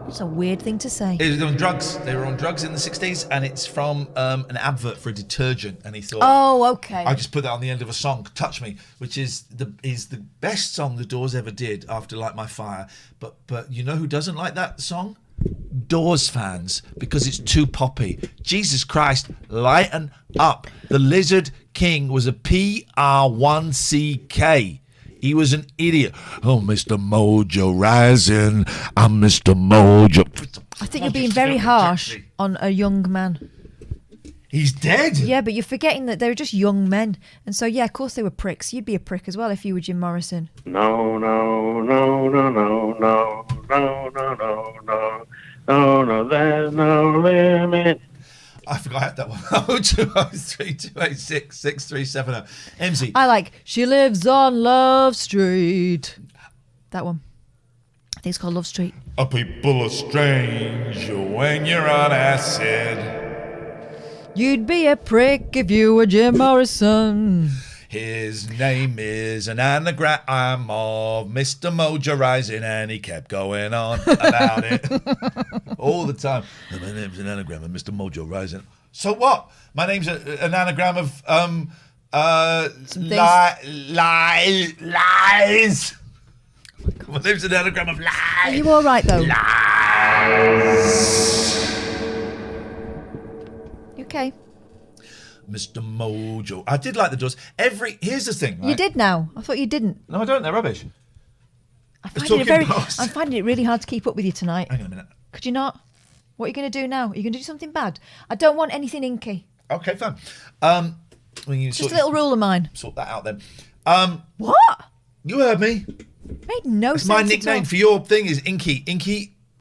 That's a weird thing to say. They were on drugs. They were on drugs in the 60s, and it's from an advert for a detergent. And he thought, oh, okay. I just put that on the end of a song, "Touch Me," which is the best song the Doors ever did after "Light My Fire." But you know who doesn't like that song? Doors fans, because it's too poppy. Jesus Christ, lighten up. The Lizard King was a PR1CK. He was an idiot. Oh, Mr. Mojo Rising. I'm Mr. Mojo. I think you're being very harsh on a young man. He's dead. Yeah, but you're forgetting that they were just young men. And so, yeah, of course they were pricks. You'd be a prick as well if you were Jim Morrison. No, there's no limit. I forgot I had that one. 0203-286-6370. Emmzy. I like She Lives on Love Street. That one. I think it's called Love Street. People are strange when you're on acid. You'd be a prick if you were Jim Morrison. His name is an anagram of Mr. Mojo Rising, and he kept going on about it all the time. My name's an anagram of Mr. Mojo Rising. So what? My name's an anagram of lies. My name's an anagram of lies. Are you all right though? Lies. You okay? Mr. Mojo. I did like the Doors. Here's the thing. Right? You did now. I thought you didn't. No, I don't. They're rubbish. I'm finding it really hard to keep up with you tonight. Hang on a minute. Could you not? What are you going to do now? Are you going to do something bad? I don't want anything inky. Okay, fine. Just a little rule of mine. Sort that out then. What? You heard me. Made no sense. My nickname for your thing is Inky.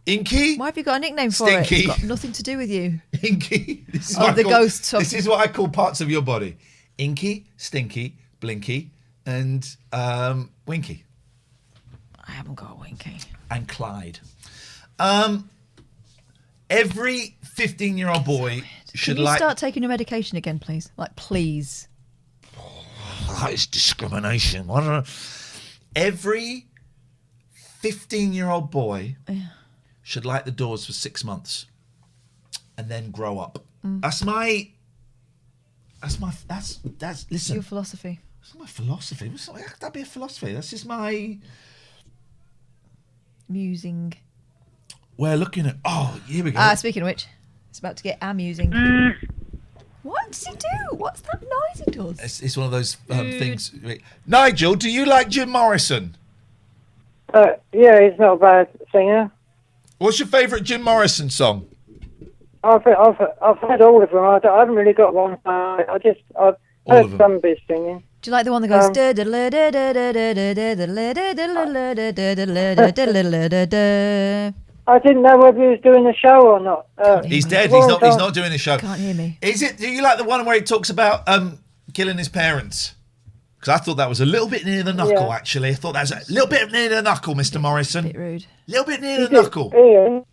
Inky. Why have you got a nickname for Stinky. it? It's got nothing to do with you. Inky. Ghosts. This is what I call parts of your body. Inky, Stinky, Blinky, and Winky. I haven't got a Winky. And Clyde. Every 15-year-old boy should Can you start taking your medication again, please? Like, please. That is discrimination. Every 15-year-old boy should like the Doors for 6 months and then grow up. That's listen. Your philosophy. It's not my philosophy. How could that be a philosophy? That's just my musing. We're looking at. Oh, here we go. Speaking of which, it's about to get amusing. What does he do? What's that noise he does? It's one of those things. Nigel, do you like Jim Morrison? Yeah, he's not a bad singer. What's your favourite Jim Morrison song? I've heard all of them. I haven't really got one. I've heard some of his singing. Do you like the one that goes? I didn't know whether he was doing a show or not. He's dead. He's not doing a show. Can't hear me. Is it? Do you like the one where he talks about killing his parents? Because I thought that was a little bit near the knuckle. Actually, I thought that was a little bit near the knuckle, Mr. Morrison. A bit rude. A little bit near the knuckle. Ian,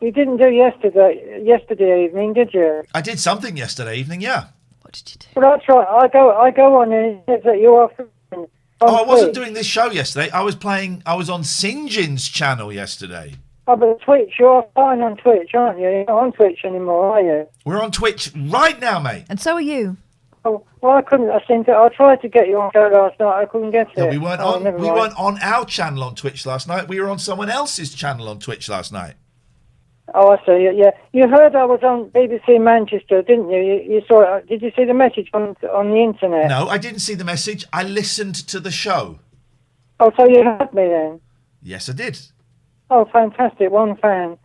you didn't do yesterday evening, did you? I did something yesterday evening. Yeah. What did you do? Well, that's right. I go on and it says that you are. I wasn't doing this show yesterday. I was on Sinjin's channel yesterday. Oh, but Twitch, you're fine on Twitch, aren't you? You're not on Twitch anymore, are you? We're on Twitch right now, mate. And so are you. Oh, well, I couldn't. I tried to get you on show last night. I couldn't get it. No, we weren't Oh, on. never We mind. weren't on our channel on Twitch last night. We were on someone else's channel on Twitch last night. Oh, I see. Yeah, you heard I was on BBC Manchester, didn't you? You saw it. Did you see the message on the internet? No, I didn't see the message. I listened to the show. Oh, so you heard me then? Yes, I did. Oh, fantastic! One fan.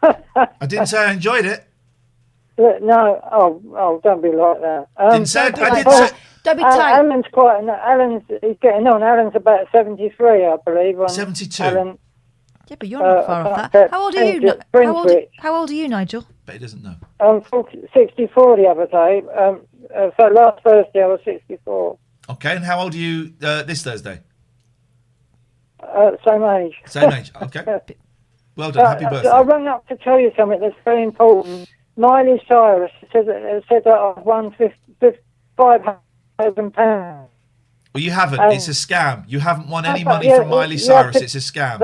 I didn't say I enjoyed it. No. Oh, don't be like that. Didn't say. I didn't say. Don't be tight. Alan's he's getting on. Alan's about 73, I believe. 72. Alan, Yeah, but you're not far off that. How old are you? How old are you, Nigel? But he doesn't know. 64 the other day. So last Thursday I was 64. Okay, and how old are you this Thursday? Same age. Same age. Okay. Well done. Happy birthday. I rang up to tell you something that's very important. Miley Cyrus said that I've won £500,000. Well, you haven't. It's a scam. You haven't won any money from Miley Cyrus. It's a scam.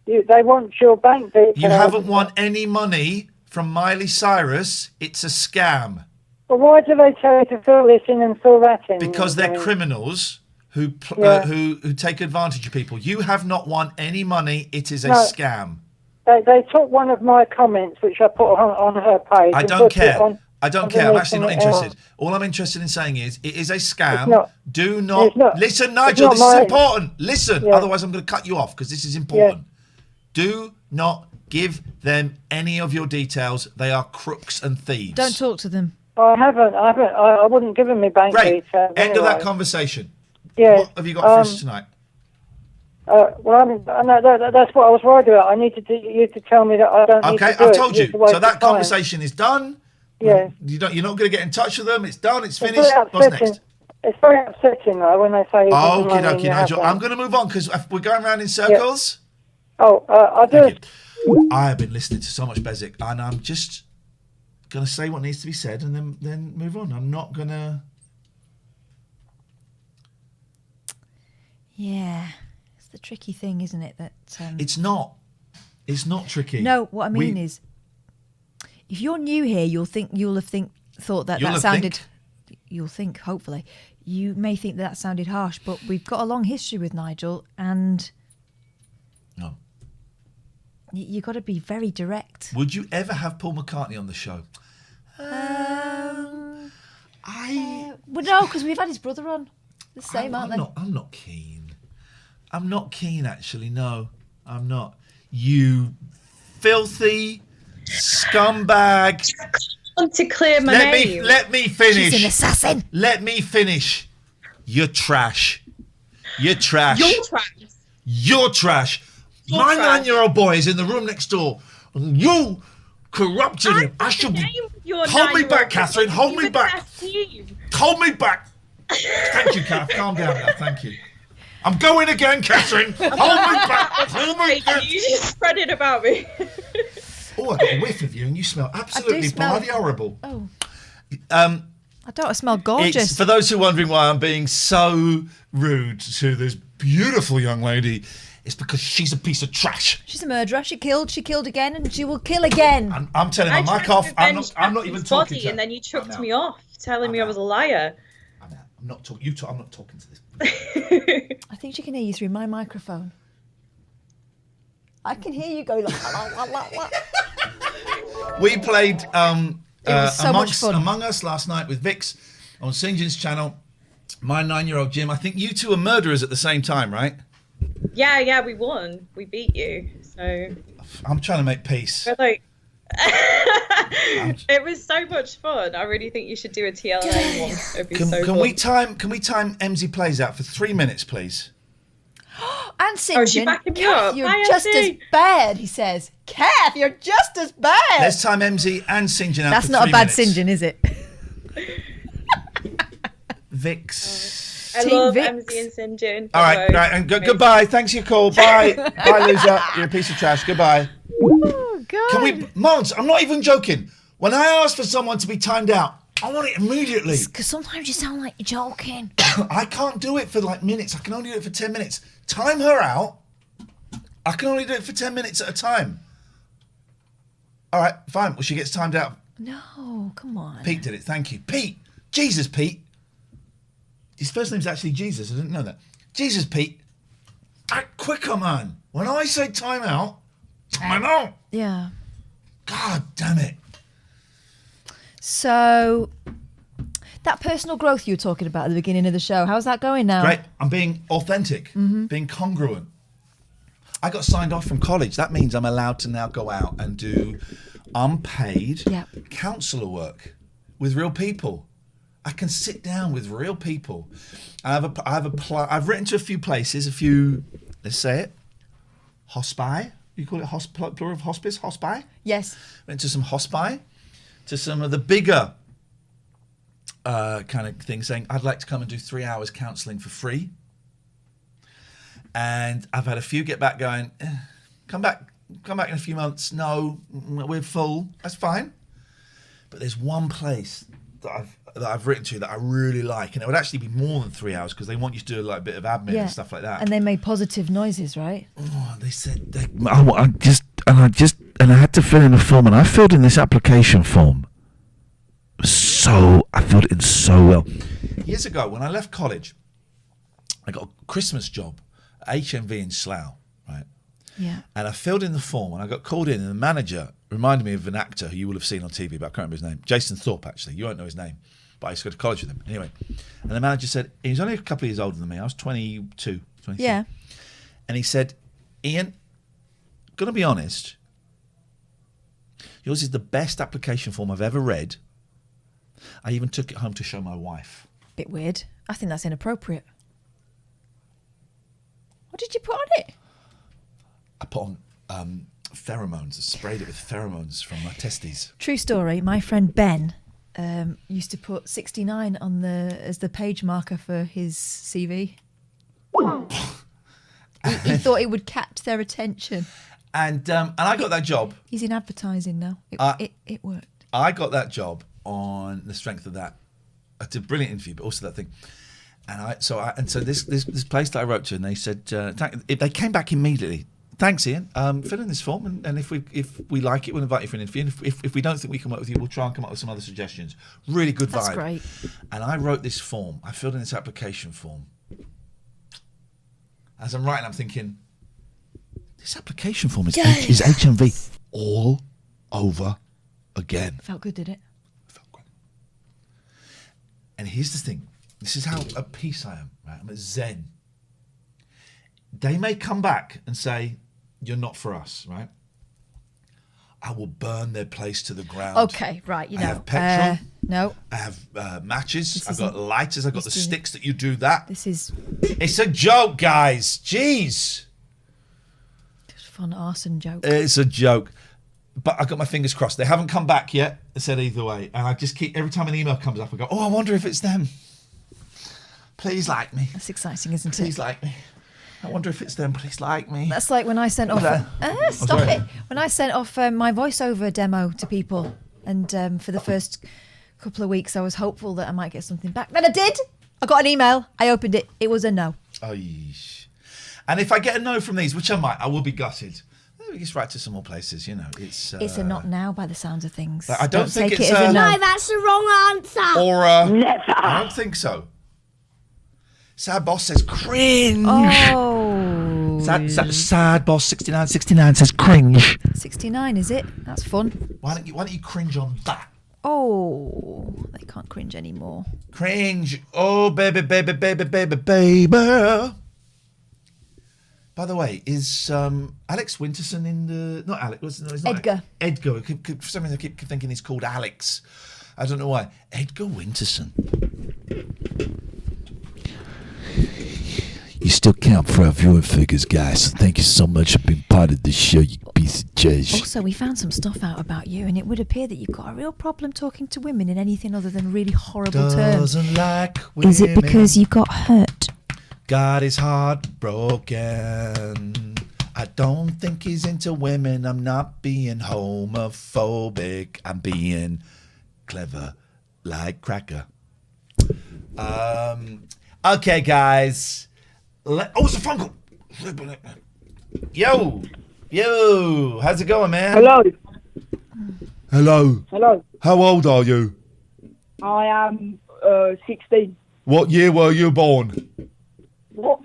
They want your bank details. You haven't won any money from Miley Cyrus. It's a scam. Well, why do they tell you to fill this in and fill that in? Because they're criminals who take advantage of people. You have not won any money. It is a scam. They took one of my comments, which I put on her page. I don't care. I don't care. I'm actually not interested. All I'm interested in saying is it is a scam. Do not listen, Nigel. This is important. Listen, otherwise I'm going to cut you off because this is important. Do not give them any of your details. They are crooks and thieves. Don't talk to them. I haven't. I wouldn't give them my bank details. End of that conversation. Yeah. What have you got for us tonight? Well, that's what I was worried about. I needed you to tell me that I don't need to do it. Okay, I've told you. So that conversation is done. Yeah. You're not going to get in touch with them. It's done. It's finished. What's next? It's very upsetting though when they say. Okay, Nigel. I'm going to move on because we're going around in circles. Yeah. I do. I have been listening to so much Beswick, and I'm just going to say what needs to be said, and then move on. I'm not going to. Yeah, it's the tricky thing, isn't it? That it's not. It's not tricky. No, what I mean is, if you're new here, you'll have thought that sounded. You'll think, hopefully, you may think that sounded harsh, but we've got a long history with Nigel, and no, you got to be very direct. Would you ever have Paul McCartney on the show? Well, no, because we've had his brother on. The same, aren't they? I'm not keen. I'm not keen, actually. No, I'm not. You filthy scumbag. I want to clear my name. Let me finish. She's an assassin. Let me finish. You're trash. You're trash. You're trash. You're trash. My 9-year-old boy is in the room next door. And you corrupted him. I should be. Hold me back, Catherine. Hold me back. Hold me back. Thank you, Kath. Calm down now. Thank you. I'm going again, Catherine. Hold me back. Hold me back. You just spread it about me. Oh, I got a whiff of you, and you smell absolutely bloody horrible. Oh. I don't. I smell gorgeous. For those who are wondering why I'm being so rude to this beautiful young lady, it's because she's a piece of trash. She's a murderer. She killed again, and she will kill again. I'm telling my mic off. I'm not even talking to her. And then you chucked me off, telling me I was a liar. I'm not talking. I'm not talking to this. I think she can hear you through my microphone. I can hear you go like. We played so much fun. Among Us last night with Vix on Sinjin's channel. My 9-year-old Jim. I think you two are murderers at the same time, right? Yeah, we won. We beat you. So I'm trying to make peace. But like, it was so much fun. I really think you should do a TLA one. It'd be so fun. Can we time Emmzy plays out for 3 minutes, please? And Sinjin, Kath, you're just as bad, he says. Kath, you're just as bad. Let's time Emmzy and Sinjin out. That's for not 3 a bad minutes. Sinjin, is it? Vix. I love Emmzy and Sinjin. All right, and goodbye. Thanks for your call. Bye. Bye, loser. You're a piece of trash. Goodbye. Oh, God. Can we, Mons, I'm not even joking. When I ask for someone to be timed out, I want it immediately. Because sometimes you sound like you're joking. I can't do it for like minutes. I can only do it for 10 minutes. Time her out. I can only do it for 10 minutes at a time. All right, fine. Well, she gets timed out. No, come on. Pete did it. Thank you. Pete. Jesus, Pete. His first name's actually Jesus. I didn't know that. Jesus, Pete. Act quicker, man. When I say time out, time out. Yeah. God damn it. So, that personal growth you were talking about at the beginning of the show, how's that going now? Great. I'm being authentic, being congruent. I got signed off from college. That means I'm allowed to now go out and do unpaid counsellor work with real people. I can sit down with real people. I've written to a few places, let's say it, hospi. You call it plural of hospice? Hospi? Yes. Went to some hospi, to some of the bigger kind of things, saying, I'd like to come and do 3 hours counselling for free. And I've had a few get back going, come back in a few months. No, we're full. That's fine. But there's one place that I've written to that I really like, and it would actually be more than 3 hours because they want you to do like a bit of admin and stuff like that. And they made positive noises, right? Oh, they said I had to fill in a form, and I filled in this application form. I filled it in so well. Years ago, when I left college, I got a Christmas job at HMV in Slough, right? Yeah. And I filled in the form, and I got called in, and the manager reminded me of an actor who you will have seen on TV, but I can't remember his name. Jason Thorpe, actually. You won't know his name, but I used to go to college with him. Anyway, and the manager said, he was only a couple of years older than me. I was 22, 23. Yeah. And he said, Ian, gonna be honest, yours is the best application form I've ever read. I even took it home to show my wife. Bit weird. I think that's inappropriate. What did you put on it? I put on pheromones. I sprayed it with pheromones from my testes. True story. My friend Ben used to put 69 on as the page marker for his CV. he thought it would catch their attention. And I got that job. He's in advertising now. It worked. I got that job on the strength of that. I did a brilliant interview, but also that thing. And so this place that I wrote to, and they said they came back immediately. Thanks, Ian. Fill in this form, and if we like it, we'll invite you for an interview. And if we don't think we can work with you, we'll try and come up with some other suggestions. Really good vibe. That's great. And I wrote this form. I filled in this application form. As I'm writing, I'm thinking, this application form is HMV all over again. Felt good, did it? Felt great. And here's the thing. This is how at peace I am. Right? I'm at zen. They may come back and say, you're not for us, right? I will burn their place to the ground. Okay, right. I have petrol. No. I have matches. I've got lighters. I've got the sticks that you do that. It's a joke, guys. Jeez. Just fun arson joke. It's a joke. But I've got my fingers crossed. They haven't come back yet. They said either way. And I just keep, every time an email comes up, I go, I wonder if it's them. Please like me. That's exciting, isn't it? Please like me. I wonder if it's them. Please like me. That's like when I sent off. Stop it! When I sent off my voiceover demo to people, and for the first couple of weeks, I was hopeful that I might get something back. Then I did. I got an email. I opened it. It was a no. Oh, yeesh. And if I get a no from these, which I might, I will be gutted. We just write to some more places. It's a not now by the sounds of things. I don't think take it's it as a no. No, that's the wrong answer. Or never. I don't think so. Sad Boss says cringe. Oh. Sad Boss 6969 says cringe. 69, is it? That's fun. Why don't you cringe on that? Oh, they can't cringe anymore. Cringe. Oh, baby, baby, baby, baby, baby. By the way, is Alex Winterson in the... Not Alex. No, he's not Edgar. Edgar. For some reason, I keep thinking he's called Alex. I don't know why. Edgar Winterson. You still count for our viewing figures, guys. So thank you so much for being part of the show, you piece of trash. Also, we found some stuff out about you, and it would appear that you've got a real problem talking to women in anything other than really horrible terms. Like women. Is it because you got hurt? God is heartbroken. I don't think he's into women. I'm not being homophobic. I'm being clever like cracker. Okay, guys. It's a phone call. Yo, how's it going, man? Hello. Hello. Hello. How old are you? I am 16. What year were you born? What?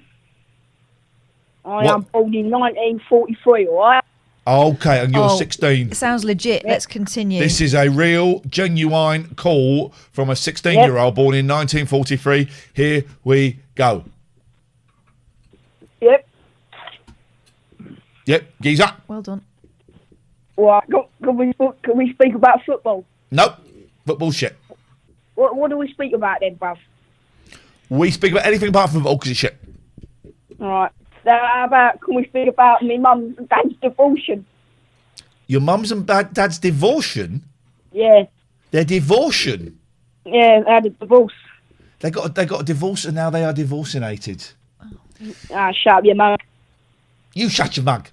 I am born in 1943, alright? Okay, and you're 16. It sounds legit. Let's continue. This is a real, genuine call from a 16-year-old born in 1943. Here we go. Yep. Yep, geezer. Well done. Right, can we speak about football? Nope, football shit. What do we speak about then, bruv? We speak about anything apart from football because it's shit. Alright. How about, can we speak about my mum and dad's divortion? Your mum's and dad's divortion? Yeah. Their divortion? Yeah, they had a divorce. They got a divorce and now they are divorcinated. Shut up your mug. You shut your mug.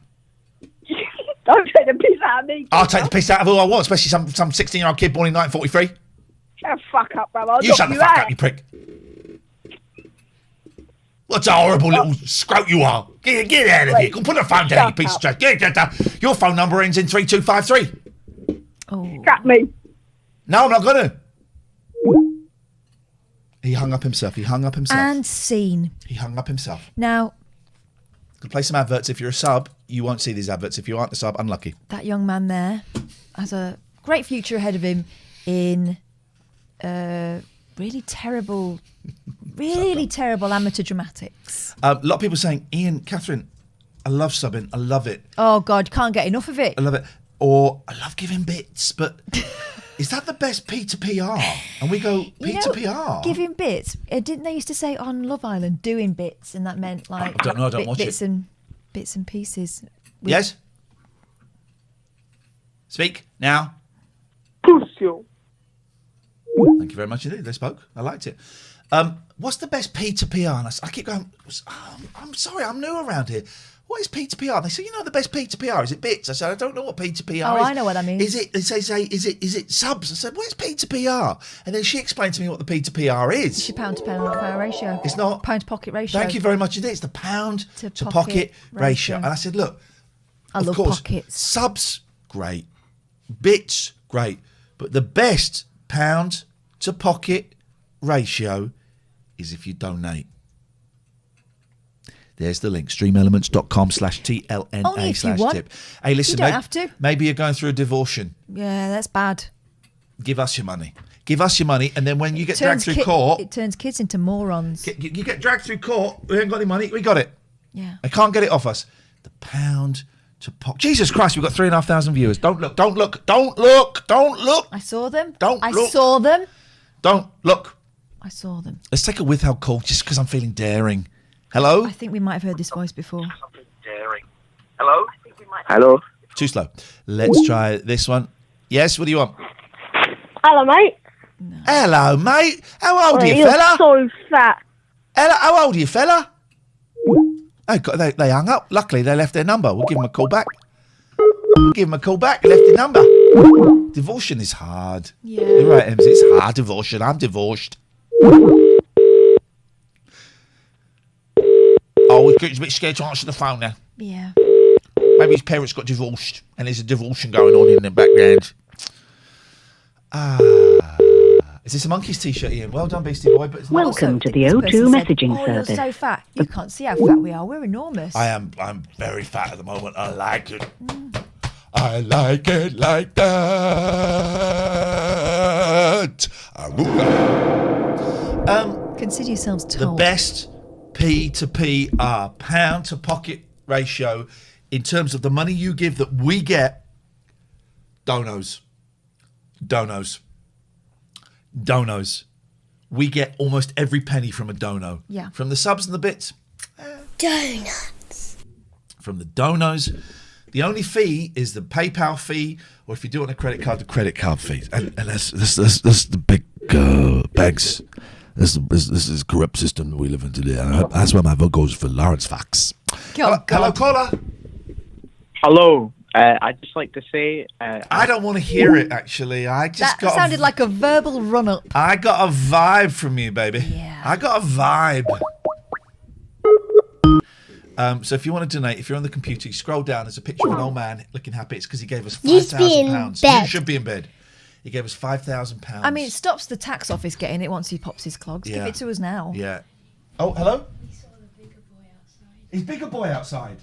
Don't take the piss out of me. I'll take the piss out of who I want, especially some 16-year-old kid born in 1943. Shut the fuck up, brother. You shut the fuck up, you prick. What a horrible little scrote you are. Get out of here. Go put the phone down, you piece of trash. Get down. Your phone number ends in 3253. Oh. Scrap me. No, I'm not going to. He hung up himself. And scene. He hung up himself. Now, Could play some adverts. If you're a sub, you won't see these adverts. If you aren't a sub, unlucky. that young man there has a great future ahead of him in really terrible amateur dramatics. A lot of people saying, Iain, Catherine, I love subbing. I love it. Oh, God, can't get enough of it. I love it. Or I love giving bits, but is that the best P to PR? And we go P to PR. Giving bits. Didn't they used to say on Love Island, doing bits, and that meant like I don't know. I don't watch bits it. and bits and pieces. Yes. Speak now. Thank you. Thank you very much indeed. They spoke. I liked it. What's the best P to PR? And I keep going. I'm sorry, I'm new around here. What is P to PR? They say, the best P to PR is it bits. I said, I don't know what P to PR is. I know what that means. Is it? They say, is it subs? I said, what is P to PR? And then she explained to me what the P to PR is. It's your pound to pound ratio. It's not pound to pocket ratio. Thank you very much indeed. It's the pound to pocket ratio. And I said, look, I of love course, pockets. subs great, bits great, but the best pound to pocket ratio is if you donate. There's the link, streamelements.com/TLNA/tip. Hey, listen, you don't have to. Maybe you're going through a divortion. Yeah, that's bad. Give us your money. Give us your money, and then when you get dragged through court... It turns kids into morons. You get dragged through court, we ain't got any money, we got it. Yeah. They can't get it off us. The pound to pocket... Jesus Christ, we've got 3,500 viewers. Don't look. I saw them. I saw them. Don't look. I saw them. Let's take a withheld call just because I'm feeling daring. Hello? I think we might have heard this voice before. Hello? Hello? Too slow. Let's try this one. Yes, what do you want? Hello, mate. Hello, mate. How old are you, You're fella? so fat. Hello, how old are you, fella? They hung up. Luckily, they left their number. We'll give them a call back. Left their number. Divorcing is hard. Yeah. You're right, Emmzy. It's hard, divorcing. I'm divorced. Oh, he's a bit scared to answer the phone now. Yeah. Maybe his parents got divorced and there's a divorcing going on in the background. Is this a Monkeys t-shirt, Iain? Well done, Beastie Boy. But it's not. Welcome to the O2 messaging service. You're so fat. You can't see how fat we are. We're enormous. I'm very fat at the moment. I like it. I like it like that. Consider yourselves told. The best P to PR, pound to pocket ratio, in terms of the money you give that we get, donos. We get almost every penny from a dono. Yeah. From the subs and the bits. Donuts. From the donos. The only fee is the PayPal fee, or if you do it on a credit card, the credit card fee. And that's the big bags. This is a corrupt system that we live in today. That's why my vote goes for Lawrence Fox. Hello, caller. Hello. I'd just like to say... I don't want to hear it, actually. That sounded like a verbal run-up. I got a vibe from you, baby. Yeah. I got a vibe. So if you want to donate, if you're on the computer, you scroll down. There's a picture of an old man looking happy. It's because he gave us You should be in £5,000. bed. You should be in bed. He gave us £5,000. I mean, it stops the tax office getting it once he pops his clogs. Give Yeah. it to us now. Yeah. Oh, hello? Is Bigger Boy outside?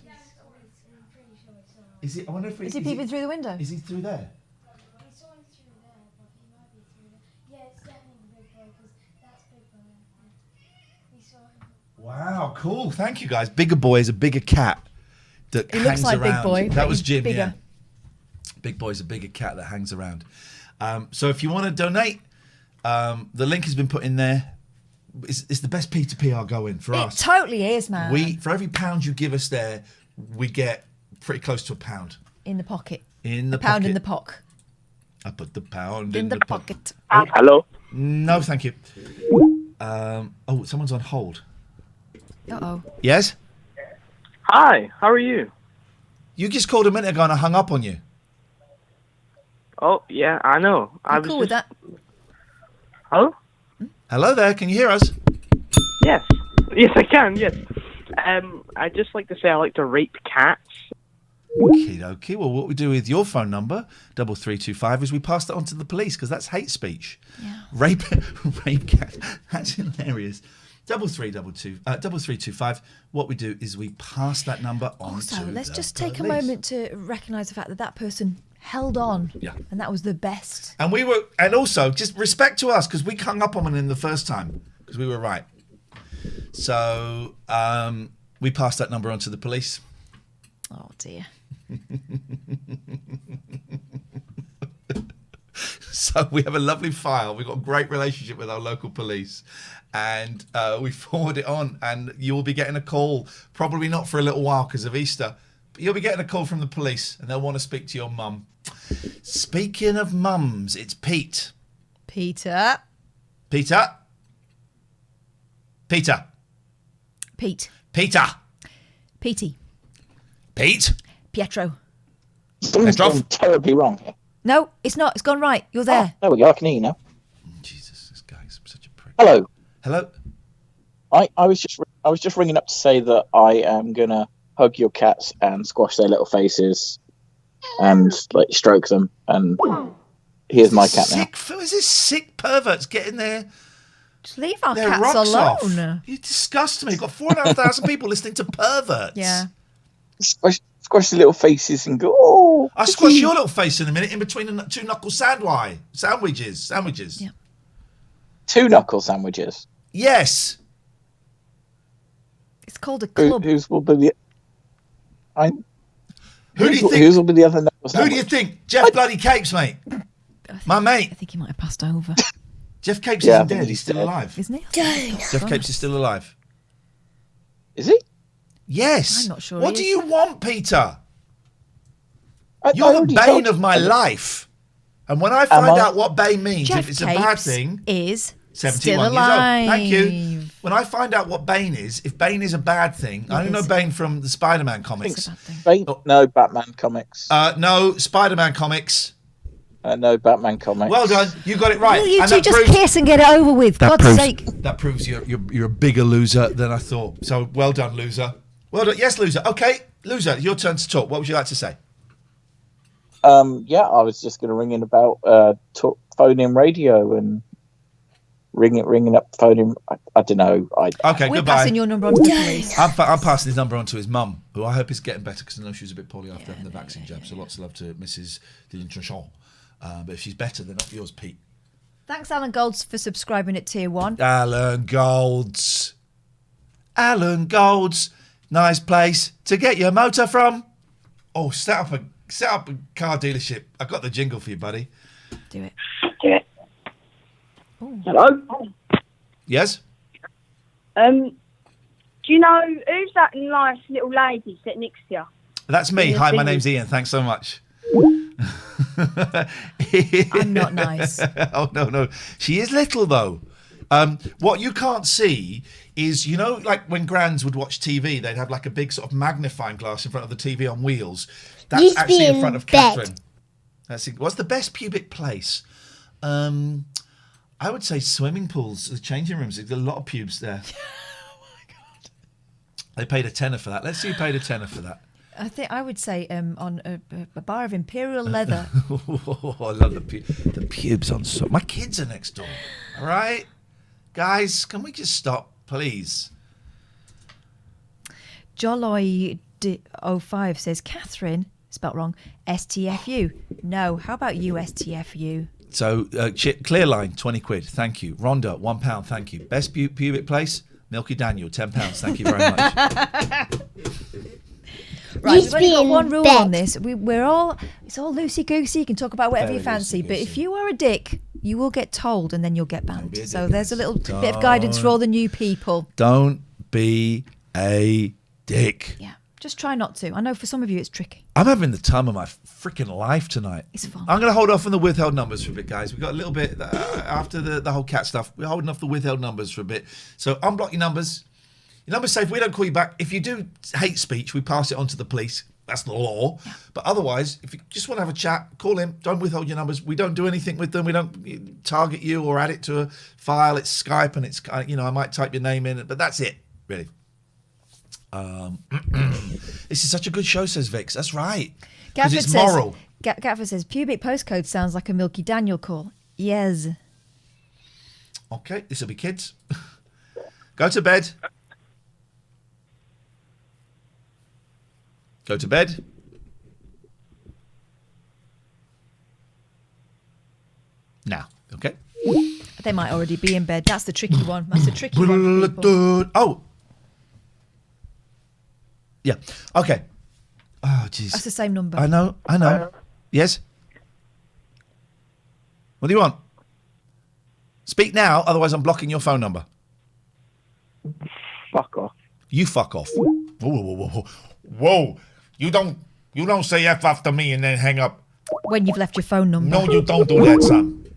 Is he? I wonder if Is he peeping through the window? Is he through there? Wow, cool. Thank you, guys. Bigger Boy is a bigger cat that He hangs looks like Big around. Boy, That but was he's Jim, bigger. yeah. Big Boy is a bigger cat that hangs around. So if you want to donate, the link has been put in there. It's the best P2PR going for It us. totally is, man. For every £1 you give us there, we get pretty close to £1 In the pocket. in the Pound pocket. in the pock. I put the pound In the pocket. Hello. No, thank you. Someone's on hold. Uh-oh. Yes? Hi, how are you? You just called a minute ago and I hung up on you. Oh, yeah, I know. I I'm was cool with just... that. Hello? Hello there, can you hear us? Yes. Yes, I can, yes. I'd just like to say I like to rape cats. Okay. Well, what we do with your phone number, 3325, is we pass that on to the police because that's hate speech. Yeah. Rape cat. That's hilarious. 3325. What we do is we pass that number on Also, to let's the just take police. a moment to recognise the fact that that person held on. Yeah. And that was the best. And also, just respect to us because we hung up on him the first time because we were right. So we passed that number on to the police. Oh, dear. So we have a lovely file. We've got a great relationship with our local police. And we forward it on. And you'll be getting a call, probably not for a little while because of Easter. But you'll be getting a call from the police and they'll want to speak to your mum. Speaking of mums, it's Pete. Peter. Peter. Peter. Pete. Peter. Petey. Pete. Pietro. Something's gone terribly wrong here. No, it's not. It's gone right. You're there. There we go. I can hear you now. Jesus, this guy's such a prick. Hello. Hello. I was just ringing up to say that I am gonna hug your cats and squash their little faces and like stroke them. And here's my cat now. Who is this sick perverts getting there? Just leave our Their cats rocks alone. off. You disgust me. You've got 4,500 people listening to perverts. Yeah. Squash the little faces and go. Oh, I'll squash your little face in a minute in between the two knuckle sandwiches. Yeah. 2 knuckle sandwiches. Yes. It's called a club. Whose will be the? Who do you think? Whose will be the other knuckle sandwich? Who do you think? Jeff bloody Capes, mate. My mate. I think he might have passed over. Jeff Capes Yeah, I isn't think dead. he's He's still dead. alive. Isn't he? Jeff Capes is still alive. Is he? Yes. I'm not sure What he do is. you want, Peter? I You're the already bane told of you. my life. And when I find I? out what bane means, Jeff if it's a bad Capes thing, is 71 still years alive. old. Thank you. When I find out what Bane is, if Bane is a bad thing, I only know is. Bane from the Spider-Man comics. No Batman comics. No, Spider-Man comics. No Batman comics. Well done. You got it right. Will you And two that just proves- kiss and get it over with? That God's proves, sake. That proves you're a bigger loser than I thought. So well done, loser. Well done. Yes, loser. Okay, loser, your turn to talk. What would you like to say? Yeah, I was just going to ring in about phone-in radio and ringing up phone-in. I don't know. Okay, We're goodbye. passing your number on to the police. I'm passing his number on to his mum, who I hope is getting better because I know she was a bit poorly after having the vaccine jab. So lots of love to Mrs. Dintranchon. But if she's better, then up yours, Pete. Thanks, Alan Golds, for subscribing at Tier 1. Alan Golds. Nice place to get your motor from. Oh, set up a car dealership. I've got the jingle for you, buddy. Do it. Hello? Yes? Do you know who's that nice little lady sitting next to you? That's me. Yeah, Hi, my thank name's you. Iain. Thanks so much. I'm not nice. Oh, no. She is little, though. What you can't see is, you know, like when grands would watch TV, they'd have like a big sort of magnifying glass in front of the TV on wheels. That's Used to actually be in in front of bed. Catherine. What's the best pubic place? I would say swimming pools, the changing rooms. There's a lot of pubes there. They paid a tenner for that. Let's see who paid a tenner for that. I think I would say on a bar of imperial leather. Oh, I love the pubes on so. My kids are next door. All right, guys, can we just stop, please? Jolloy05 says, Catherine, spelt wrong, STFU. No, how about you, STFU? So, clear line, 20 quid. Thank you. Rhonda, £1. Thank you. Best pubic place, Milky Daniel, £10. Thank you very much. Right, we've only got one rule on this. It's all loosey-goosey. You can talk about whatever you fancy. But if you are a dick, you will get told and then you'll get banned. So there's a little bit of guidance for all the new people. Don't be a dick. Yeah, just try not to. I know for some of you it's tricky. I'm having the time of my freaking life tonight. It's fun. I'm going to hold off on the withheld numbers for a bit, guys. We've got a little bit after the whole cat stuff. We're holding off the withheld numbers for a bit. So unblock your numbers. Your number's safe. We don't call you back. If you do hate speech, we pass it on to the police. That's the law. Yeah. But otherwise, if you just want to have a chat, call him. Don't withhold your numbers. We don't do anything with them. We don't target you or add it to a file. It's Skype and it's, I might type your name in, but that's it, really. This is such a good show, says Vix. That's right. Because it's moral. Gaffer says, pubic postcode sounds like a Milky Daniel call. Yes. Okay, this will be kids. Go to bed. Go to bed. Now, okay? They might already be in bed. That's the tricky one. That's the tricky one for people. Oh. Yeah. Okay. Oh, jeez. That's the same number. I know. Yes? What do you want? Speak now, otherwise I'm blocking your phone number. Fuck off. You fuck off. Whoa. You don't say F after me and then hang up. When you've left your phone number. No, you don't do that, son.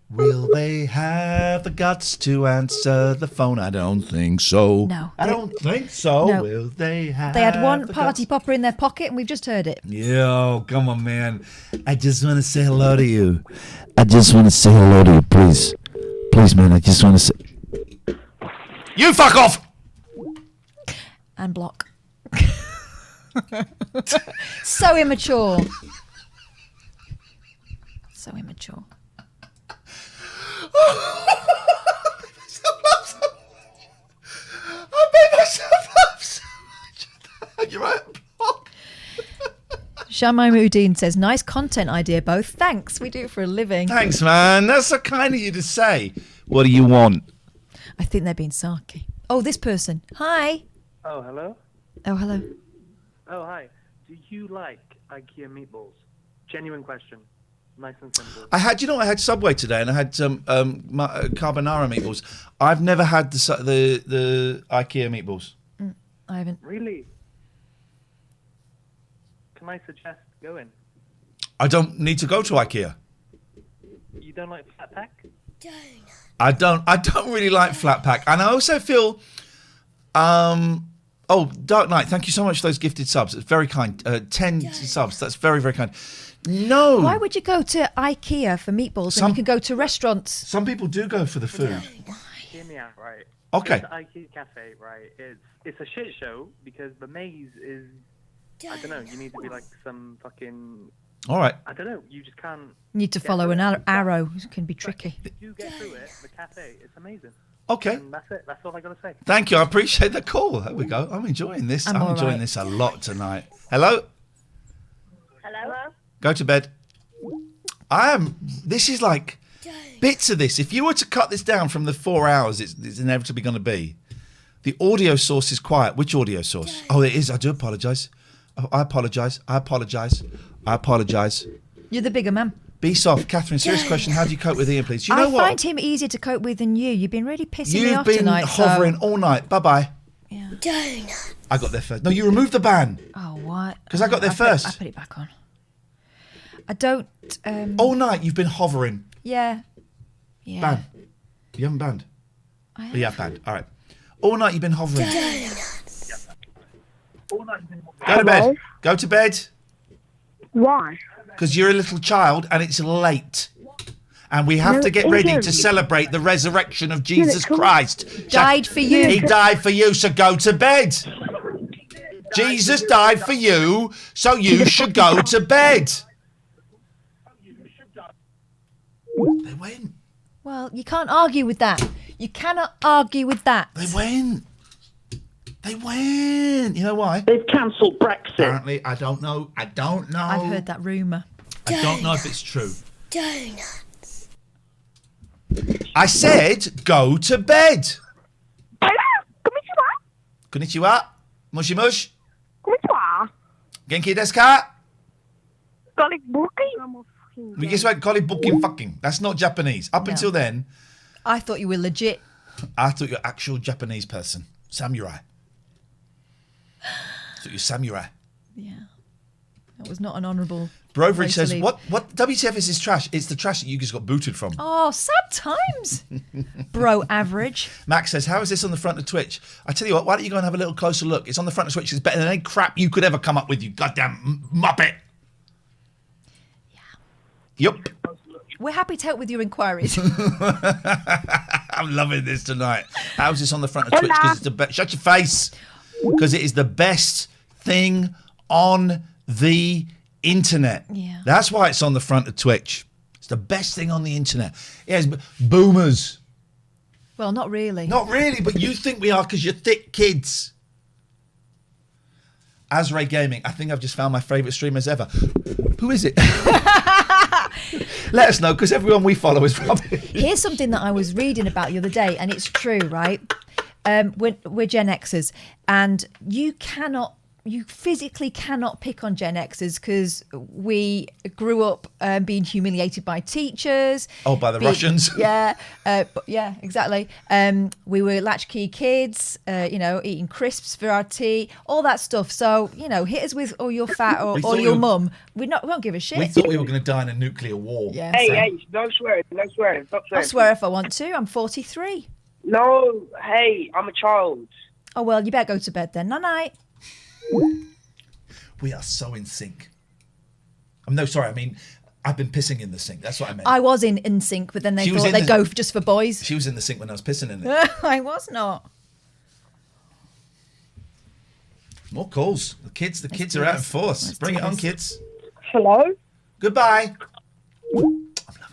Will they have the guts to answer the phone? I don't think so. No. I don't think so. No. Will they have They had one the party guts? popper in their pocket and we've just heard it. Yo, come on, man. I just want to say hello to you. Please. Please, man, I just want to say... You fuck off! And block. So immature. So immature. I made myself up so much. You're right. Shamai Mudine says, nice content idea, both. Thanks. We do it for a living. Thanks, man. That's so kind of you to say. What do you want? I think they're being sarky. Oh, this person. Hi. Oh, hello? Oh, hello. Oh, hi. Do you like IKEA meatballs? Genuine question. Nice and simple. I had Subway today, and I had carbonara meatballs. I've never had the IKEA meatballs. I haven't. Really? Can I suggest going? I don't need to go to IKEA. You don't like flat pack? I don't really like flat pack, and I also feel. Oh, Dark Knight, thank you so much for those gifted subs. It's very kind. 10 subs. That's very, very kind. No. Why would you go to IKEA for meatballs when you can go to restaurants? Some people do go for the food. Hear me out, right? Okay. The IKEA cafe, right? It's a shit show because the maze is. I don't know. You need to be like some fucking. All right. I don't know. You just can't. You need to follow an arrow. It can be tricky. If you get through it, the cafe, it's amazing. Okay. And that's it. That's all I got to say. Thank you. I appreciate the call. There we go. I'm enjoying this. I'm enjoying this a lot tonight. Hello? Hello? Go to bed. This is like bits of this. If you were to cut this down from the 4 hours it's inevitably going to be, the audio source is quiet. Which audio source? Oh, it is. I do apologise. I apologise. You're the bigger man. Be soft. Catherine, serious question. How do you cope with Iain, please? You know what? I find him easier to cope with than you. You've been really pissing me off You've been tonight. hovering all night. Bye-bye. Yeah. Donut. I got there first. No, you removed the ban. Oh, what? Because I got there first. I put it back on. I don't... all night you've been hovering. Yeah. Ban. You haven't banned? I have. Yeah, banned. All right. All night you've been hovering. Donuts. Go to bed. Go to bed. Why? Because you're a little child and it's late. And we have to get ready to celebrate the resurrection of Jesus Christ. Died for you. He died for you, so go to bed. Jesus died for you, so you should go to bed. They went. Well, you can't argue with that. You cannot argue with that. They went. They went. You know why? They've cancelled Brexit. Apparently, I don't know. I've heard that rumour. I don't know if it's true. Donuts. I said go to bed. Konnichiwa. Mushi mush. Genki desu ka? We guess what? Call it booking fucking. That's not Japanese. Up until then, I thought you were legit. I thought you're actual Japanese person. Samurai. I thought you're samurai. Yeah. That was not an honourable. Brovery says, what WTF is this trash? It's the trash that you just got booted from. Oh, sad times. Bro average. Max says, how is this on the front of Twitch? I tell you what, why don't you go and have a little closer look? It's on the front of Twitch. It's better than any crap you could ever come up with, you goddamn muppet. Yup. We're happy to help with your inquiries. I'm loving this tonight. How's this on the front of Twitch? Because it's the best. Shut your face. Because it is the best thing on the internet. Yeah. That's why it's on the front of Twitch. It's the best thing on the internet. Yes, boomers. Well, not really. Not really, but you think we are because you're thick kids. Azray Gaming. I think I've just found my favourite streamers ever. Who is it? Let us know, because everyone we follow is rubbish. Here's something that I was reading about the other day, and it's true, right? We're Gen Xers, and you physically cannot pick on Gen Xers because we grew up being humiliated by teachers. Oh, by the Russians? Yeah, yeah, exactly. We were latchkey kids, eating crisps for our tea, all that stuff. So, hit us with all your fat or your mum. We won't give a shit. We thought we were going to die in a nuclear war. Yeah, Hey, no swearing, no swearing. Stop swearing. I'll swear if I want to. I'm 43. No, hey, I'm a child. Oh, well, you better go to bed then. Night-night. We are so in sync. No, sorry. I mean, I've been pissing in the sink. That's what I meant. I was in sync, but then they thought they'd go just for boys. She was in the sink when I was pissing in it. I was not. More calls. The kids are out in force. Bring it on, kids. Hello? Goodbye. I'm loving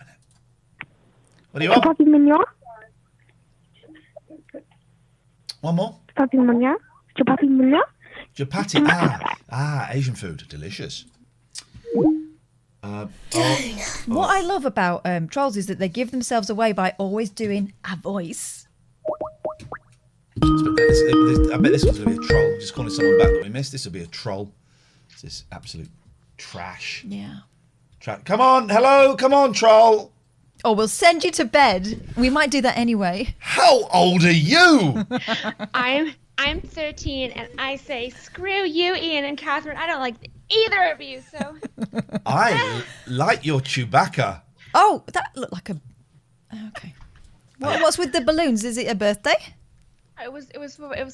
it. What do you want? Chapati mignon? One more? Chapati mignon? Chapati mignon? Chapati. Asian food. Delicious. What I love about trolls is that they give themselves away by always doing a voice. I bet this one's going to be a troll. Just calling someone back that we missed. This will be a troll. This is absolute trash. Yeah. Come on. Hello. Come on, troll. Oh, we'll send you to bed. We might do that anyway. How old are you? I'm 13, and I say, screw you, Ian and Catherine. I don't like either of you, so... I like your Chewbacca. Oh, that looked like a... Okay. What's with the balloons? Is it a birthday? It was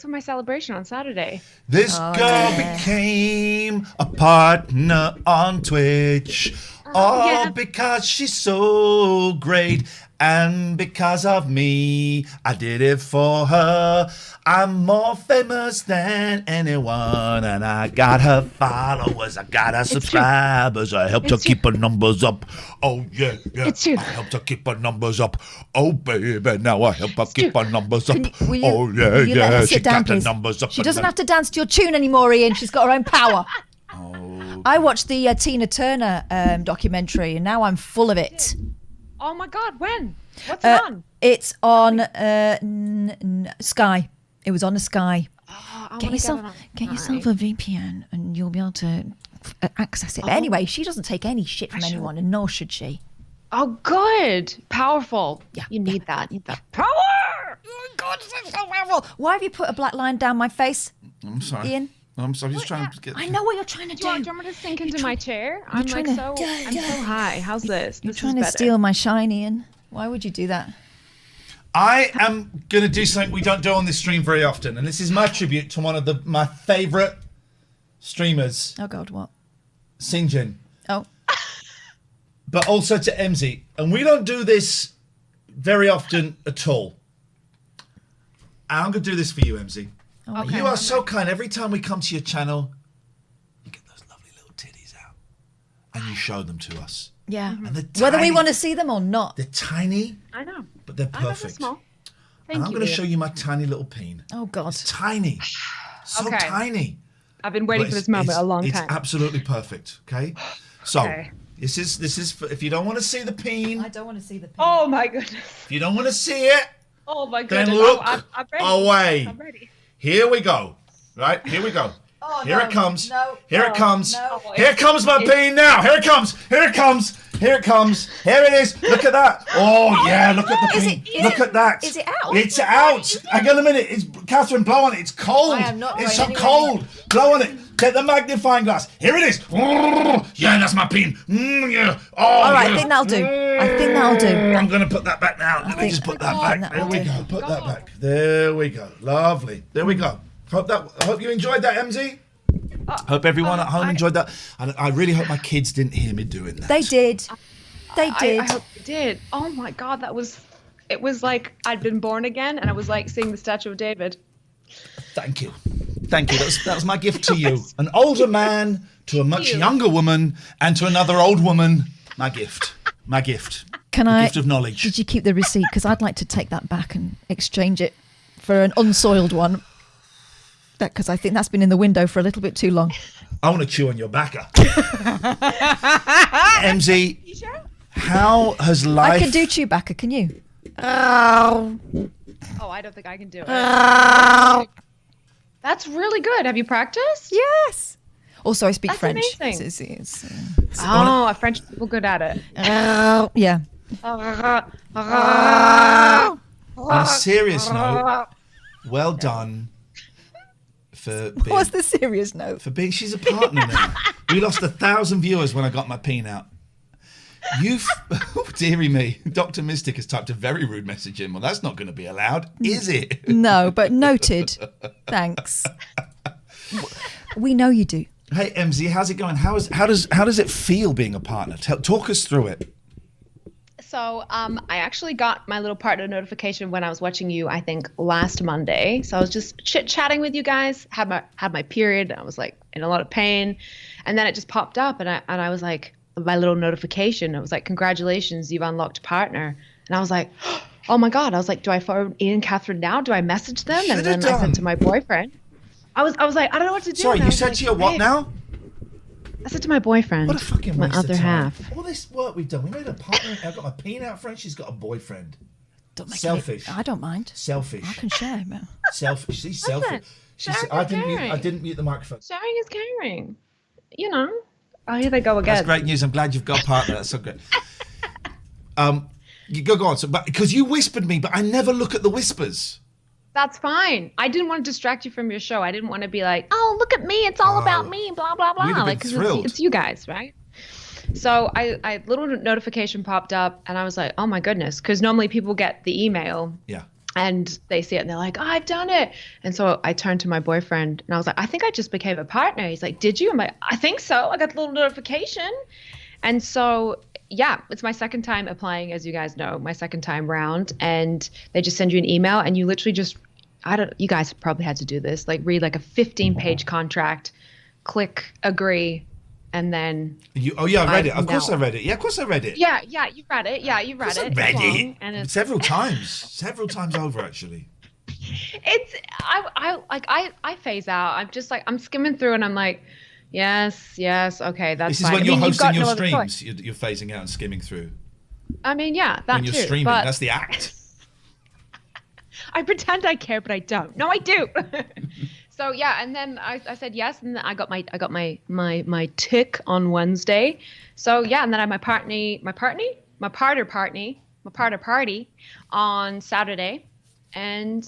for my celebration on Saturday. This girl became a partner on Twitch. Because she's so great. And because of me, I did it for her. I'm more famous than anyone, and I got her followers, I got her subscribers. I helped her keep her numbers up. Oh yeah, I helped her keep her numbers up. Oh baby, now I help her keep her numbers up. Oh yeah, she got the numbers up. She doesn't have to dance to your tune anymore, Ian. She's got her own power. I watched the Tina Turner documentary, and now I'm full of it. Oh my God, when? What's it on? It's on Sky. It was on a Sky. Get yourself a VPN and you'll be able to access it. But anyway, she doesn't take any shit from anyone, and nor should she. Oh, good. Powerful. Yeah, you need that. You need that power. Oh my God, it's so powerful. Why have you put a black line down my face? I'm sorry. Ian? I'm just trying to get... I know what you're trying to do. Do you want me to sink into my chair? I'm so high. How's this? You're trying to steal my shine, Ian. Why would you do that? I am going to do something we don't do on this stream very often, and this is my tribute to one of my favourite streamers. Oh, God, what? Sinjin. Oh. but also to Emmzy. And we don't do this very often at all. I'm going to do this for you, Emmzy. Okay. You are so kind. Every time we come to your channel, you get those lovely little titties out and you show them to us. Yeah. And they're Whether we tiny. want to see them or not. They're tiny, I know. but they're I know they're perfect. small. And I'm going to show you my tiny little peen. Oh, God. It's tiny. So Okay. tiny. I've been waiting But for this moment a long It's time. absolutely perfect. Okay. So Okay. this is for, if you don't want to see the peen, I don't want to see the peen. Oh my goodness. if you don't want to see it, Oh my then goodness. look I'm ready. away. I'm ready. Here we go. Right, here we go. Oh, Here no, it comes. no, Here no, it comes. no. Here comes my peen now. Here it comes. Here it comes. Here it comes. Here it is. Look at that. Oh yeah, look at the peen. Look at that. Is it out? It's out. Hang on a minute. It's Catherine, blow on it. It's cold. I am not It's so going anywhere cold. Blow on it. Get the magnifying glass. Here it is. Oh, yeah, that's my peen. Yeah. Oh, All right, yeah. I think that'll do. I think that'll do. I'm going to put that back now. Let me just put that back. There we go. Put that back. There we go. Lovely. There we go. I hope you enjoyed that, Emmzy. Hope everyone at home enjoyed that. And I really hope my kids didn't hear me doing that. They did. They did. I hope they did. Oh my God, it was like I'd been born again, and I was like seeing the statue of David. Thank you. Thank you. That was my gift to you. An older man to a much younger woman and to another old woman. My gift. My gift. The gift of knowledge. Did you keep the receipt? Because I'd like to take that back and exchange it for an unsoiled one. Because I think that's been in the window for a little bit too long. I want to chew on your backer. Emmzy, how has life... I can do Chewbacca, can you? Oh, I don't think I can do it. That's really good. Have you practiced? Yes. Also, I speak That's French. amazing. Oh, French people good at it. Yeah. On a serious note, well done for being... What's the serious note? For being... She's a partner now. We lost 1,000 viewers when I got my peen out. Oh, dearie me. Dr. Mystic has typed a very rude message in. Well, that's not going to be allowed, is it? No, but noted. Thanks. We know you do. Hey, Emmzy, how's it going? How does it feel being a partner? Talk us through it. So I actually got my little partner notification when I was watching you, I think, last Monday. So I was just chit-chatting with you guys, had my period. I was like in a lot of pain. And then it just popped up and I was like, my little notification. It was like, congratulations, you've unlocked a partner. And I was like, oh my God. I was like, do I phone Iain and Catherine now? Do I message them? And then I said to my boyfriend, I was like, I don't know what to do. Sorry, you said to your what now? I said to my boyfriend. What a fucking my waste of other time. half. All this work we've done. We made a partner. I've got my peen out front. She's got a boyfriend. Don't make Selfish. I don't mind. Selfish. I can share, man. Selfish. She's selfish. I didn't mute the microphone. Sharing is caring. You know. Oh, here they go again. That's great news. I'm glad you've got a partner. That's so good. You go on. So, because you whispered me, but I never look at the whispers. That's fine. I didn't want to distract you from your show. I didn't want to be like, oh, look at me. It's all about me. Blah, blah, blah. We'd have been Like, 'cause thrilled. it's you guys, right? So I little notification popped up and I was like, oh my goodness. Because normally people get the email. Yeah. And they see it and they're like, oh, I've done it. And so I turned to my boyfriend and I was like, I think I just became a partner. He's like, did you? I'm like, I think so. I got the little notification. And so, yeah, it's my second time applying, as you guys know, my second time round. And they just send you an email and you literally just, you guys probably had to do this, like read like a 15-page contract, click agree, and then. I read it. Of course I read it. Yeah, of course I read it. Yeah, you read it. Yeah, you read it. I read It's it. long, and it's Several times over actually. It's I phase out. I'm just like I'm skimming through and I'm like, yes, okay, that's This is fine. when you're you've hosting got your no other streams. choice. You're phasing out and skimming through. I mean, yeah, that When you're too. streaming, But that's the act. I pretend I care, but I don't. No, I do. So yeah, and then I said yes, and then I got my tick on Wednesday. So yeah, and then I had my partner party on Saturday, and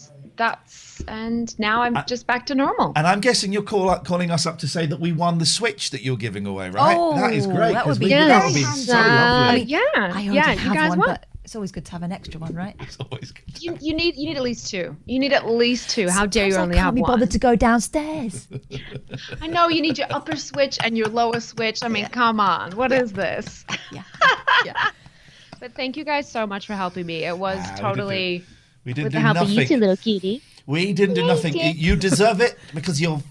now I'm just back to normal. And I'm guessing you're calling us up to say that we won the Switch that you're giving away, right? Oh, that is great. that would be that would be so lovely. Yeah, I already you have guys one, won. but it's always good to have an extra one, right? It's always good. You need at least two. You need at least two. How dare you Sometimes only I can't have be one? bothered to go downstairs. I know you need your upper switch and your lower switch. I mean, come on. What is this? Yeah. But thank you guys so much for helping me. It was totally. We didn't with do the help of nothing. you two little cutie. We didn't do nothing. You deserve it because you're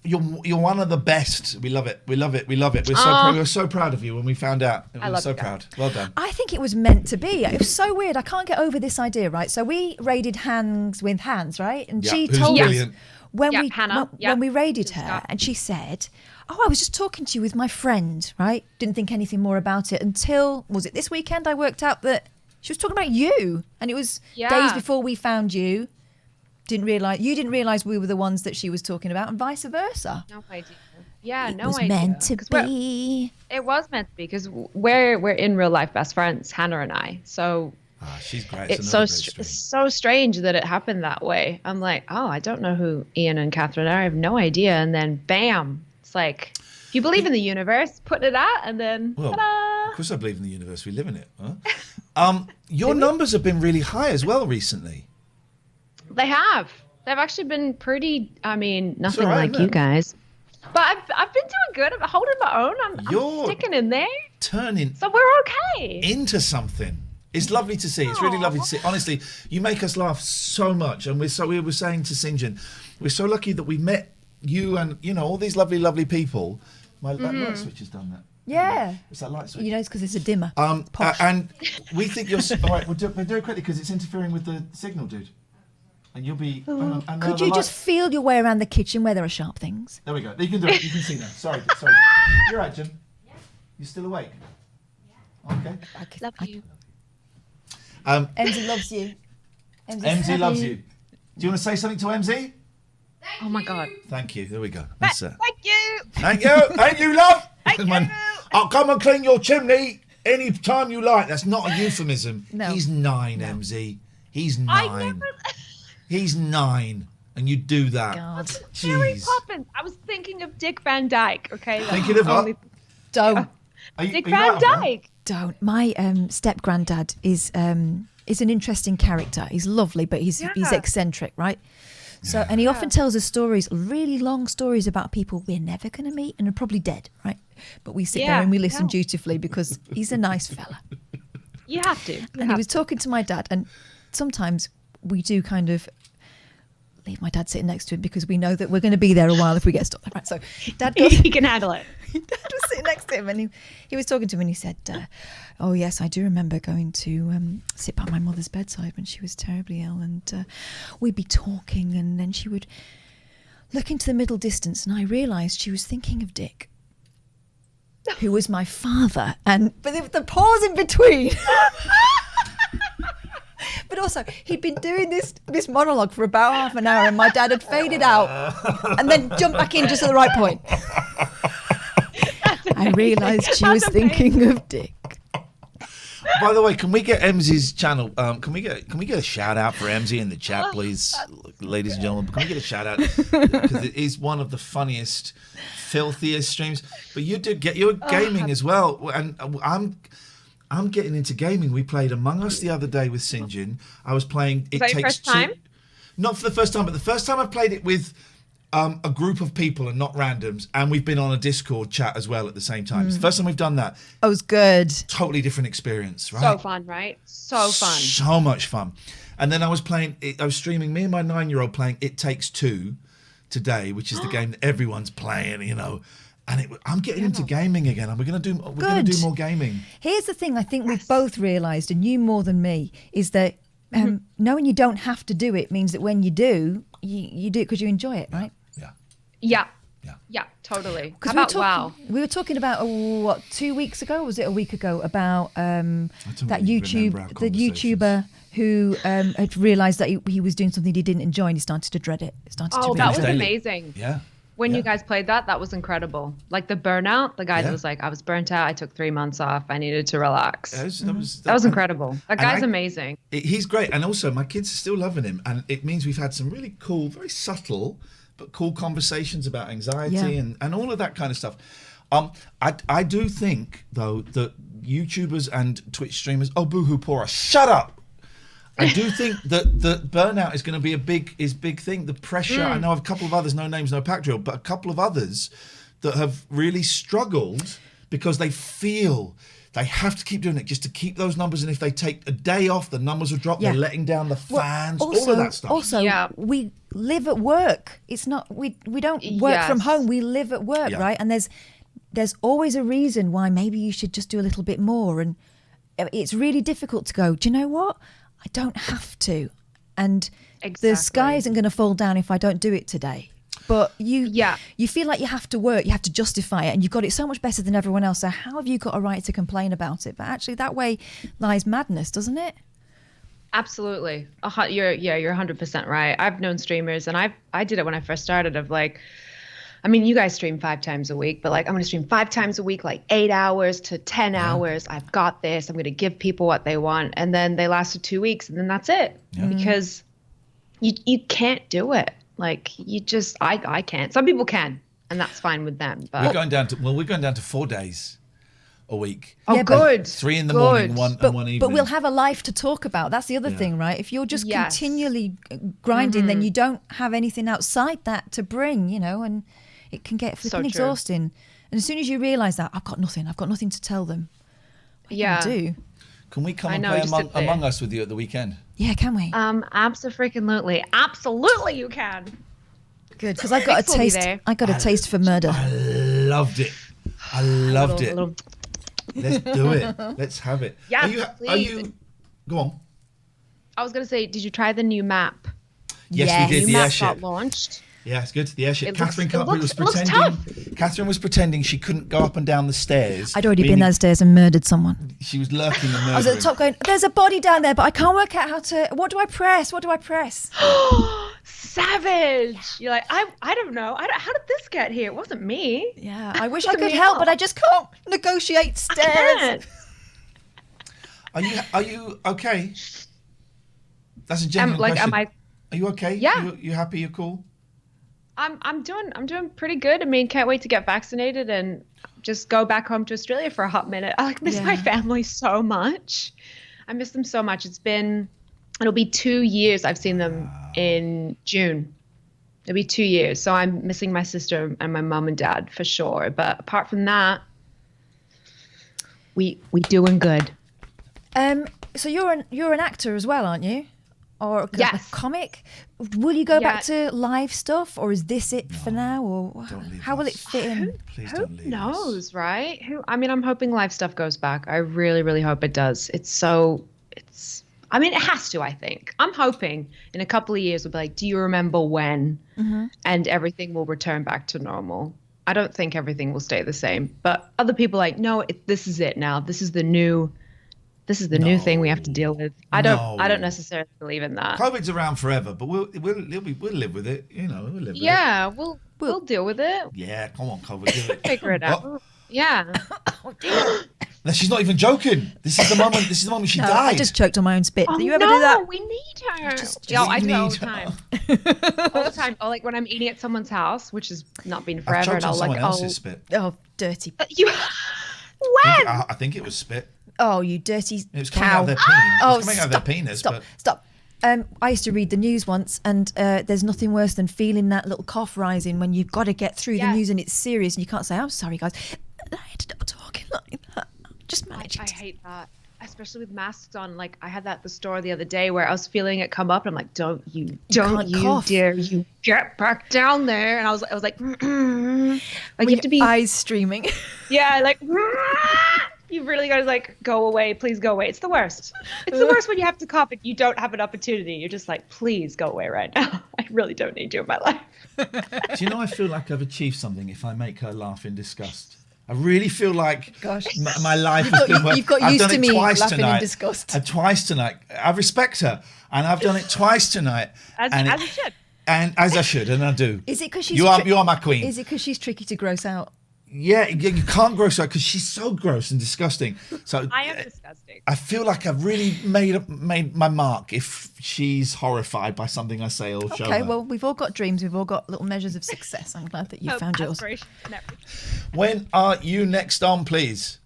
one of the best. We love it. We love it. We love it. We were so proud of you when we found out. We were so proud. Well done. I think it was meant to be. It was so weird. I can't get over this idea, right? So we raided hands with hands, right? And she told us when we raided her, and she said, "Oh, I was just talking to you with my friend, right? Didn't think anything more about it until, was it this weekend? I worked out that she was talking about you, and it was days before we found you. You didn't realize we were the ones that she was talking about, and vice versa. No idea. Yeah, It no was idea. meant to be. It was meant to be because we're in real life best friends, Hannah and I. So she's great. It's so strange that it happened that way. I'm like, oh, I don't know who Iain and Catherine are. I have no idea. And then bam, it's like, if you believe in the universe, put it out, and then ta-da. Of course I believe in the universe. We live in it. Huh? Your numbers have been really high as well recently. They have. They've actually been pretty. I mean, nothing all right, like you guys. But I've been doing good. I'm holding my own. I'm sticking in there. Turning. So we're okay. Into something. It's lovely to see. It's really lovely to see. Honestly, you make us laugh so much, and we were saying to Sinjin, we're so lucky that we met you and all these lovely, lovely people. That light switch has done that. Yeah. It's that light switch. You know, it's because it's a dimmer. And we think you're all right. We'll do it quickly because it's interfering with the signal, dude. And you'll be. Could you just feel your way around the kitchen where there are sharp things? There we go. You can do it. You can see now. Sorry. You're right, Jim. Yeah. You still awake? Yeah. Okay. Love you. Emmzy loves you. Emmzy loves you. Do you want to say something to Emmzy? Oh my God. Thank you. There we go. That's it. Thank you. Thank you. Thank you, love. I'll come and clean your chimney any time you like. That's not a euphemism. No. He's 9, Emmzy. He's 9. He's 9, and you do that. God. Mary Poppins. I was thinking of Dick Van Dyke. Okay. Thinking of what? Don't. Dick Van Dyke. Don't. My step granddad is an interesting character. He's lovely, but he's eccentric, right? So, and he often tells us stories, really long stories about people we're never going to meet and are probably dead, right? But we sit there and we listen dutifully because he's a nice fella. You have to. And he was talking to my dad, and sometimes we do kind of leave my dad sitting next to him because we know that we're going to be there a while if we get stuck. Right, so Dad goes, he can handle it. Dad was sitting next to him, and he was talking to him, and he said, "Oh yes, I do remember going to sit by my mother's bedside when she was terribly ill, and we'd be talking, and then she would look into the middle distance, and I realised she was thinking of Dick, who was my father, but the pause in between." But also, he'd been doing this monologue for about half an hour, and my dad had faded out and then jumped back in just at the right point. I realised she was thinking of Dick. By the way, can we get Emmzy's channel? Can we get a shout out for Emmzy in the chat, please, ladies and gentlemen? Can we get a shout out because it is one of the funniest, filthiest streams. But you're gaming as well, and I'm getting into gaming. We played Among Us the other day with Sinjin. I was playing. Was that your first time? Not for the first time, but the first time I played it with a group of people and not randoms, and we've been on a Discord chat as well at the same time. It's the first time we've done that. Oh, it was good. Totally different experience, right? So fun, right? So fun. So much fun. And then I was streaming, me and my 9-year-old playing It Takes Two today, which is the game that everyone's playing, And I'm getting into gaming again. We're going to do more gaming. Here's the thing I think we've both realised, and you more than me, is that knowing you don't have to do it means that when you do, you do it because you enjoy it, right? Yeah, totally. Because we were talking about 2 weeks ago, or was it a week ago, about that YouTuber who had realised that he was doing something he didn't enjoy, and he started to dread it. That was amazing. Yeah. When you guys played that was incredible. Like the burnout, the guy was like, I was burnt out. I took 3 months off. I needed to relax. That was incredible. That guy's amazing. He's great. And also my kids are still loving him. And it means we've had some really cool, very subtle, but cool conversations about anxiety and all of that kind of stuff. I do think, though, that YouTubers and Twitch streamers, boohoo poorer, shut up. I do think that burnout is going to be a big thing. The pressure. I know of a couple of others, no names, no pack drill, but a couple of others that have really struggled because they feel they have to keep doing it just to keep those numbers. And if they take a day off, the numbers will drop. They're letting down the fans, all of that stuff. Also, we live at work. It's not we don't work from home. We live at work, right? And there's always a reason why maybe you should just do a little bit more. And it's really difficult to go, do you know what? I don't have to. And the sky isn't going to fall down if I don't do it today. But you feel like you have to work, you have to justify it, and you've got it so much better than everyone else. So how have you got a right to complain about it? But actually, that way lies madness, doesn't it? Absolutely. You're 100% right. I've known streamers, and I did it when I first started. Of like, I mean, you guys stream 5 times a week, but like, I'm going to stream 5 times a week, like 8 hours to 10 hours. I've got this. I'm going to give people what they want, and then they lasted 2 weeks, and then that's it because you can't do it. Like you just, I can't. Some people can, and that's fine with them. But we're going down to 4 days a week. Oh, good. 3 in the morning, one evening. But we'll have a life to talk about. That's the other thing, right? If you're just continually grinding, then you don't have anything outside that to bring, and it can get flipping exhausting. And as soon as you realise that, I've got nothing to tell them. What are you gonna do? Can we come and play Among Us with you at the weekend? Yeah, can we? Absolutely. Absolutely you can. Good, because I got a taste for murder. I loved it. Let's do it. Let's have it. Yeah, are you go on. I was going to say, did you try the new map? Yes, we did. The map airship got launched. Yeah, it's good. The airship. Catherine was pretending she couldn't go up and down the stairs. I'd already been downstairs and murdered someone. She was lurking and murdering. I was at the top going, there's a body down there, but I can't work out how to... What do I press? Savage! You're like, I don't know. How did this get here? It wasn't me. Yeah, I wish I could help, but I just can't negotiate stairs. Are you okay? That's a genuine question. Are you okay? Yeah. You happy? You cool? I'm doing pretty good. I mean, can't wait to get vaccinated and just go back home to Australia for a hot minute. I miss my family so much. I miss them so much. It'll be 2 years. I've seen them in June. It'll be 2 years. So I'm missing my sister and my mum and dad for sure. But apart from that, we doing good. So you're an actor as well, aren't you? Or a comic? Will you go back to live stuff, or is this it for now, or how will it fit in? Who knows, right? I'm hoping live stuff goes back. I really, really hope it does. It has to, I think. I'm hoping in a couple of years we'll be like, do you remember when? Mm-hmm. And everything will return back to normal. I don't think everything will stay the same, but other people are like, no, this is it now. This is the new thing we have to deal with. I don't necessarily believe in that. COVID's around forever, but we'll live with it. We'll live with it. Yeah, we'll deal with it. Yeah, come on, COVID, do it. Figure it out. Yeah. Oh dear. No, she's not even joking. This is the moment she died. I just choked on my own spit. Oh, do you ever do that? We need her. I do it all the time. All the time. Or like when I'm eating at someone's house, which has not been forever, I've choked and on I'll someone else's spit. Oh, dirty. When? I think it was spit. Oh, you dirty cow. It was coming out of their penis. It was coming out of their penis. Stop. I used to read the news once, and there's nothing worse than feeling that little cough rising when you've got to get through the news and it's serious, and you can't say, I'm sorry, guys. I ended up talking like that. Just managing. I hate that, especially with masks on. Like, I had that at the store the other day where I was feeling it come up, and I'm like, don't you dare you get back down there. And I was like, like you have to be eyes streaming. Yeah, like. You really got to like go away, please go away. It's the worst. It's the worst when you have to cough and you don't have an opportunity. You're just like, please go away right now. I really don't need you in my life. Do you know, I feel like I've achieved something if I make her laugh in disgust. I really feel like my life has been worth. You've got used to me laughing in disgust. Twice tonight. I respect her, and I've done it twice tonight. As you should. And as I should, and I do. Is it because she's you are my queen? Is it because she's tricky to gross out? Yeah, you can't gross her because she's so gross and disgusting. So I am disgusting. I feel like I've really made my mark if she's horrified by something I say or show her. Okay, well, we've all got dreams. We've all got little measures of success. I'm glad that you found yours. When are you next on, please?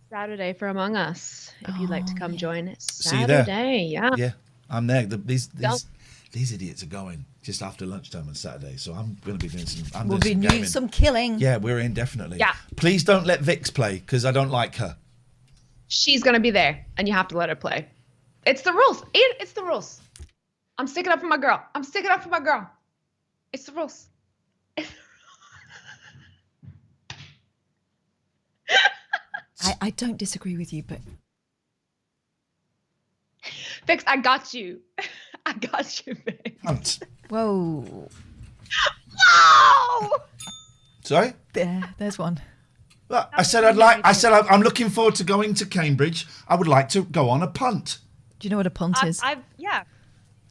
Saturday for Among Us. If you'd like to come join us. See you there. Saturday, yeah. Yeah, I'm there. These these idiots are going just after lunchtime on Saturday, so I'm going to be doing some. We'll be doing some killing. Yeah, we're in definitely. Yeah. Please don't let Vix play because I don't like her. She's going to be there, and you have to let her play. It's the rules. Ian, it's the rules. I'm sticking up for my girl. It's the rules. I don't disagree with you, but... Vix, I got you. I got you, Vix. Hunt. Whoa. Whoa! Sorry? There's one. Well, I said I'm looking forward to going to Cambridge. I would like to go on a punt. Do you know what a punt is? Yeah.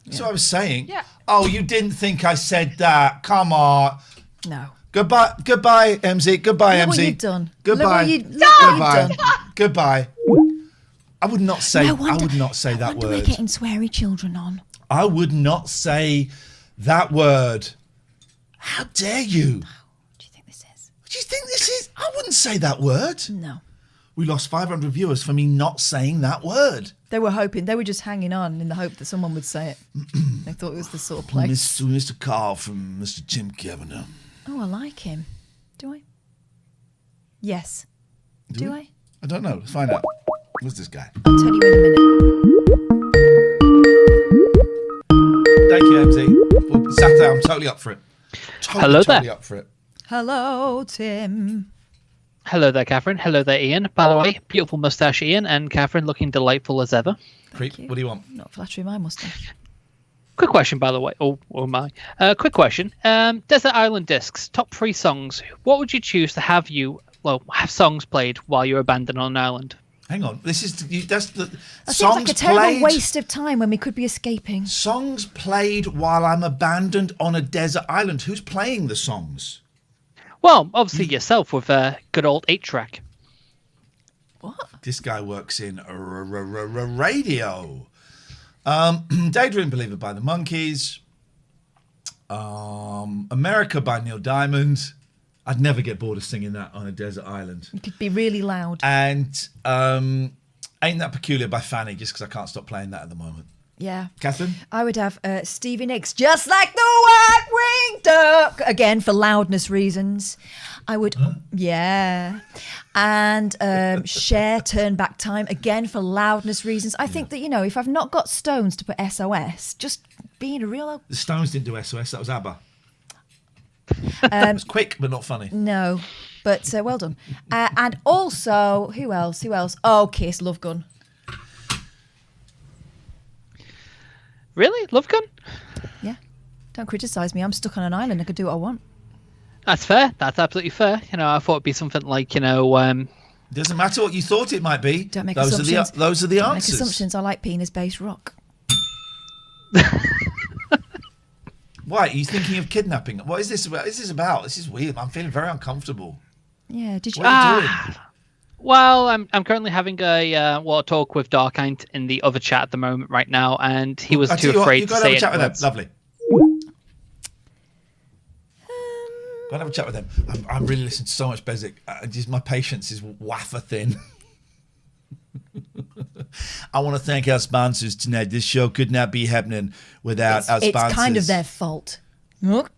That's what I was saying. Yeah. Oh, you didn't think I said that? Come on. No. Goodbye, Emmzy. Goodbye, Look Emmzy. what you've done. Goodbye. Look what you've done. Goodbye. I would not say. No I wonder- would not say that We're word. getting sweary children on. I would not say that word. How dare you? What do you think this is? What do you think this is? I wouldn't say that word. No. We lost 500 viewers for me not saying that word. They were hoping. They were just hanging on in the hope that someone would say it. They thought it was the sort of place. Mr. Carl from Mr. Tim Kavanagh. Oh, I like him. Do I? Yes. Do I? I don't know. Let's find out. Who's this guy? I'll tell you in a minute. Thank you, Emmzy. Well, Saturday, I'm totally up for it. Totally up for it. Hello, Tim. Hello there, Catherine. Hello there, Ian. By the way, beautiful moustache, Ian, and Catherine looking delightful as ever. Creep, what do you want? Not flattering my moustache. Quick question, by the way. Oh my. Quick question. Desert Island Discs, top 3 songs. What would you choose to have songs played while you're abandoned on an island? Hang on. That seems songs like a terrible played. waste of time when we could be escaping. Songs played while I'm abandoned on a desert island. Who's playing the songs? Well, obviously yourself with a good old 8-track. This guy works in radio. Daydream Believer by the Monkees. America by Neil Diamond. I'd never get bored of singing that on a desert island. It could be really loud. And Ain't That Peculiar by Fanny, just because I can't stop playing that at the moment. Yeah. Catherine? I would have Stevie Nicks, Just Like the White-Winged Duck, again, for loudness reasons. I would, yeah. And Cher, Turn Back Time, again, for loudness reasons. I think that, if I've not got Stones to put SOS, just being a real... The Stones didn't do SOS, that was ABBA. It was quick, but not funny. No, but well done. And also, who else? Oh, Kiss, Love Gun. Really? Love Gun? Yeah. Don't criticise me. I'm stuck on an island. I could do what I want. That's fair. That's absolutely fair. I thought it'd be something like, Doesn't matter what you thought it might be. Don't make those assumptions. Those are the Don't answers. make assumptions. I like penis-based rock. Why? Are you thinking of kidnapping? What is this about? This is weird. I'm feeling very uncomfortable. Yeah. Did you? What are you doing? Well, I'm currently having a talk with Darkind in the other chat at the moment right now, and he was too afraid to say it. You've got to have a chat with them. Lovely. Go and have a chat with them. I'm really listening to so much Beswick. Just my patience is wafer thin. I want to thank our sponsors tonight. This show could not be happening without our sponsors. It's kind of their fault. Look.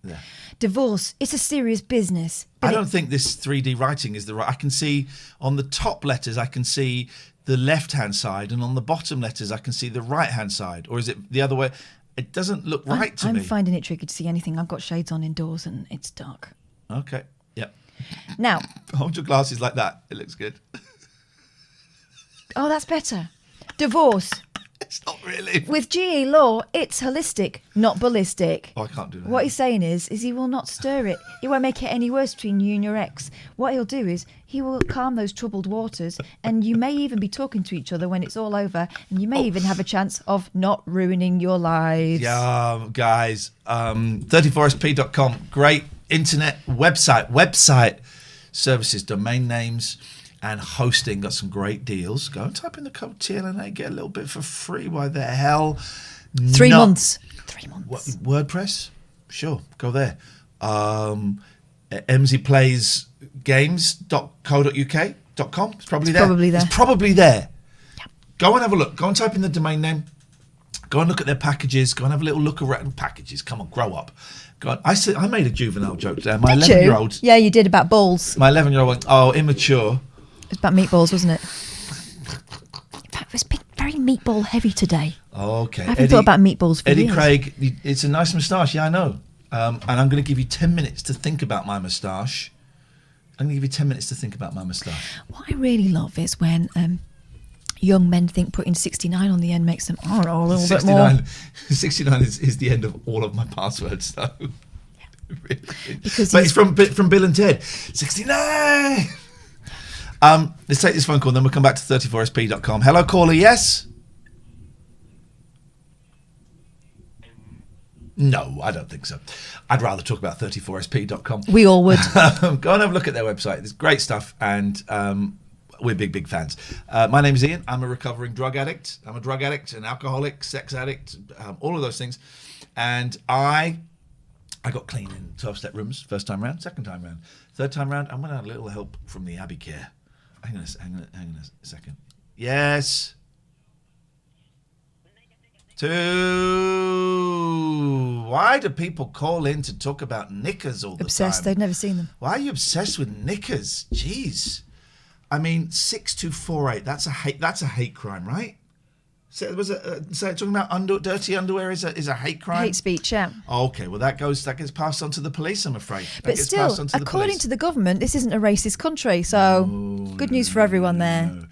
Yeah. Divorce, it's a serious business. I don't think this 3D writing is the right... I can see on the top letters, I can see the left-hand side, and on the bottom letters, I can see the right-hand side. Or is it the other way? It doesn't look right to me. I'm finding it tricky to see anything. I've got shades on indoors, and it's dark. Okay, yep. Now... Hold your glasses like that. It looks good. Oh, that's better. Divorce. It's not really. With GE law, it's holistic, not ballistic. Oh, I can't do that. What he's saying is he will not stir it. He won't make it any worse between you and your ex. What he'll do is he will calm those troubled waters, and you may even be talking to each other when it's all over, and you may even have a chance of not ruining your lives. Yeah, guys. 34sp.com. Great internet website services, domain names, and hosting. Got some great deals. Go and type in the code TLNA, get a little bit for free. Why the hell? 3 months. 3 months. WordPress? Sure, go there. emzyplaysgames.co.uk.com. It's probably there. Probably there. It's probably there. Yep. Go and have a look. Go and type in the domain name. Go and look at their packages. Go and have a little look around packages. Come on, grow up. Go on. I made a juvenile joke today. My 11-year-old. Yeah, you did about balls. My 11-year-old went, "Oh, immature." It was about meatballs, wasn't it? In fact, it was very meatball heavy today. Okay. I haven't thought about meatballs for Eddie years. Craig, it's a nice moustache. Yeah, I know. And I'm going to give you 10 minutes to think about my moustache. I'm going to give you 10 minutes to think about my moustache. What I really love is when young men think putting 69 on the end makes them, I don't know, a little bit more. 69 is the end of all of my passwords, though. Really. Because but it's from Bill and Ted. 69! Let's take this phone call, and then we'll come back to 34sp.com. Hello, caller, yes? No, I don't think so. I'd rather talk about 34sp.com. We all would. Go and have a look at their website. There's great stuff, and we're big fans. My name is Iain. I'm a recovering drug addict. I'm a drug addict, an alcoholic, sex addict, all of those things. And I got clean in 12-step rooms, first time round, second time round. Third time round, I'm going to have a little help from the Abbey Care. Hang on a second. Yes. 2. Why do people call in to talk about knickers all the time? Obsessed. They've never seen them. Why are you obsessed with knickers? Jeez. I mean, 6248. That's a hate crime, right? So talking about dirty underwear is a hate crime. Hate speech, yeah. Okay, well that gets passed on to the police, I'm afraid. But still, according to the government, this isn't a racist country, so good news for everyone there.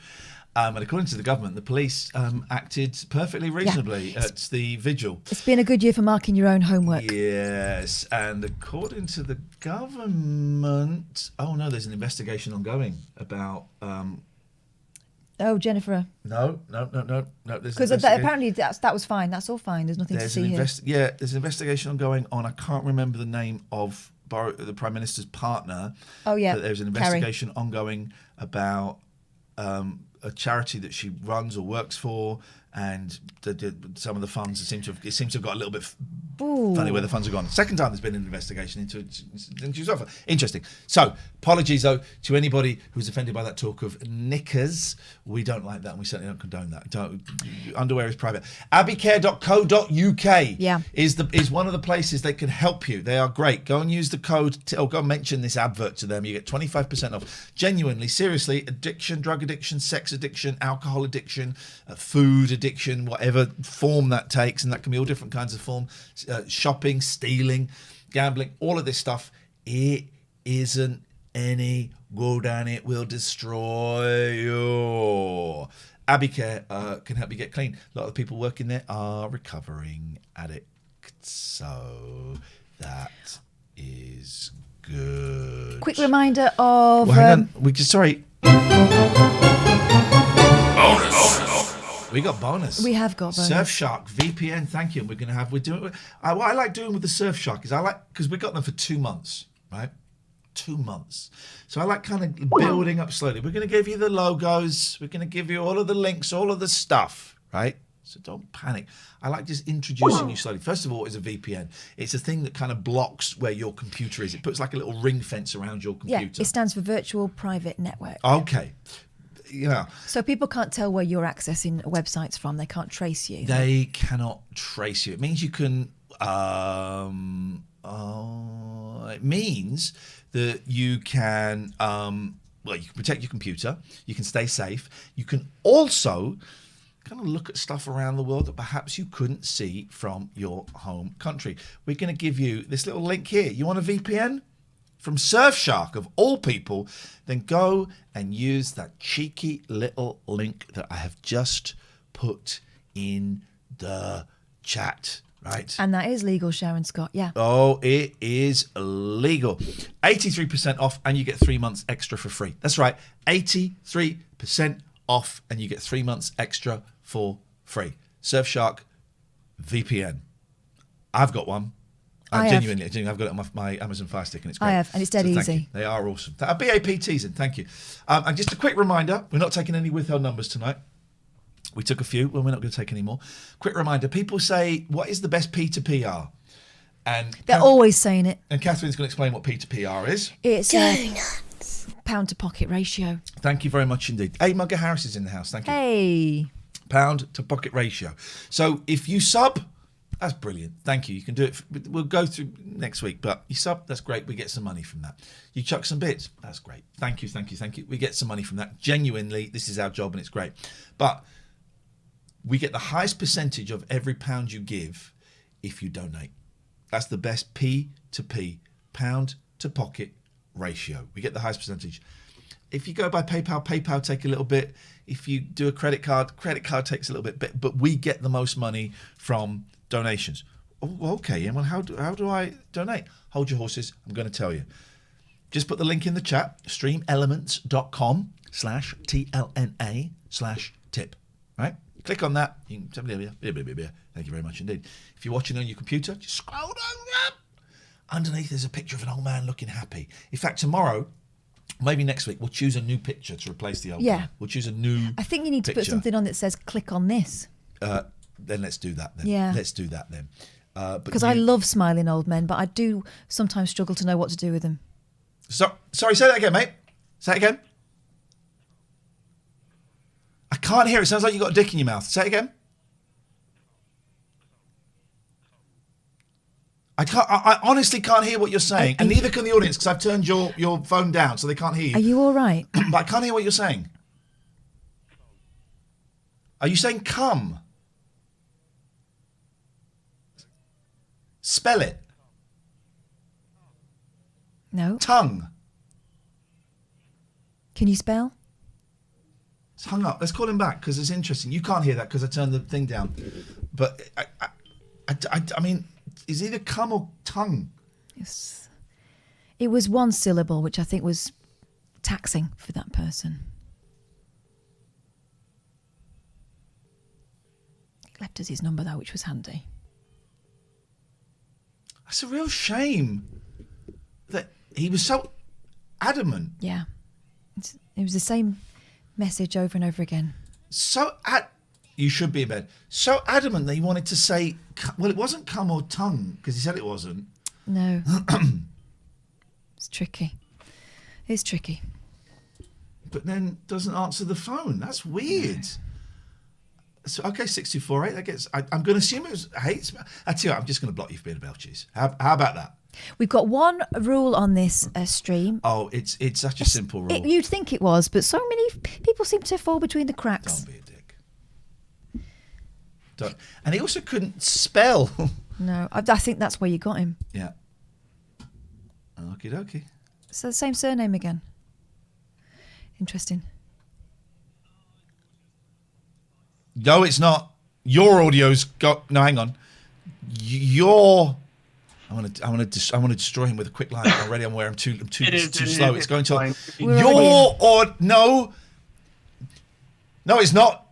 And according to the government, the police acted perfectly reasonably at the vigil. It's been a good year for marking your own homework. Yes, and according to the government, there's an investigation ongoing about. Jennifer. No. Because apparently that was fine. That's all fine. There's nothing to see here. There's an investigation ongoing on. I can't remember the name of the Prime Minister's partner. Oh yeah. But there's an investigation ongoing about a charity that she runs or works for, and some of the funds seem to have got a little bit funny where the funds have gone. Second time there's been an investigation into interesting. So apologies though to anybody who's offended by that talk of knickers. We don't like that, and we certainly don't condone that. Underwear is private. Abbeycare.co.uk is one of the places they can help you. They are great. Go and use the code or go and mention this advert to them. You get 25% off. Genuinely, seriously, addiction, drug addiction, sex addiction, alcohol addiction, food addiction, whatever form that takes, and that can be all different kinds of form. Shopping, stealing, gambling, all of this stuff. It isn't any good, and it will destroy you. Abbeycare can help you get clean. A lot of the people working there are recovering addicts, so that is good. Quick reminder of. Well, hang on. Sorry. We got bonus. We have got bonus. Surfshark VPN. Thank you. We're doing. What I like doing with the Surfshark is because we got them for 2 months, right? 2 months. So I like kind of building up slowly. We're going to give you the logos. We're going to give you all of the links, all of the stuff, right? So don't panic. I like just introducing you slowly. First of all, it's a VPN. It's a thing that kind of blocks where your computer is. It puts like a little ring fence around your computer. Yeah, it stands for Virtual Private Network. Okay. Yeah. So people can't tell where you're accessing websites from. They can't trace you. They cannot trace you. It means you can. It means that you can. You can protect your computer. You can stay safe. You can also kind of look at stuff around the world that perhaps you couldn't see from your home country. We're going to give you this little link here. You want a VPN? From Surfshark, of all people, then go and use that cheeky little link that I have just put in the chat, right? And that is legal, Sharon Scott, yeah. Oh, it is legal. 83% off, and you get 3 months extra for free. That's right, 83% off, and you get 3 months extra for free. Surfshark VPN. I've got one. Genuinely, I've got it on my Amazon Fire Stick, and it's great. I have, and it's dead easy. You. They are awesome. BAPTs in, thank you. And just a quick reminder, we're not taking any withheld numbers tonight. We took a few, well, we're not going to take any more. Quick reminder, people say, what is the best P2PR? And they're always saying it. And Catherine's going to explain what P2PR is. It's pound to pocket ratio. Thank you very much indeed. Hey, Mugger Harris is in the house, thank you. Hey. pound to pocket ratio. So if you sub, that's brilliant. Thank you. You can do it. We'll go through next week, but you sub, that's great. We get some money from that. You chuck some bits, that's great. Thank you. We get some money from that. Genuinely, this is our job and it's great. But we get the highest percentage of every pound you give if you donate. That's the best P to P, pound to pocket ratio. We get the highest percentage. If you go by PayPal take a little bit. If you do a credit card takes a little bit. But we get the most money from donations. Oh, okay. Well, how do I donate? Hold your horses. I'm going to tell you. Just put the link in the chat. streamelements.com/TLNA/tip. Right? Click on that. You can, thank you very much indeed. If you're watching on your computer, just scroll down. Underneath there's a picture of an old man looking happy. In fact, tomorrow, maybe next week, we'll choose a new picture to replace the old man. We'll choose a new I think you need to put something on that says click on this. Then let's do that then. Yeah. Let's do that then. Because I love smiling old men, but I do sometimes struggle to know what to do with them. Sorry, say that again, mate. Say it again. I can't hear it. It sounds like you got a dick in your mouth. Say it again. I honestly can't hear what you're saying, and neither can the audience because I've turned your phone down so they can't hear you. Are you all right? But I can't hear what you're saying. Are you saying come? Spell it. No. Tongue. Can you spell? It's hung up. Let's call him back because it's interesting. You can't hear that because I turned the thing down. But I mean, is either come or tongue? Yes. It was one syllable, which I think was taxing for that person. He left us his number though, which was handy. That's a real shame that he was so adamant. Yeah. It was the same message over and over again. You should be in bed. So adamant that he wanted to say, well, it wasn't come or tongue, because he said it wasn't. No. It's tricky. It's tricky. But then doesn't answer the phone. That's weird. So, okay, 6248. That gets. I'm going to assume it was hate. I tell you what, I'm just going to block you for being a belches. How about that? We've got one rule on this stream. Oh, it's such a simple rule. You'd think it was, but so many people seem to fall between the cracks. Don't be a dick. Don't. And he also couldn't spell. No, I think that's where you got him. Yeah. Okie dokie. So the same surname again. Interesting. No, it's not. Your audio's got. No, hang on. I want to destroy him with a quick line. Already, I'm aware I'm too slow. It's going to. No, it's not.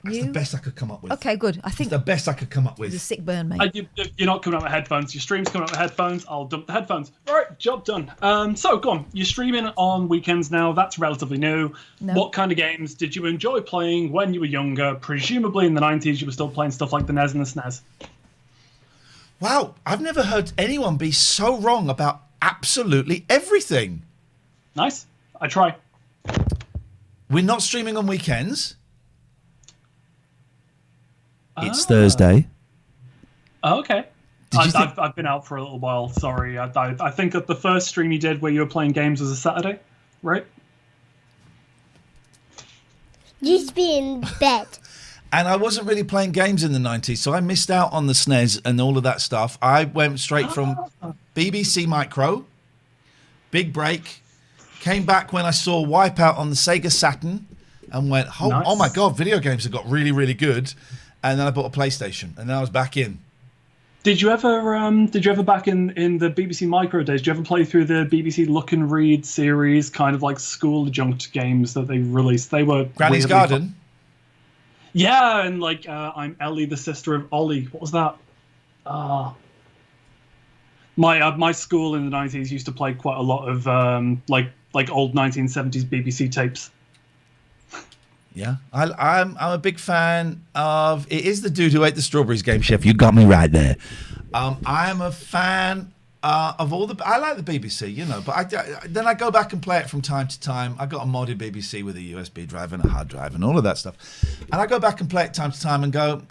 That's the best I could come up with. Okay, good. I think it's the best I could come up with. It's a sick burn, mate. You're not coming up with headphones. Your stream's coming up with headphones. I'll dump the headphones. All right, job done. So go on. You're streaming on weekends now. That's relatively new. No. What kind of games did you enjoy playing when you were younger? Presumably in the 90s, you were still playing stuff like the NES and the SNES. Wow, I've never heard anyone be so wrong about absolutely everything. Nice. I try. We're not streaming on weekends. It's Thursday. Oh, okay. I've been out for a little while. Sorry. I think that the first stream you did where you were playing games was a Saturday, right? Used to be in bed. And I wasn't really playing games in the 90s, so I missed out on the SNES and all of that stuff. I went straight from BBC Micro, big break, came back when I saw Wipeout on the Sega Saturn and went, oh my God, video games have got really, really good. And then I bought a PlayStation, and then I was back in. Did you ever back in the BBC Micro days? Did you ever play through the BBC Look and Read series, kind of like school adjunct games that they released? They were Granny's Garden. Fun. Yeah, and like I'm Ellie, the sister of Ollie. What was that? My school in the 90s used to play quite a lot of like old 1970s BBC tapes. Yeah, I'm a big fan of. It is the dude who ate the strawberries game, chef. You got me right there. I am a fan Of all I like the BBC, you know, but then I go back and play it from time to time. I got a modded BBC with a USB drive and a hard drive and all of that stuff, and I go back and play it time to time and go,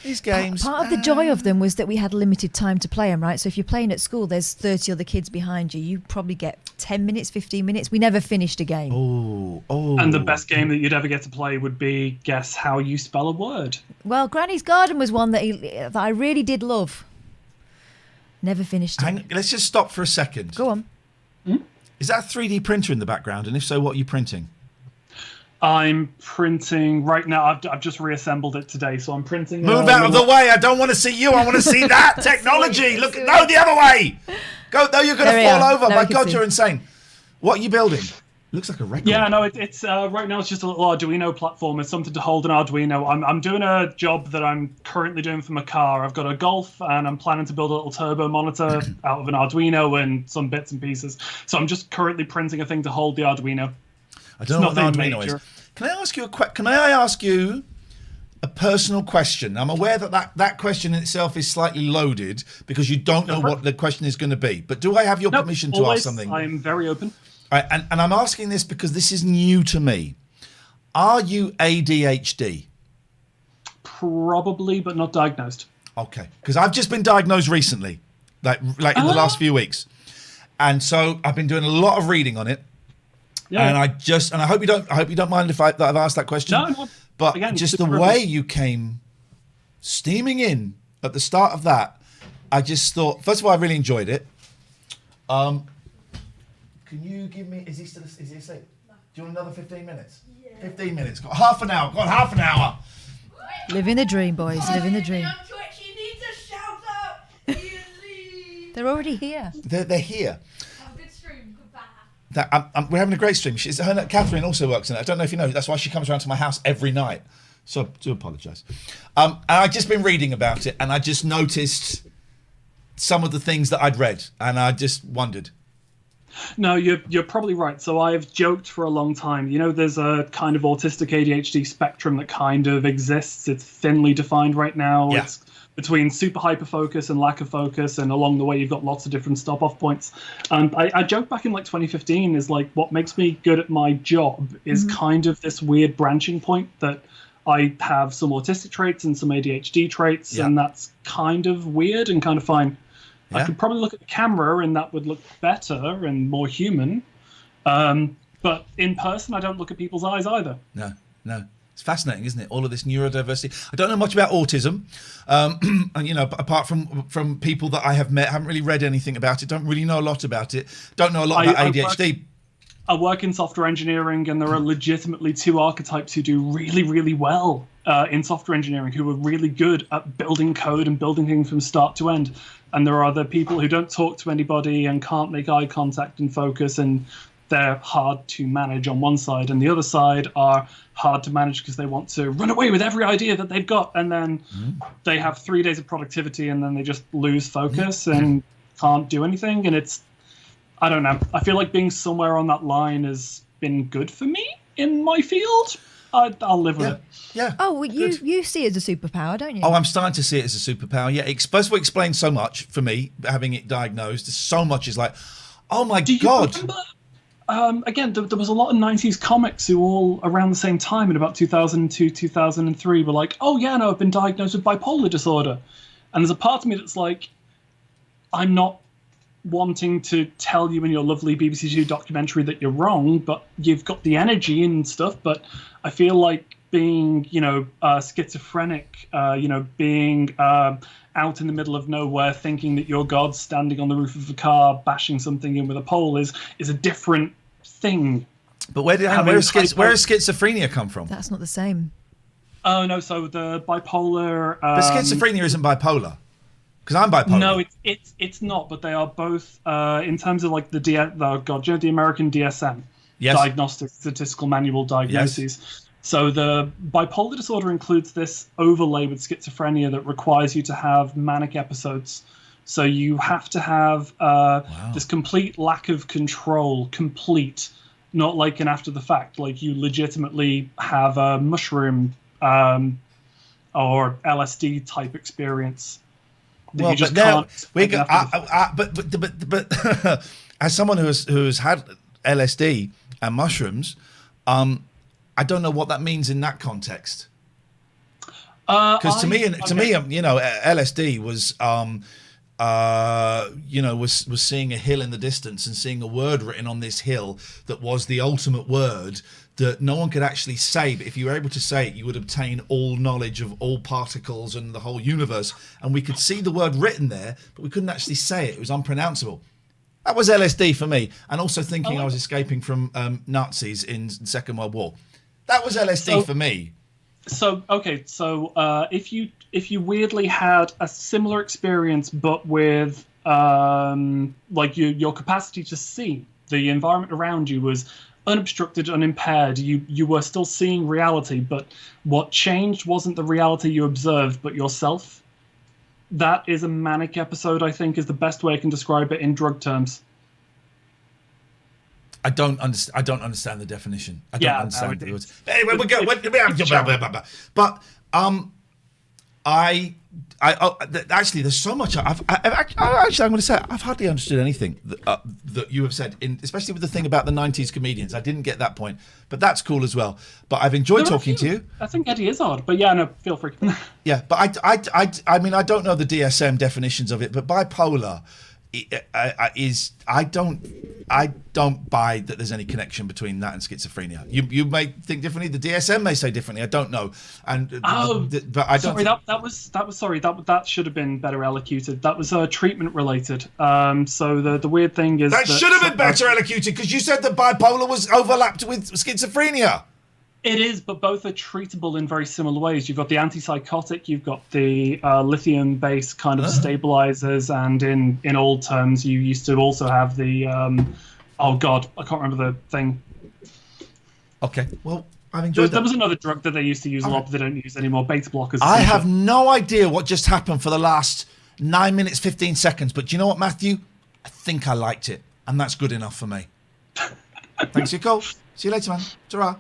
these games. Part of the joy of them was that we had limited time to play them, right? So if you're playing at school, there's 30 other kids behind you. You probably get 10 minutes, 15 minutes. We never finished a game. Oh. And the best game that you'd ever get to play would be guess how you spell a word. Well, Granny's Garden was one that I really did love. Never finished it. Let's just stop for a second. Go on. Is that a 3D printer in the background? And if so, what are you printing? I'm printing right now. I've just reassembled it today, so I'm printing. Move out of the way! I don't want to see you. I want to see that technology. Look, no, the other way. Go. No, you're going to fall over. My God, you're insane. What are you building? Looks like a record. Yeah, no, it's right now it's just a little Arduino platform. It's something to hold an Arduino. I'm doing a job that I'm currently doing for my car. I've got a Golf, and I'm planning to build a little turbo monitor out of an Arduino and some bits and pieces. So I'm just currently printing a thing to hold the Arduino. I don't know what an Arduino is. Can I ask you Can I ask you a personal question? I'm aware that question in itself is slightly loaded because you don't know what the question is going to be. But do I have your permission to ask something? I'm very open. Right, and I'm asking this because this is new to me. Are you ADHD? Probably, but not diagnosed. Okay, because I've just been diagnosed recently, like in the last few weeks, and so I've been doing a lot of reading on it. Yeah. And I hope you don't mind if I've asked that question. No. But again, just the way you came steaming in at the start of that, I just thought. First of all, I really enjoyed it. Can you give me? Is he asleep? No. Do you want another 15 minutes? Yeah. 15 minutes. Got half an hour. Got half an hour. Living the dream, boys. Living the dream. They're already here. They're here. Have a good stream. Goodbye. We're having a great stream. Catherine also works in it. I don't know if you know. That's why she comes around to my house every night. So I do apologise. And I've just been reading about it, and I just noticed some of the things that I'd read, and I just wondered. No, you're probably right. So I've joked for a long time. You know, there's a kind of autistic ADHD spectrum that kind of exists. It's thinly defined right now. Yeah. It's between super hyper focus and lack of focus, and along the way you've got lots of different stop off points. And I joked back in like 2015 is like what makes me good at my job is kind of this weird branching point that I have some autistic traits and some ADHD traits, and that's kind of weird and kind of fine. Yeah. I could probably look at the camera and that would look better and more human. But in person, I don't look at people's eyes either. No. It's fascinating, isn't it? All of this neurodiversity. I don't know much about autism. And, you know, apart from people that I have met, haven't really read anything about it, don't really know a lot about it. Don't know a lot about ADHD. I work in software engineering, and there are legitimately two archetypes who do really, really well in software engineering, who are really good at building code and building things from start to end. And there are the people who don't talk to anybody and can't make eye contact and focus, and they're hard to manage on one side. And the other side are hard to manage because they want to run away with every idea that they've got. And then they have 3 days of productivity, and then they just lose focus and can't do anything. And it's, I don't know. I feel like being somewhere on that line has been good for me in my field. I'll live with it. Yeah. Oh, well, you see it as a superpower, don't you? Oh, I'm starting to see it as a superpower. Yeah, first of all, explains so much for me, having it diagnosed. So much is like, oh my God. Again, there was a lot of 90s comics who all around the same time in about 2002, 2003 were like, oh yeah, no, I've been diagnosed with bipolar disorder. And there's a part of me that's like, I'm not wanting to tell you in your lovely BBC Two documentary that you're wrong, but you've got the energy and stuff. But I feel like being, schizophrenic, being out in the middle of nowhere, thinking that you're God standing on the roof of a car, bashing something in with a pole is a different thing. But where does schizophrenia come from? That's not the same. Oh no, so the bipolar. But schizophrenia isn't bipolar. Because I'm bipolar. No, it's not. But they are both in terms of like the American DSM, Diagnostic Statistical Manual Diagnoses. Yes. So the bipolar disorder includes this overlay with schizophrenia that requires you to have manic episodes. So you have to have this complete lack of control, not like an after the fact. Like you legitimately have a mushroom or LSD type experience. that Well, you just but now can't. we go, but as someone who's had LSD and mushrooms, I don't know what that means in that context. Because to me, you know, LSD was, you know, was seeing a hill in the distance and seeing a word written on this hill that was the ultimate word that no one could actually say. But if you were able to say it, you would obtain all knowledge of all particles and the whole universe. And we could see the word written there, but we couldn't actually say it. It was unpronounceable. That was LSD for me. And also thinking I was escaping from Nazis in the Second World War. That was LSD for me. So if you weirdly had a similar experience but with like your capacity to see the environment around you was unobstructed, unimpaired, you were still seeing reality, but what changed wasn't the reality you observed but yourself. That is a manic episode, I think, is the best way I can describe it in drug terms. I don't understand the definition. I don't understand the words. Anyway, we go. But actually, there's so much. I'm going to say I've hardly understood anything that you have said, especially with the thing about the '90s comedians. I didn't get that point, but that's cool as well. But I've enjoyed talking to you. I think Eddie is odd, but yeah, no, feel free. Yeah, but I mean, I don't know the DSM definitions of it, but bipolar is I don't buy that there's any connection between that and schizophrenia. You may think differently. The DSM may say differently. I don't know. And but I don't. Sorry, that should have been better elocuted. That was treatment related. So the weird thing is that should have been better elocuted because you said that bipolar was overlapped with schizophrenia. It is, but both are treatable in very similar ways. You've got the antipsychotic, you've got the lithium-based kind of stabilizers, and in old terms, you used to also have the oh god, I can't remember the thing. Okay, well, I've enjoyed that. There was another drug that they used to use a lot, but they don't use anymore. Beta blockers. I have no idea what just happened for the last 9 minutes 15 seconds, but do you know what, Matthew? I think I liked it, and that's good enough for me. Thanks for your call. See you later, man. Ta-ra.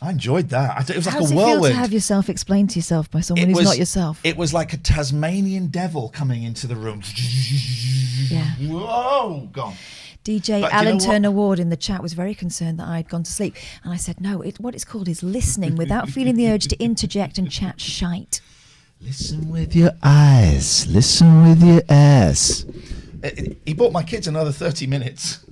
I enjoyed that. It was like How does a it whirlwind. feel to have yourself explained to yourself by someone who's not yourself? It was like a Tasmanian devil coming into the room. Yeah. Whoa, gone. DJ But Alan you know what? Turner Ward in the chat was very concerned that I'd gone to sleep. And I said, no, what it's called is listening without feeling the urge to interject and chat shite. Listen with your eyes. Listen with your ass. He bought my kids another 30 minutes.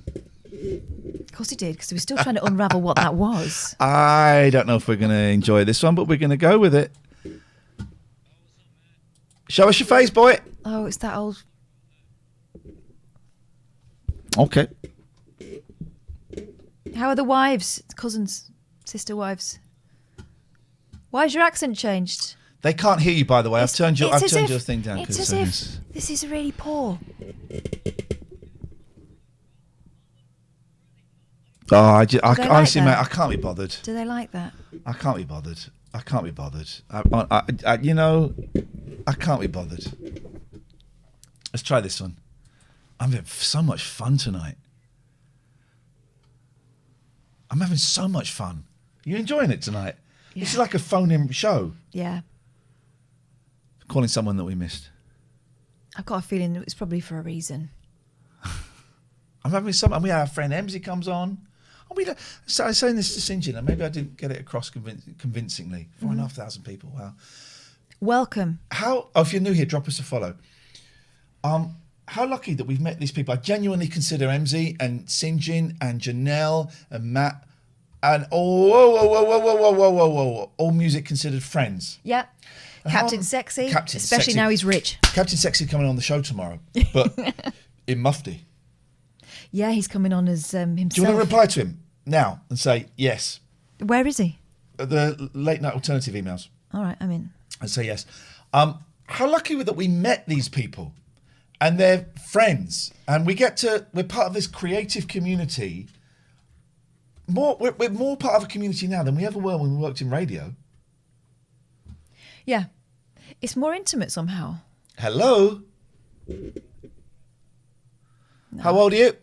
Of course he did, because we were still trying to unravel what that was. I don't know if we're going to enjoy this one, but we're going to go with it. Show us your face, boy. Oh, it's that old... Okay. How are the wives, cousins, sister wives? Why's your accent changed? They can't hear you, by the way. I've turned your your thing down. It's as if this is really poor. Oh, honestly, like mate, that? I can't be bothered. Do they like that? I can't be bothered. I can't be bothered. You know, I can't be bothered. Let's try this one. I'm having so much fun tonight. I'm having so much fun. Are you enjoying it tonight? Yeah. This is like a phone-in show. Yeah. Calling someone that we missed. I've got a feeling it's probably for a reason. I'm having some, and we have our friend Emmzy comes on. So I was saying this to Sinjin, and maybe I didn't get it across convincingly. 4,500 people. Wow. Welcome. If you're new here, drop us a follow. How lucky that we've met these people. I genuinely consider Emmzy and Sinjin and Janelle and Matt and all music considered friends. Yeah. Captain Sexy, especially Sexy. now he's rich. Captain Sexy coming on the show tomorrow, but in mufti. Yeah, he's coming on as himself. Do you want to reply to him now and say yes? Where is he? The late night alternative emails. All right, I'm in. And say yes. How lucky that we met these people and they're friends and we're part of this creative community. We're more part of a community now than we ever were when we worked in radio. Yeah. It's more intimate somehow. Hello? No. How old are you?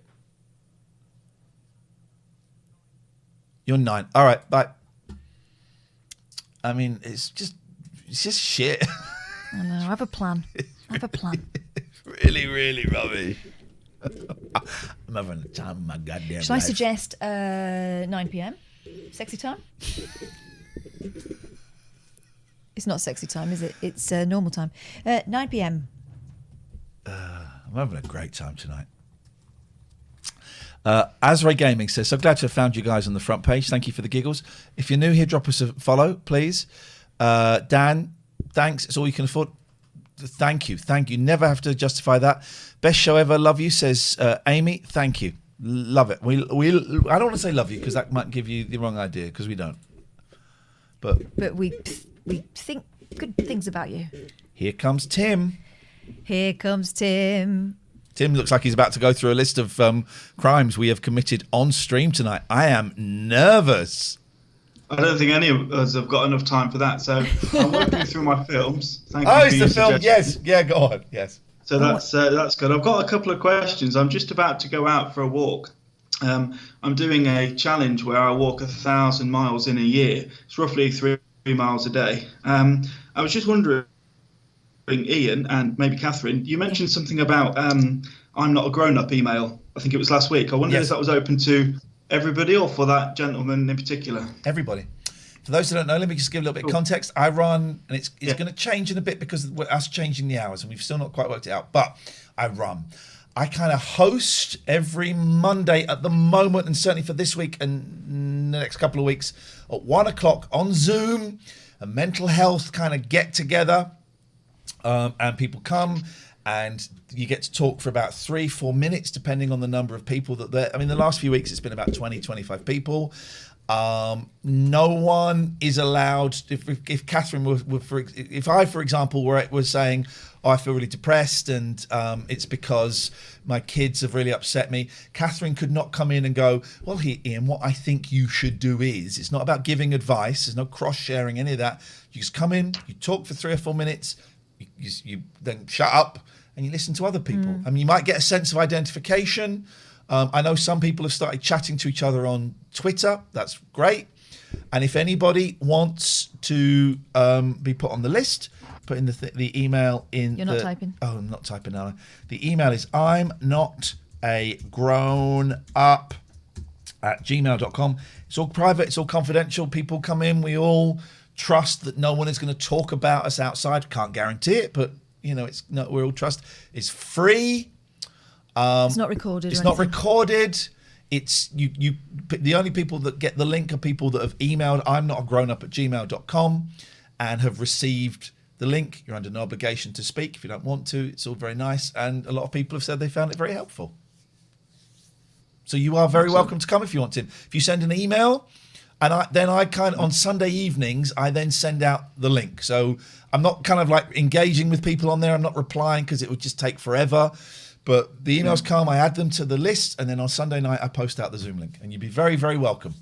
You're 9. All right, bye. I mean, it's just It's just shit. I know. I have a plan. Really, really rubbish. I'm having the time of my goddamn Shall I life. suggest 9 p.m? Sexy time? It's not sexy time, is it? It's normal time. 9 p.m. I'm having a great time tonight. Azray Gaming says, so glad to have found you guys on the front page. Thank you for the giggles. If you're new here, drop us a follow, please. Dan, thanks. It's all you can afford. Thank you. Never have to justify that. Best show ever. Love you, says Amy. Thank you. Love it. I don't want to say love you because that might give you the wrong idea because we don't. But we think good things about you. Here comes Tim. Tim looks like he's about to go through a list of crimes we have committed on stream tonight. I am nervous. I don't think any of us have got enough time for that. So I'm working through my films. Thank you. Oh, for it's your the film. suggestions. Yes. Yeah, go on. Yes. So that's good. I've got a couple of questions. I'm just about to go out for a walk. I'm doing a challenge where I walk 1,000 miles in a year. It's roughly 3 miles a day. I was just wondering, Ian and maybe Catherine, you mentioned something about I'm not a grown-up email. I think it was last week. I wonder if that was open to everybody or for that gentleman in particular. Everybody. For those who don't know, let me just give a little bit of context. I run, and it's going to change in a bit because of us changing the hours, and we've still not quite worked it out, but I run. I kind of host every Monday at the moment, and certainly for this week and the next couple of weeks, at 1 o'clock on Zoom, a mental health kind of get-together, and people come, and you get to talk for about 3-4 minutes, depending on the number of people that there. I mean, the last few weeks, it's been about 20-25 people. No one is allowed. If Catherine if I, for example, was saying, "Oh, I feel really depressed, and it's because my kids have really upset me," Catherine could not come in and go, "Well, here, Ian, what I think you should do is." It's not about giving advice. There's no cross-sharing, any of that. You just come in, you talk for 3 or 4 minutes, you then shut up, and you listen to other people. I mean, you might get a sense of identification. I know some people have started chatting to each other on Twitter. That's great. And if anybody wants to be put on the list, put in the email in. You're not typing. Oh, I'm not typing now. The email is I'm not a grown up @gmail.com. It's all private. It's all confidential. People come in. We all trust that no one is going to talk about us outside. Can't guarantee it, but we all trust. It's free. It's not recorded. It's not recorded. It's you. The only people that get the link are people that have emailed I'm not a grown up @gmail.com and have received the link. You're under no obligation to speak if you don't want to. It's all very nice, and a lot of people have said they found it very helpful. So you are very welcome to come if you want to. If you send an email, and on Sunday evenings I then send out the link. So I'm not kind of like engaging with people on there. I'm not replying because it would just take forever. But the emails come, I add them to the list, and then on Sunday night I post out the Zoom link, and you'd be very, very welcome.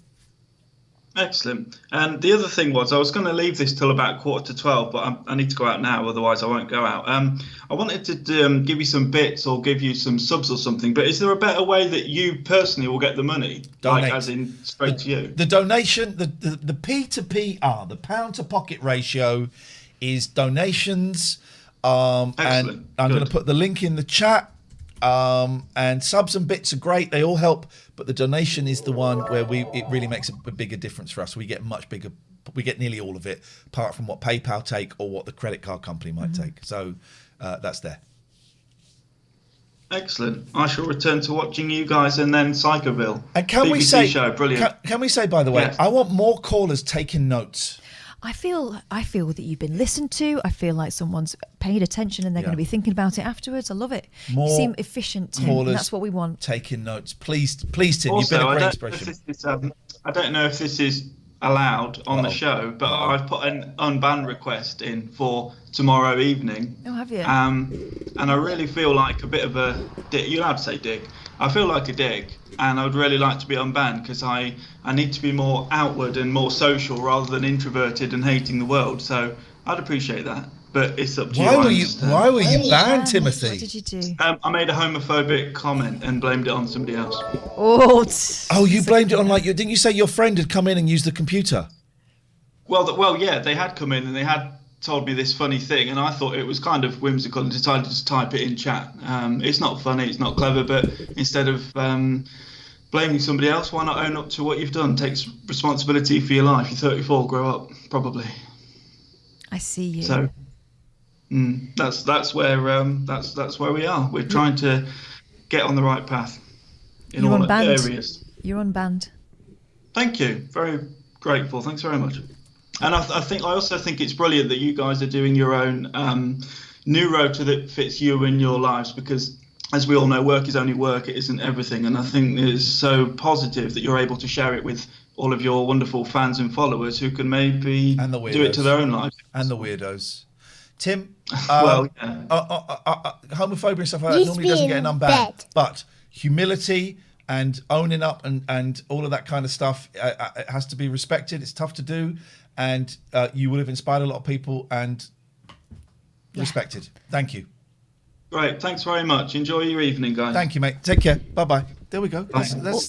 Excellent. And the other thing was, I was going to leave this till about 11:45, but I need to go out now, otherwise I won't go out. I wanted to give you some bits or give you some subs or something, but is there a better way that you personally will get the money? Donate. Like, as in straight to you? The donation, the P to PR, the pound to pocket ratio is donations. And I'm going to put the link in the chat. And subs and bits are great, they all help, but the donation is the one where it really makes a bigger difference for us. We get we get nearly all of it, apart from what PayPal take or what the credit card company might take. So that's there. Excellent. I shall return to watching you guys and then Psychoville. And can BBC we say, show, brilliant. Can we say, by the way, Yes. I want more callers taking notes. I feel that you've been listened to. I feel like someone's paid attention and they're going to be thinking about it afterwards. I love it. More you seem efficient, Tim. callers That's what we want. Taking notes. Please, Tim, Also, you've been a great I inspiration. I don't know if this is allowed on the show, but I've put an unban request in for tomorrow evening. Oh, have you? And I really feel like a bit of a dig. You're allowed to say dig. I feel like a dig, and I would really like to be unbanned because I need to be more outward and more social rather than introverted and hating the world. So I'd appreciate that. But it's up to you. Why were you banned, Timothy? What did you do? I made a homophobic comment and blamed it on somebody else. Oh, you blamed it on didn't you say your friend had come in and used the computer? Well, yeah, they had come in and they had told me this funny thing, and I thought it was kind of whimsical and decided to type it in chat. It's not funny, it's not clever, but instead of blaming somebody else, why not own up to what you've done? Take responsibility for your life. You're 34, grow up, probably. I see you. So that's where we are. We're trying to get on the right path in You're all unbanned. areas. You're unbanned. Thank you. Very grateful. Thanks very much. And I also think it's brilliant that you guys are doing your own new rota that fits you and your lives, because as we all know, work is only work, it isn't everything. And I think it's so positive that you're able to share it with all of your wonderful fans and followers who can maybe do it to their own lives. And the weirdos. Tim, homophobia and stuff like that normally doesn't get an unbanned. But humility and owning up and all of that kind of stuff, it has to be respected. It's tough to do. And you would have inspired a lot of people and respected. Thank you. Great. Thanks very much. Enjoy your evening, guys. Thank you, mate. Take care. Bye-bye. There we go.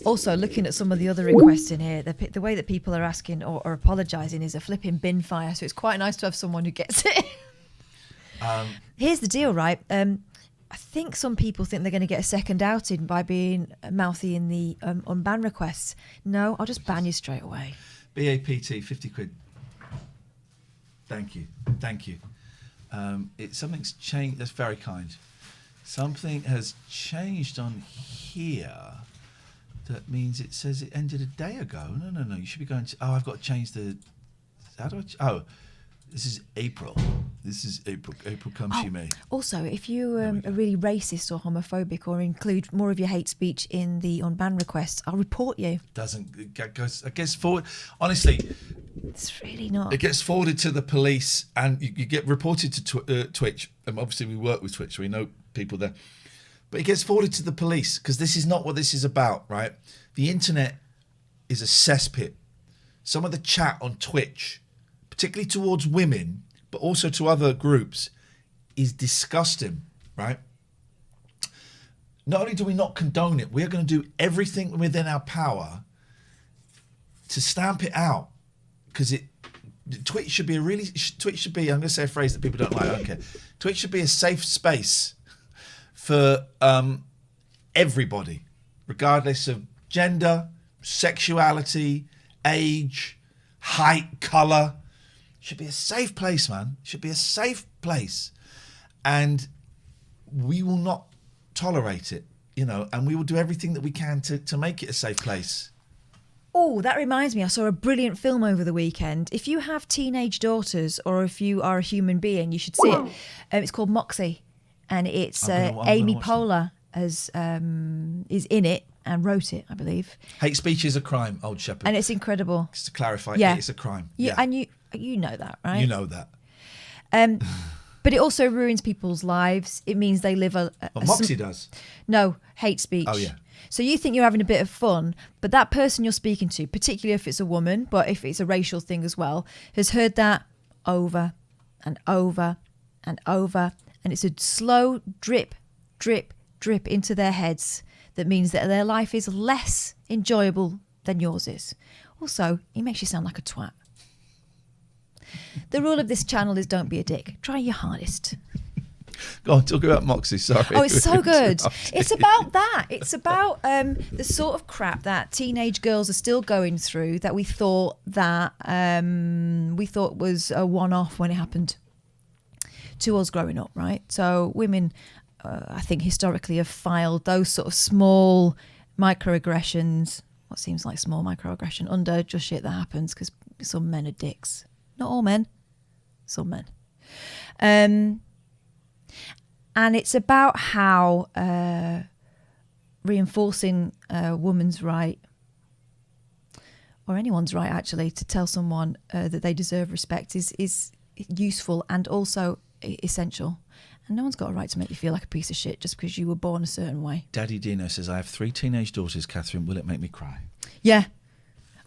Also, looking at some of the other requests in here, the way that people are asking or apologising is a flipping bin fire. So it's quite nice to have someone who gets it. Here's the deal, right? I think some people think they're going to get a second outing by being mouthy in the unban requests. No, I'll just ban you straight away. BAPT, 50 quid. Thank you. Something's changed. That's very kind. Something has changed on here. That means it says it ended a day ago. No. You should be going to. Oh, I've got to change the. How do I? This is April. April comes she may. Also, if you are really racist or homophobic or include more of your hate speech in the unban requests, I'll report you. It gets forward. Honestly, it's really not. It gets forwarded to the police, and you get reported to Twitch. And obviously, we work with Twitch, so we know people there. But it gets forwarded to the police because this is not what this is about, right? The internet is a cesspit. Some of the chat on Twitch, particularly towards women, but also to other groups, is disgusting, right? Not only do we not condone it, we are going to do everything within our power to stamp it out, because Twitch should be I'm going to say a phrase that people don't like, I don't care. Twitch should be a safe space for everybody, regardless of gender, sexuality, age, height, colour. Should be a safe place, man. Should be a safe place. And we will not tolerate it, and we will do everything that we can to make it a safe place. Oh, that reminds me, I saw a brilliant film over the weekend. If you have teenage daughters or if you are a human being, you should see it. It's called Moxie, and it's Amy Poehler is in it and wrote it, I believe. Hate speech is a crime, Old Shepherd. And it's incredible. Just to clarify, it's a crime. And you know that, right? You know that. But it also ruins people's lives. It means they live Moxie does. No, hate speech. Oh, yeah. So you think you're having a bit of fun, but that person you're speaking to, particularly if it's a woman, but if it's a racial thing as well, has heard that over and over and over. And it's a slow drip, drip, drip into their heads that means that their life is less enjoyable than yours is. Also, it makes you sound like a twat. The rule of this channel is don't be a dick. Try your hardest. Go on, talk about Moxie, sorry. Oh, it's so good. It's about that. It's about the sort of crap that teenage girls are still going through that we thought was a one-off when it happened to us growing up, right? So women, I think historically have filed those sort of small microaggressions, what seems like small microaggression, under just shit that happens because some men are dicks. Not all men, some men. And it's about how reinforcing a woman's right, or anyone's right actually, to tell someone that they deserve respect is useful and also essential. And no one's got a right to make you feel like a piece of shit just because you were born a certain way. Daddy Dino says, I have 3 teenage daughters, Catherine. Will it make me cry? Yeah.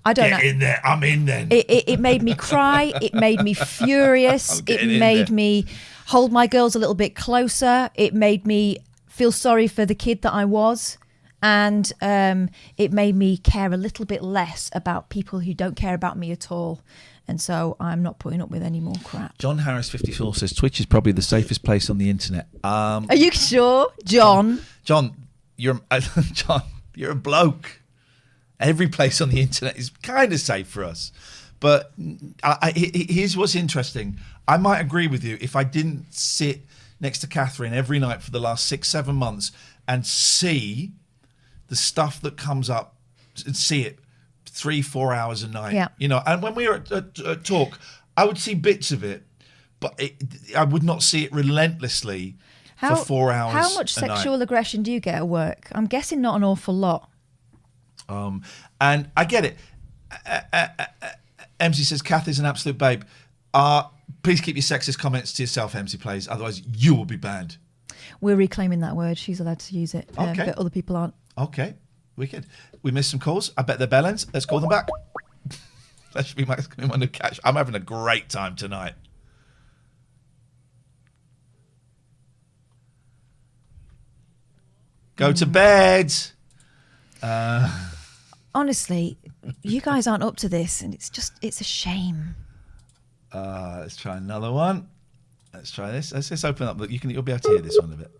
I don't know. Get in there. I'm in then. It made me cry. It made me furious. It made me hold my girls a little bit closer. It made me feel sorry for the kid that I was. And it made me care a little bit less about people who don't care about me at all. And so I'm not putting up with any more crap. John Harris 54 says Twitch is probably the safest place on the internet. Are you sure, John? John, you're a bloke. Every place on the internet is kind of safe for us. But here's what's interesting. I might agree with you if I didn't sit next to Catherine every night for the last 6-7 months and see the stuff that comes up and see it 3-4 hours a night. Yeah. You know, and when we were at talk, I would see bits of it, but I would not see it relentlessly for 4 hours. How much sexual aggression do you get at work? I'm guessing not an awful lot. And I get it. Emmzy says, Kath is an absolute babe. Please keep your sexist comments to yourself, Emmzy, please. Otherwise, you will be banned. We're reclaiming that word. She's allowed to use it, Okay. but other people aren't. Okay, wicked. We missed some calls. I bet they're bell ends. Let's call them back. That should be my new catch. I'm having a great time tonight. Go to bed. Honestly, you guys aren't up to this, and it's a shame. Let's try another one. Let's try this. Let's open up. Look, you'll be able to hear this one a bit.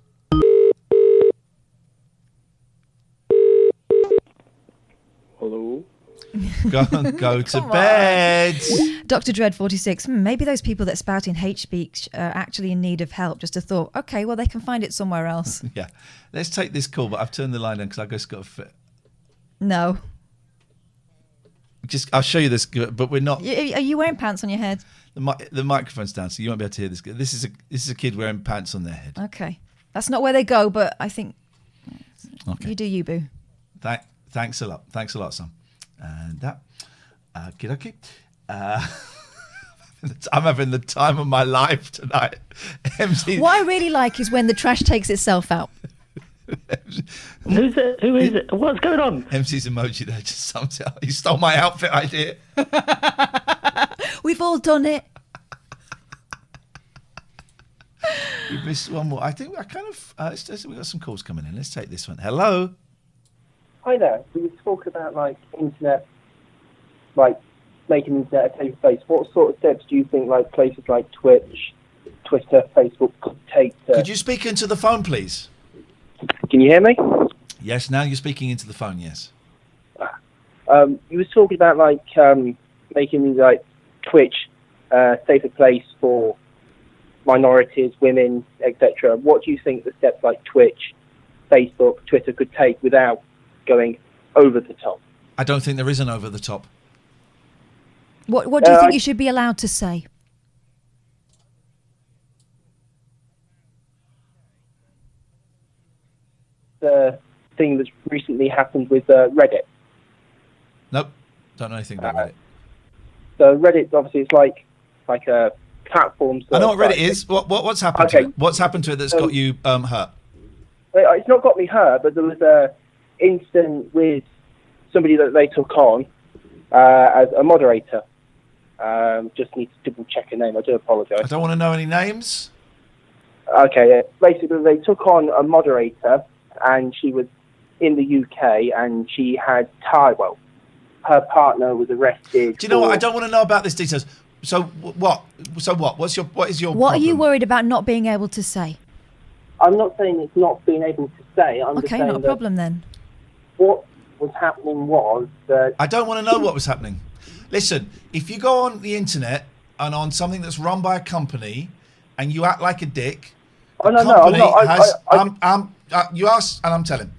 Hello. Go to bed. Dr. Dread 46. Maybe those people that spout in hate speech are actually in need of help. Just a thought. Okay, well they can find it somewhere else. Yeah. Let's take this call, but I've turned the line on because I just got a fit. No. I'll show you this, but we're not. Are you wearing pants on your head? The microphone's down, so you won't be able to hear this. This is a kid wearing pants on their head. Okay, that's not where they go, but I think you do you, boo. Thanks a lot, son. And that, okay. I'm having the time of my life tonight. Emmzy. What I really like is when the trash takes itself out. Who's it? Who is it? What's going on? Emmzy's emoji there just sums it up. You stole my outfit idea. We've all done it. We missed one more. I think I kind of. We've got some calls coming in. Let's take this one. Hello. Hi there. We talk about like internet, like making internet a safe place. What sort of steps do you think like places like Twitch, Twitter, Facebook could take to... Could you speak into the phone, please? Can you hear me? Yes, now you're speaking into the phone, yes. You was talking about like making like Twitch a safer place for minorities, women, etc. What do you think the steps like Twitch, Facebook, Twitter could take without going over the top? I don't think there is an over the top. What do you think you should be allowed to say? The thing that's recently happened with Reddit. Nope, don't know anything about Reddit. So Reddit, obviously, it's like a platform. I know what Reddit is. What's happened to it? What's happened to it that's got you hurt? It's not got me hurt, but there was a incident with somebody that they took on as a moderator. Just need to double check her name. I do apologise. I don't want to know any names. Okay, basically they took on a moderator, and she was in the UK, and she had her partner was arrested. Do you know what? I don't want to know about this details. So what? What is your What problem? are you worried about not being able to say? I'm not saying it's not being able to say. I'm just Okay, saying not a problem then. What was happening was that... I don't want to know what was happening. Listen, if you go on the internet and on something that's run by a company and you act like a dick, I'm not. You ask, and I'm telling.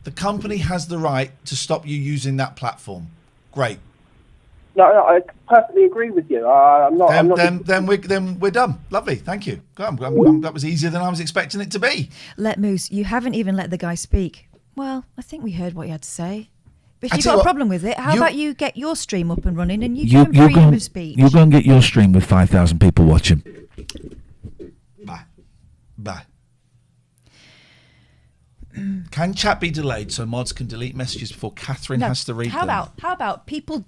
The company has the right to stop you using that platform. Great. No, I perfectly agree with you. I'm not. Then we're done. Lovely. Thank you. That was easier than I was expecting it to be. Let Moose, you haven't even let the guy speak. Well, I think we heard what he had to say. But if you've got a problem with it, how about you get your stream up and running and you give him freedom of speech? You go and get your stream with 5,000 people watching. Bye. Can chat be delayed so mods can delete messages before Catherine has to read them? How about people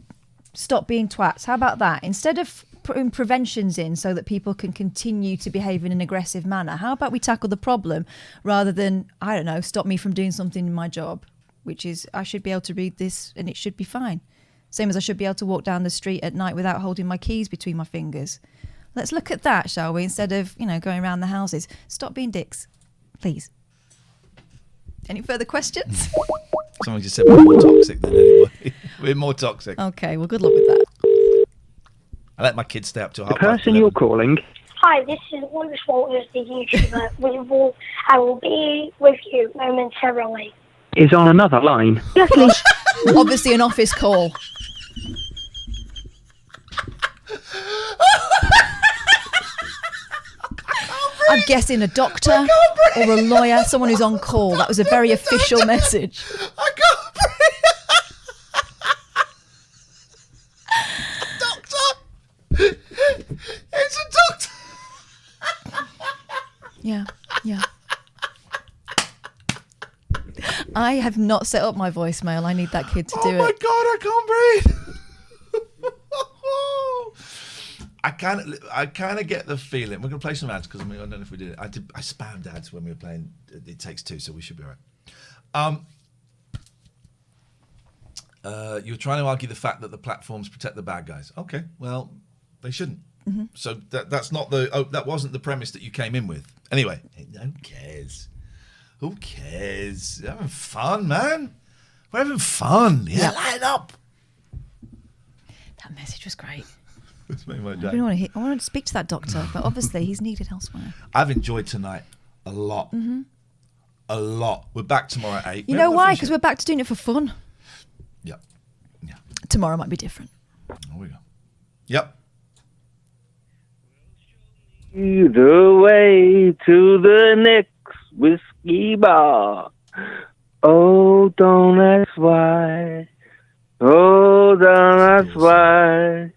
stop being twats? How about that? Instead of putting preventions in so that people can continue to behave in an aggressive manner, how about we tackle the problem rather than, I don't know, stop me from doing something in my job? which is I should be able to read this and it should be fine. Same as I should be able to walk down the street at night without holding my keys between my fingers. Let's look at that, shall we? Instead of, going around the houses. Stop being dicks, please. Any further questions? Someone just said we're more toxic than anybody. We're more toxic. Okay, well, good luck with that. I let my kids stay up till The half past person you're calling Hi, this is Lewis Walters, the YouTuber. I will be with you momentarily. is on another line. Yes, please. Obviously an office call. I'm guessing a doctor or a lawyer, someone who's on call. That was a very official message. I can't breathe. Doctor. It's a doctor. Yeah. I have not set up my voicemail. I need that kid to do it. Oh my God, I can't breathe. I kind of get the feeling. We're going to play some ads because I don't know if we did it. I spammed ads when we were playing It Takes Two, so we should be all right. You're trying to argue the fact that the platforms protect the bad guys. Okay, well, they shouldn't. Mm-hmm. So that's not that wasn't the premise that you came in with. Anyway, who cares? Who cares? We're having fun, man. We're having fun. Yeah, line up. That message was great. It's made my day. I want to speak to that doctor, but obviously he's needed elsewhere. I've enjoyed tonight a lot. Mm-hmm. A lot. We're back tomorrow at 8. You know why? Because we're back to doing it for fun. Yep. Yeah. Tomorrow might be different. There we go. Yep. The way to the next whiskey bar. Oh, don't ask why. Oh, don't ask why.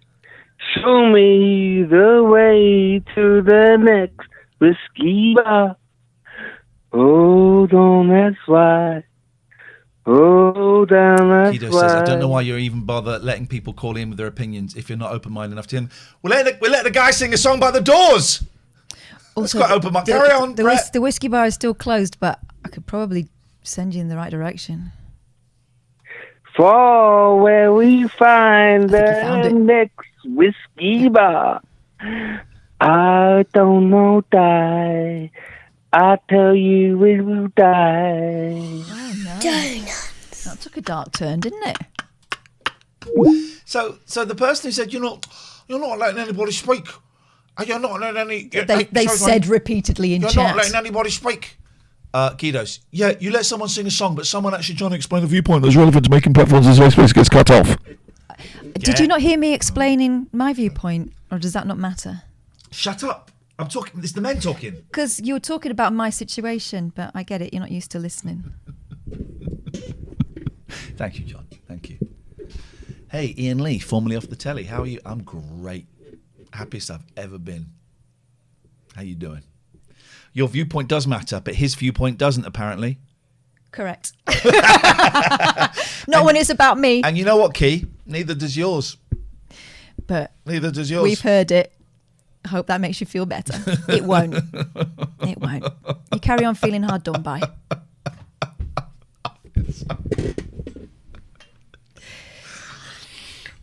Show me the way to the next whiskey bar. Oh, don't ask why. Oh, don't ask Kido why. says, I don't know why you're even bother letting people call in with their opinions if you're not open-minded enough to him. We'll let the guy sing a song by the Doors. Also, quite open-minded. Carry on, Brett. The whiskey bar is still closed, but I could probably send you in the right direction. For where we find the next whiskey bar. I don't know, die. I tell you it will die. Oh no! Donuts. That took a dark turn, didn't it? So the person who said you're not letting anybody speak. You're not letting any. They said repeatedly in you're chat. You're not letting anybody speak. Kidos. Yeah, you let someone sing a song, but someone actually trying to explain the viewpoint that's relevant to making platforms as space gets cut off. Did you not hear me explaining my viewpoint, or does that not matter? Shut up. I'm talking. It's the men talking. Because you were talking about my situation, but I get it. You're not used to listening. Thank you, John. Thank you. Hey, Iain Lee, formerly off the telly. How are you? I'm great. Happiest I've ever been. How you doing? Your viewpoint does matter, but his viewpoint doesn't, apparently. Correct. Not when it's about me. And you know what, Key? Neither does yours. But neither does yours. We've heard it. I hope that makes you feel better. It won't. It won't. You carry on feeling hard done by.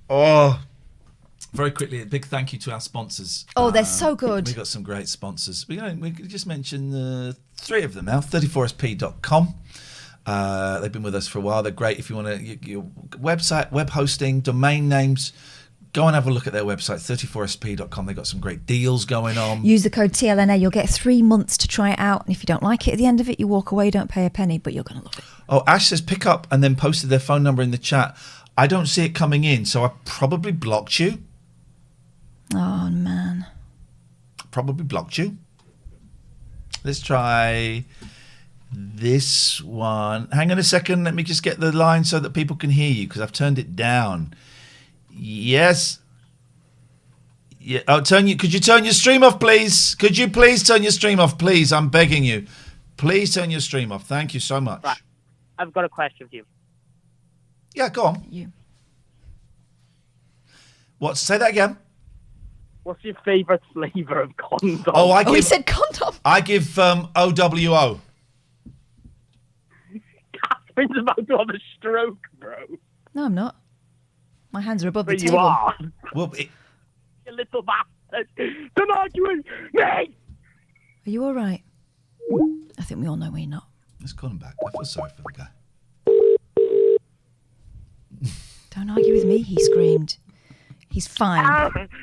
Oh, very quickly, a big thank you to our sponsors. Oh, they're so good. We've got some great sponsors. We just mentioned 3 of them now. 34sp.com. They've been with us for a while. They're great if you want your website, web hosting, domain names. Go and have a look at their website, 34sp.com. They've got some great deals going on. Use the code TLNA. You'll get 3 months to try it out. And if you don't like it at the end of it, you walk away, don't pay a penny, but you're going to love it. Oh, Ash says pick up and then posted their phone number in the chat. I don't see it coming in, so I probably blocked you. Oh, man. Probably blocked you. Let's try this one. Hang on a second. Let me just get the line so that people can hear you because I've turned it down. Yes. Yeah. Oh, could you turn your stream off, please? Could you please turn your stream off, please? I'm begging you. Please turn your stream off. Thank you so much. Right. I've got a question for you. Yeah, go on. You. What? Say that again. What's your favourite flavour of condom? Oh, he said condom. I give OWO. Catherine's about to have a stroke, bro. No, I'm not. My hands are above the But table. you are. Well, You little bastard. Don't argue with me. Are you all right? I think we all know we're not. Let's call him back. I feel sorry for the guy. Don't argue with me, he screamed. He's fine. I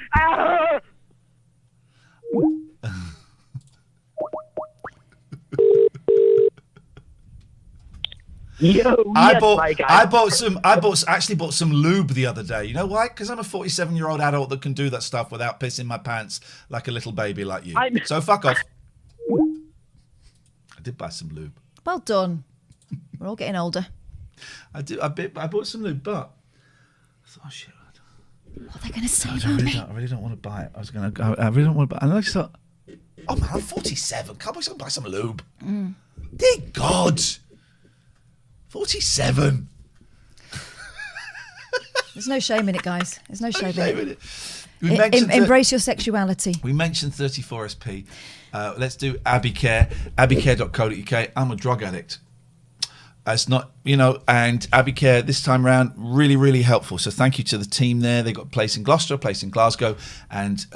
actually bought some lube the other day. You know why? Because I'm a 47-year-old adult that can do that stuff without pissing my pants like a little baby like you. So fuck off. I did buy some lube. Well done. We're all getting older. I bought some lube, but I thought, oh shit. What are they going to say I about me? really don't want to buy it. I really don't want to buy it. And I just thought, oh man, I'm 47. Can't I buy some lube? Dear God. 47. There's no shame in it, guys. There's no shame in it. We mentioned Embrace your sexuality. We mentioned 34SP. Let's do AbbeyCare. AbbeyCare.co.uk. I'm a drug addict. It's not, and AbbeyCare this time around, really, really helpful. So thank you to the team there. They've got a place in Gloucester, a place in Glasgow, and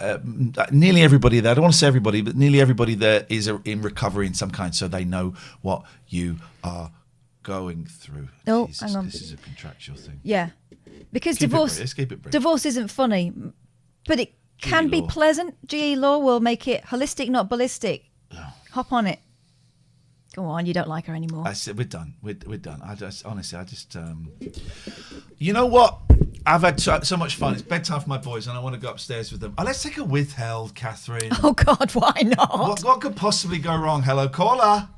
nearly everybody there, I don't want to say everybody, but nearly everybody there is in recovery in some kind, so they know what you are going through. Oh, Jesus, hang on. This is a contractual thing. Yeah. Because Keep it brief. divorce isn't funny, but it can be pleasant. GE Law will make it holistic, not ballistic. Hop on it. Go on, you don't like her anymore. I said we're done. We're done. Honestly, you know what? I've had so much fun. It's bedtime for my boys, and I want to go upstairs with them. Let's take a withheld, Catherine. Oh God, why not? What could possibly go wrong? Hello, caller.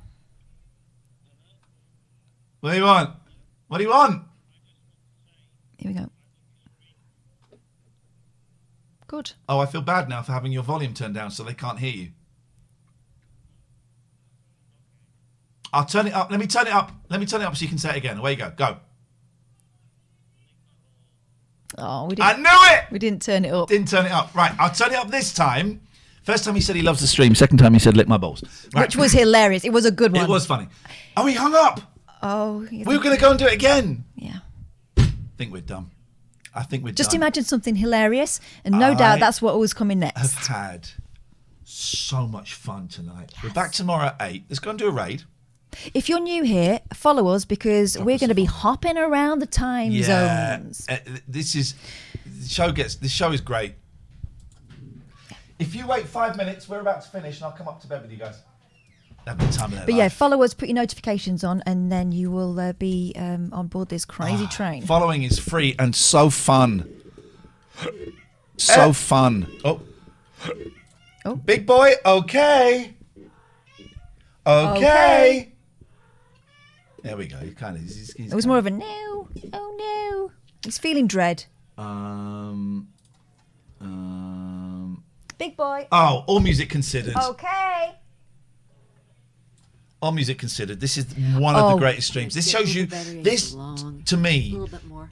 What do you want? What do you want? Here we go. Good. Oh, I feel bad now for having your volume turned down so they can't hear you. I'll turn it up. Let me turn it up. So you can say it again. Away you go. Go. Oh, we didn't. I knew it. We didn't turn it up. Didn't turn it up. Right. I'll turn it up this time. First time he said he loves the stream. Second time he said lick my balls. Right. Which was hilarious. It was a good one. It was funny. Oh, he hung up. Oh. We were going to go and do it again. Yeah. I think we're done. Just imagine something hilarious, and no doubt that's what was coming next. I've had so much fun tonight. Yes. We're back tomorrow at 8. Let's go and do a raid. If you're new here, follow us because we're going to be hopping around the time zones. This show is great. If you wait 5 minutes, we're about to finish, and I'll come up to bed with you guys. But yeah, follow us, put your notifications on, and then you will be on board this crazy train. Following is free and so fun. So fun. Oh. Big boy, okay. Okay. There we go. He kind of. It was more of a no. Oh no. He's feeling dread. Big boy. Oh, all music considered. Okay. All music considered. This is one of the greatest streams. This shows you. This to me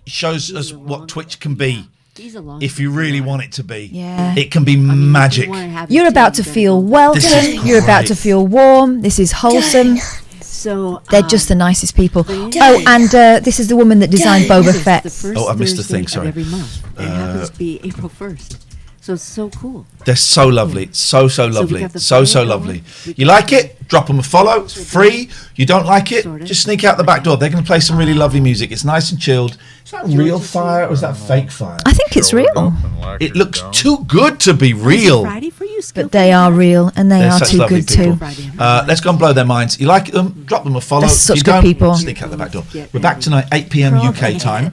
shows us what Twitch can be. If you really want it to be, it can be magic. You're about to feel welcome. You're about to feel warm. This is wholesome. So they're just the nicest people. Oh, and this is the woman that designed Boba Fett. Oh, I missed the thing. Sorry. Every month. It happens to be April 1st. So it's so cool. They're so lovely. So lovely. So lovely. You like it? Drop them a follow. It's free. You don't like it? Just sneak out the back door. They're going to play some really lovely music. It's nice and chilled. Is that real fire or is that fake fire? I think it's real. It looks too good to be real. But they are real and they are too good people. too. Let's go and blow their minds. You like them? Drop them a follow. They're such if you good don't, people. Sneak out the back door. We're back tonight, 8 p.m. UK time.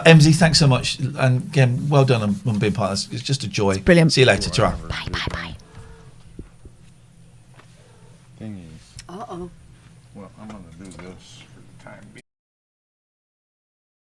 Emmzy, thanks so much. And again, well done on being part of this. It's just a joy. It's brilliant. See you later. Ta-ra. Bye. Uh-oh. Well, I'm going to do this for the time being.